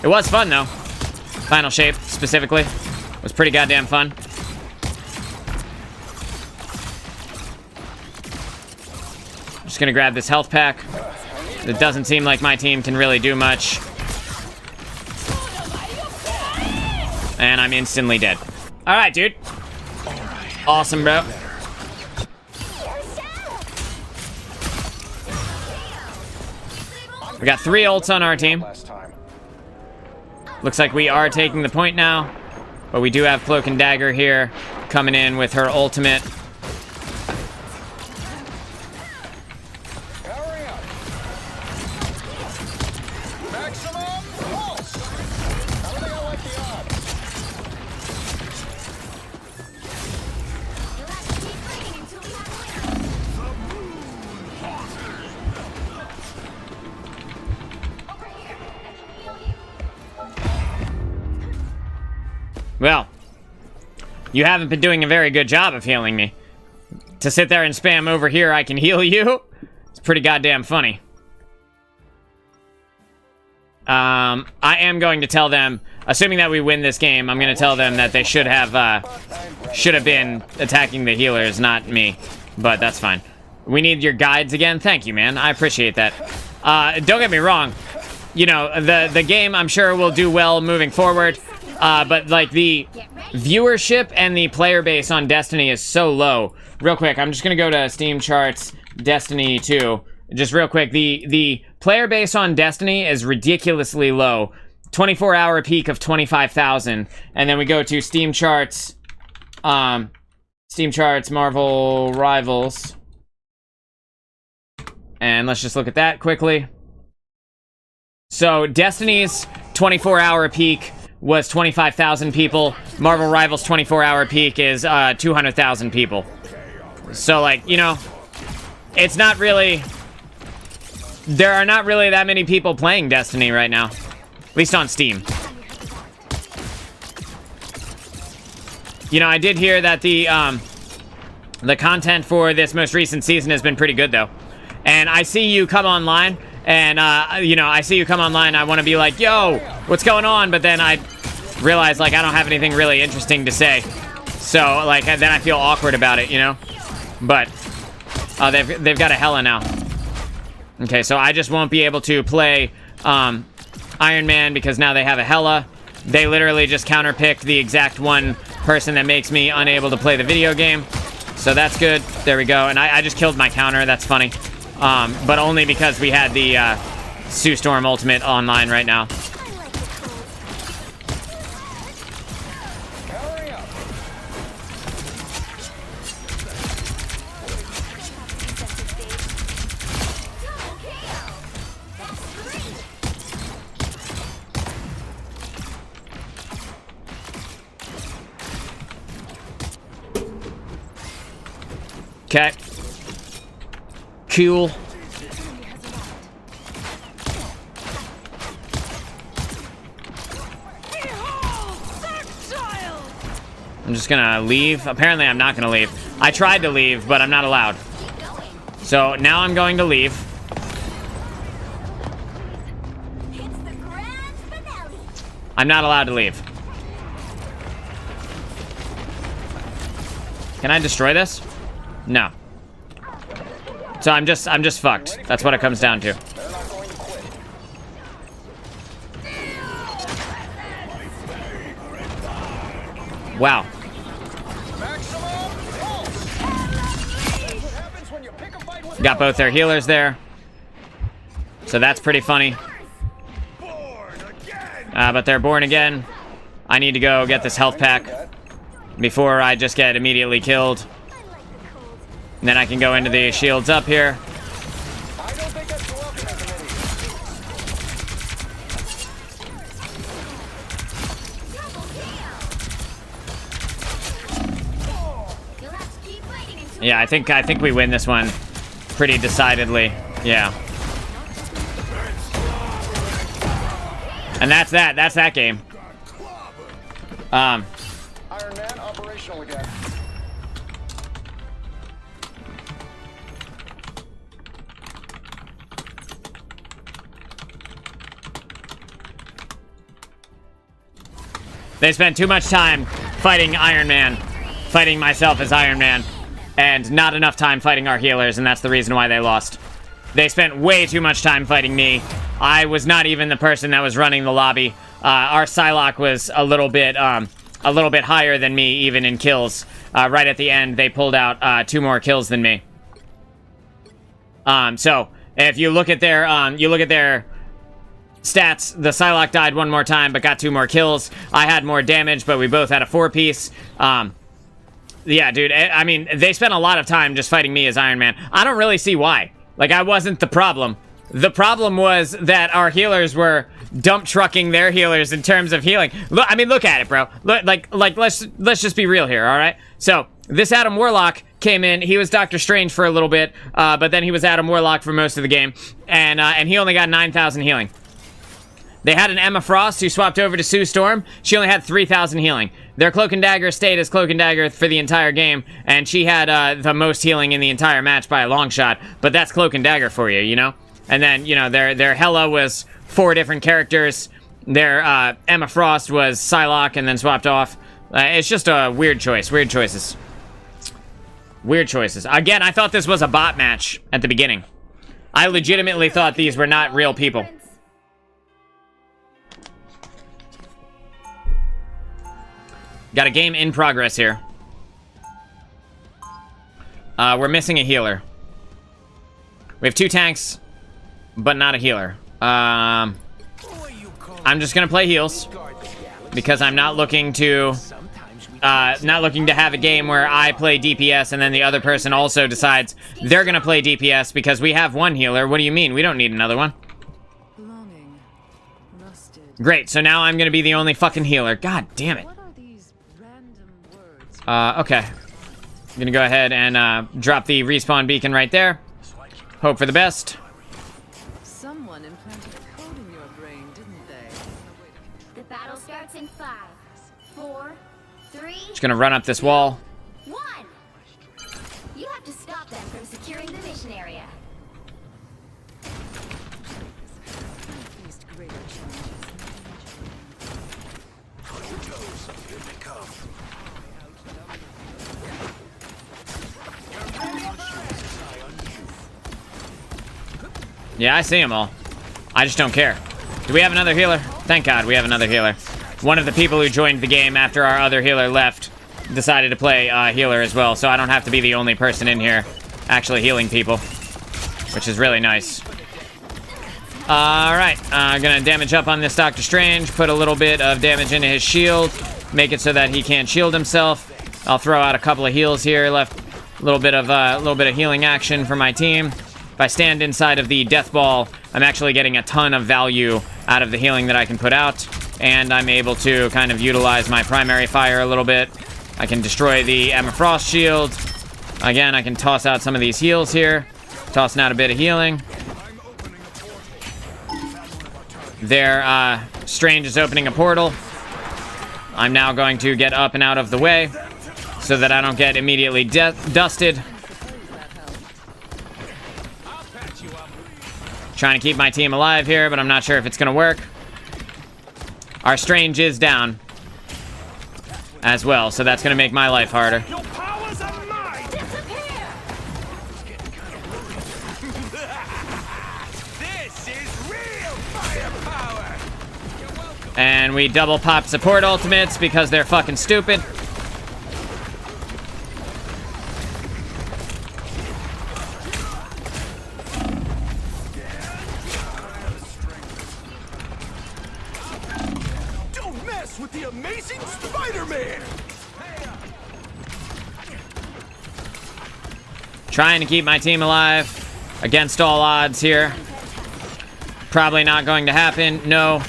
It was fun though. Final Shape specifically was pretty goddamn fun. Just gonna grab this health pack. It doesn't seem like my team can really do much. And I'm instantly dead. All right, dude. Awesome, bro. We got 3 ults on our team. Last time. Looks like we are taking the point now. But we do have Cloak and Dagger here coming in with her ultimate. Powering up. Maximum pulse. I don't think I like the odds. You'll have to keep fighting until we have a winner. Over here. I can heal you. Well, you haven't been doing a very good job of healing me. To sit there and spam over here, I can heal you. It's pretty goddamn funny. I am going to tell them, assuming that we win this game, I'm going to tell them that they should have been attacking the healers, not me. But that's fine. We need your guides again. Thank you, man. I appreciate that. Don't get me wrong. You know, the game, I'm sure, will do well moving forward. But, like, the viewership and the player base on Destiny is so low. Real quick, I'm just going to go to Steam charts, Destiny 2. Just real quick, the player base on Destiny is ridiculously low. 24-hour peak of 25,000. And then we go to Steam charts, Marvel Rivals. And let's just look at that quickly. So, Destiny's 24-hour peak was 25,000 people. Marvel Rivals 24-hour peak is 200,000 people. So, like, you know, it's not really... There are not really that many people playing Destiny right now. At least on Steam. You know, I did hear that the content for this most recent season has been pretty good, though. And I see you come online, and, you know, I see you come online, I want to be like, yo, what's going on? But then I realize, like, I don't have anything really interesting to say. So, like, then I feel awkward about it, you know? But, they've got a Hela now. Okay, so I just won't be able to play Iron Man because now they have a Hela. They literally just counterpicked the exact one person that makes me unable to play the video game. So that's good. There we go. And I just killed my counter. That's funny. But only because we had the Sue Storm Ultimate online right now. Hurry up. Okay. Cool. I'm just gonna leave. Apparently I'm not gonna leave. I tried to leave, but I'm not allowed. So now I'm going to leave. It's the grand finale. I'm not allowed to leave. Can I destroy this? No. So I'm just fucked. That's what it comes down to. They're not going to quit. Wow. Maximum pulse. What happens when you pick a fight with Got both their healers there. So that's pretty funny. Born again. But they're born again. I need to go get this health pack before I just get immediately killed. And then I can go into the shields up here. I don't think that's welcome as an You'll have to keep fighting until Yeah, I think we win this one pretty decidedly. Yeah. And that's that. That's that game. Iron Man operational again. They spent too much time fighting Iron Man, fighting myself as Iron Man, and not enough time fighting our healers, and that's the reason why they lost. They spent way too much time fighting me. I was not even the person that was running the lobby. Our Psylocke was a little bit higher than me, even in kills. Right at the end, they pulled out 2 more kills than me. So if you look at their stats, the Psylocke died 1 more time, but got 2 more kills. I had more damage, but we both had a 4-piece. Yeah, dude, I mean, they spent a lot of time just fighting me as Iron Man. I don't really see why. Like, I wasn't the problem. The problem was that our healers were dump trucking their healers in terms of healing. Look, I mean, look at it, bro. Look, like let's just be real here, all right? So this Adam Warlock came in. He was Doctor Strange for a little bit, but then he was Adam Warlock for most of the game, and he only got 9,000 healing. They had an Emma Frost who swapped over to Sue Storm. She only had 3,000 healing. Their Cloak and Dagger stayed as Cloak and Dagger for the entire game, and she had the most healing in the entire match by a long shot. But that's Cloak and Dagger for you, you know? And then, you know, their Hela was 4 different characters. Their Emma Frost was Psylocke and then swapped off. It's just a weird choice. Weird choices. Weird choices. Again, I thought this was a bot match at the beginning. I legitimately thought these were not real people. Got a game in progress here. We're missing a healer. We have 2 tanks, but not a healer. I'm just gonna play heals because I'm not looking to have a game where I play DPS and then the other person also decides they're gonna play DPS because we have 1 healer. What do you mean? We don't need another one. Longing. Rusted. Great, so now I'm gonna be the only fucking healer. God damn it. What are these random words? Okay. I'm gonna go ahead and drop the respawn beacon right there. Hope for the best. Someone implanted a code in your brain, didn't they? the battle starts in 5, 4, 3, Just gonna run up this wall. 1. You have to stop them from securing the mission area. Faced greater challenges. Yeah, I see them all. I just don't care. Do we have another healer? Thank God we have another healer. One of the people who joined the game after our other healer left decided to play healer as well, so I don't have to be the only person in here actually healing people, which is really nice. Alright, gonna damage up on this Doctor Strange, put a little bit of damage into his shield, make it so that he can't shield himself. I'll throw out a couple of heals here, left a little bit of healing action for my team. If I stand inside of the death ball, I'm actually getting a ton of value out of the healing that I can put out, and I'm able to kind of utilize my primary fire a little bit. I can destroy the Emma Frost shield. Again, I can toss out some of these heals here, tossing out a bit of healing. There, Strange is opening a portal. I'm now going to get up and out of the way so that I don't get immediately dusted. Trying to keep my team alive here, but I'm not sure if it's gonna work. Our Strange is down as well, so that's gonna make my life harder. Your powers are mine. This is real firepower. And we double pop support ultimates because they're fucking stupid. Don't mess with the amazing Spider-Man. Trying to keep my team alive against all odds here. Probably not going to happen. No,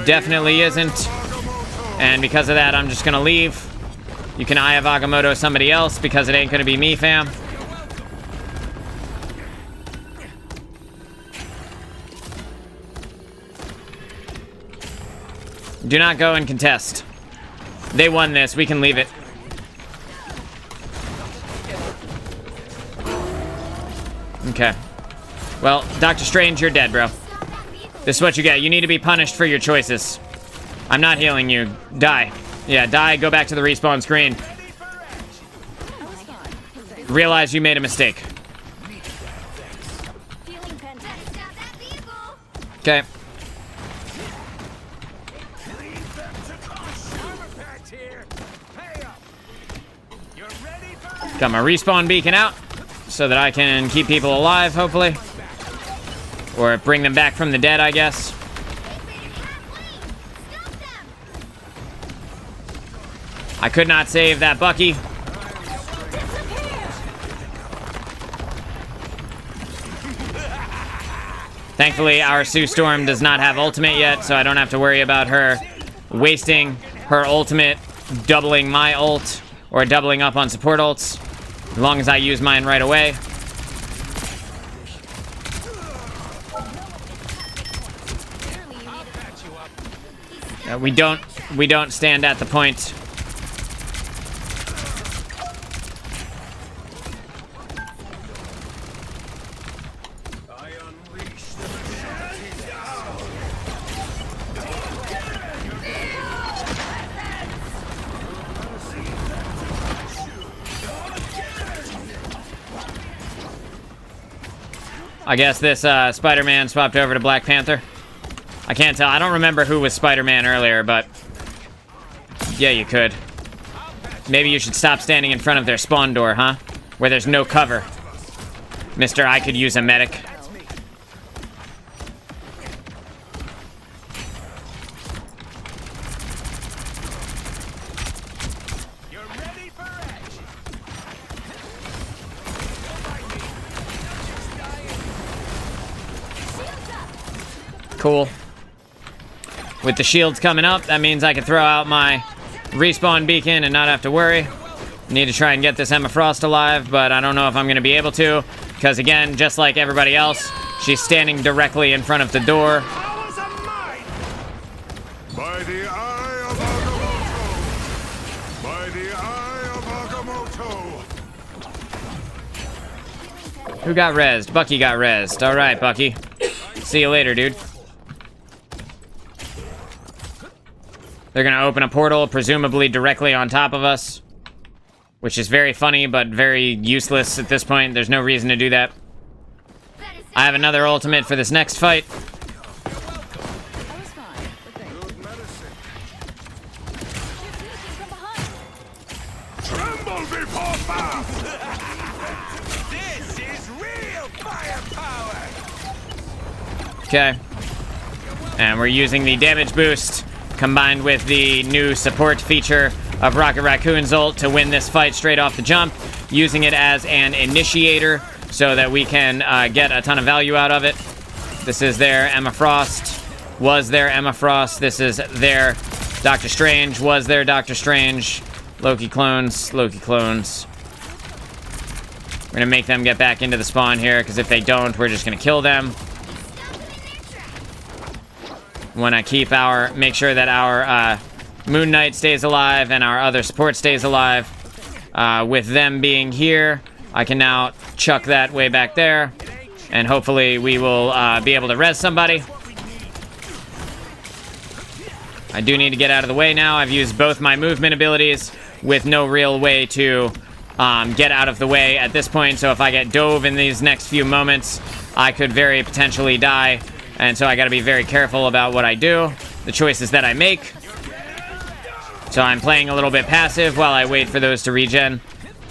definitely isn't. And because of that, I'm just gonna leave. You can Eye of Agamotto somebody else because it ain't gonna be me, fam. Do not go and contest. They won this. We can leave it. Okay. Well, Doctor Strange, you're dead, bro. This is what you get. You need to be punished for your choices. I'm not healing you. Die. Yeah, die. Go back to the respawn screen. Realize you made a mistake. Feeling fantastic. Stop that vehicle. Okay. Got my respawn beacon out so that I can keep people alive, hopefully. Or bring them back from the dead, I guess. Stop them. I could not save that Bucky. Thankfully, our Sue Storm does not have ultimate yet, so I don't have to worry about her wasting her ultimate, doubling my ult, or doubling up on support ults, as long as I use mine right away. We don't stand at the point. I unleash I guess this Spider-Man swapped over to Black Panther. I can't tell. I don't remember who was Spider-Man earlier, but yeah, you could. Maybe you should stop standing in front of their spawn door, huh? Where there's no cover. Mister, I could use a medic. You're ready for action. Cool. With the shields coming up, that means I can throw out my respawn beacon and not have to worry. Need to try and get this Emma Frost alive, but I don't know if I'm going to be able to, because again, just like everybody else, she's standing directly in front of the door. Powers are mine. By the eye of Agamotto! By the eye of Agamotto! Who got rezzed? Bucky got rezzed. All right, Bucky. See you later, dude. They're gonna open a portal, presumably directly on top of us, which is very funny, but very useless at this point. There's no reason to do that. Better I have another ultimate for this next fight. I was fine, but thank you. Good medicine. From behind. Tremble before fire! This is real firepower! Okay. And we're using the damage boost combined with the new support feature of Rocket Raccoon's ult to win this fight straight off the jump, using it as an initiator so that we can get a ton of value out of it. This is their Emma Frost. Was their Emma Frost. This is their Doctor Strange. Was their Doctor Strange. Loki clones. Loki clones. We're gonna make them get back into the spawn here, because if they don't, we're just gonna kill them. Want to keep make sure that our Moon Knight stays alive and our other support stays alive. With them being here, I can now chuck that way back there, and hopefully we will be able to res somebody. I do need to get out of the way now. I've used both my movement abilities with no real way to get out of the way at this point, so if I get dove in these next few moments, I could very potentially die. And so I gotta be very careful about what I do, the choices that I make. So I'm playing a little bit passive while I wait for those to regen.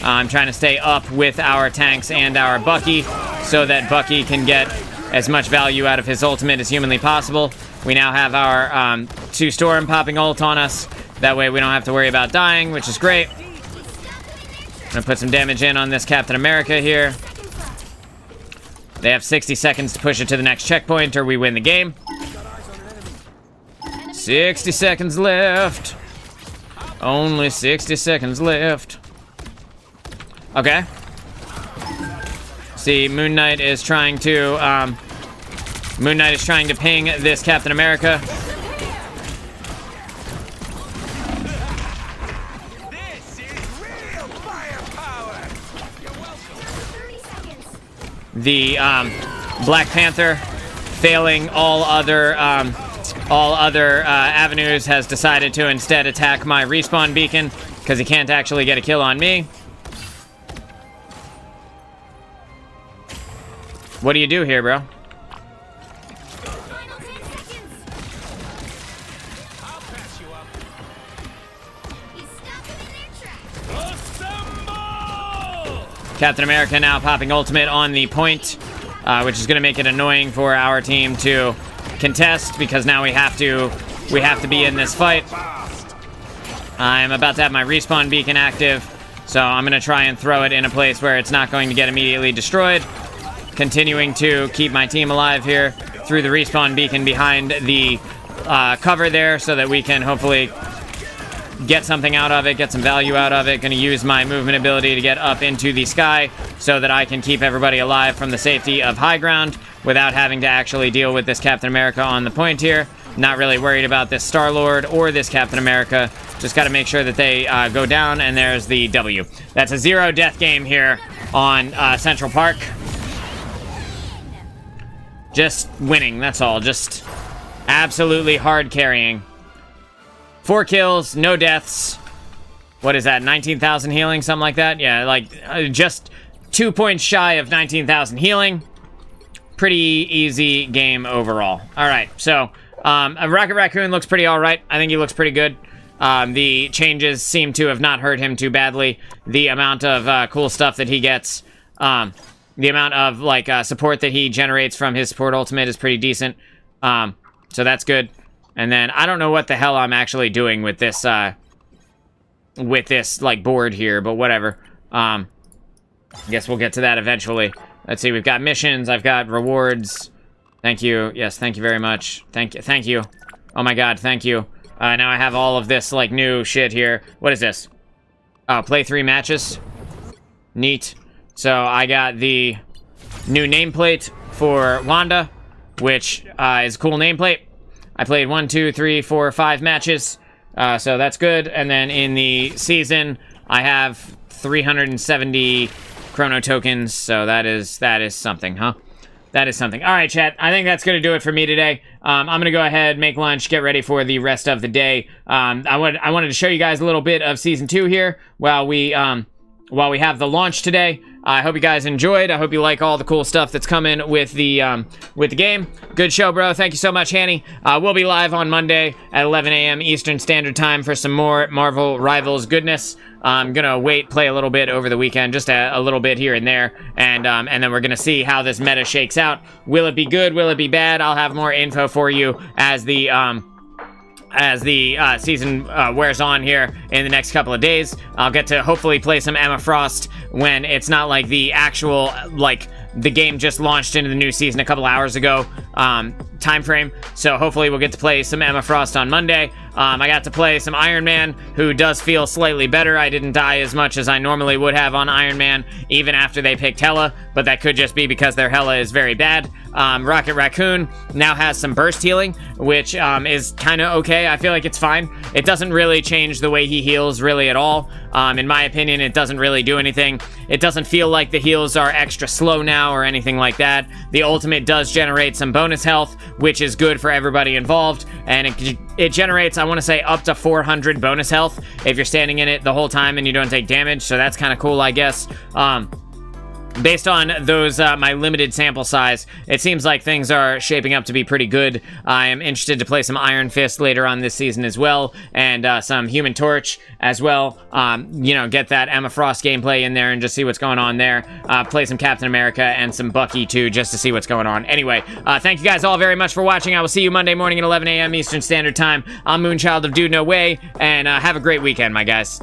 I'm trying to stay up with our tanks and our Bucky so that Bucky can get as much value out of his ultimate as humanly possible. We now have our 2 Storm popping ult on us. That way we don't have to worry about dying, which is great. I'm gonna put some damage in on this Captain America here. They have 60 seconds to push it to the next checkpoint or we win the game. 60 seconds left. Only 60 seconds left. Okay. See, Moon Knight is trying to ping this Captain America. This is real firepower! The Black Panther, failing all other avenues, has decided to instead attack my respawn beacon because he can't actually get a kill on me. What do you do here, bro? Final 10 seconds. I'll patch you up. He's stopping in their tracks. Assemble! Captain America now popping ultimate on the point, which is going to make it annoying for our team to contest because now we have to be in this fight. I'm about to have my respawn beacon active, so I'm going to try and throw it in a place where it's not going to get immediately destroyed. Continuing to keep my team alive here through the respawn beacon behind the cover there so that we can hopefully get something out of it, get some value out of it. Going to use my movement ability to get up into the sky so that I can keep everybody alive from the safety of high ground without having to actually deal with this Captain America on the point here. Not really worried about this Star-Lord or this Captain America. Just got to make sure that they go down, and there's the W. That's a 0-death game here on Central Park. Just winning, that's all. Just absolutely hard carrying. 4 kills, no deaths. What is that, 19,000 healing, something like that? Yeah, like just 2 points shy of 19,000 healing. Pretty easy game overall. All right, so Rocket Raccoon looks pretty all right. I think he looks pretty good. The changes seem to have not hurt him too badly. The amount of cool stuff that he gets, the amount of like support that he generates from his support ultimate is pretty decent. So that's good. And then I don't know what the hell I'm actually doing with this like board here, but whatever. I guess we'll get to that eventually. Let's see, we've got missions, I've got rewards. Thank you. Yes, thank you very much. Thank you. Oh my god, thank you. Now I have all of this like new shit here. What is this? Oh, play 3 matches. Neat. So I got the new nameplate for Wanda, which is a cool nameplate. I played 1, 2, 3, 4, 5 matches, so that's good. And then in the season, I have 370 chrono tokens, so that is something, huh? That is something. All right, chat. I think that's going to do it for me today. I'm going to go ahead, make lunch, get ready for the rest of the day. I wanted to show you guys a little bit of Season 2 here while we while we have the launch today. I hope you guys enjoyed. I hope you like all the cool stuff that's coming with the game. Good show, bro. Thank you so much, Hanny. We'll be live on Monday at 11 a.m. Eastern Standard Time for some more Marvel Rivals goodness. I'm gonna play a little bit over the weekend, just a little bit here and there, and then we're gonna see how this meta shakes out. Will it be good? Will it be bad? I'll have more info for you as the season wears on here in the next couple of days. I'll get to hopefully play some Emma Frost when it's not like the actual, like, the game just launched into the new season a couple hours ago time frame. So hopefully we'll get to play some Emma Frost on Monday. I got to play some Iron Man, who does feel slightly better. I didn't die as much as I normally would have on Iron Man, even after they picked Hela, but that could just be because their Hela is very bad. Rocket Raccoon now has some burst healing, which is kind of okay. I feel like it's fine. It doesn't really change the way he heals really at all. In my opinion, it doesn't really do anything. It doesn't feel like the heals are extra slow now or anything like that. The ultimate does generate some bonus health, which is good for everybody involved, and it generates, I want to say, up to 400 bonus health if you're standing in it the whole time and you don't take damage, so that's kind of cool, I guess. Based on those, my limited sample size, it seems like things are shaping up to be pretty good. I am interested to play some Iron Fist later on this season as well, and some Human Torch as well. You know, get that Emma Frost gameplay in there and just see what's going on there. Play some Captain America and some Bucky too, just to see what's going on. Anyway, thank you guys all very much for watching. I will see you Monday morning at 11 a.m. Eastern Standard Time. I'm Moonchild of Dude No Way, and have a great weekend, my guys.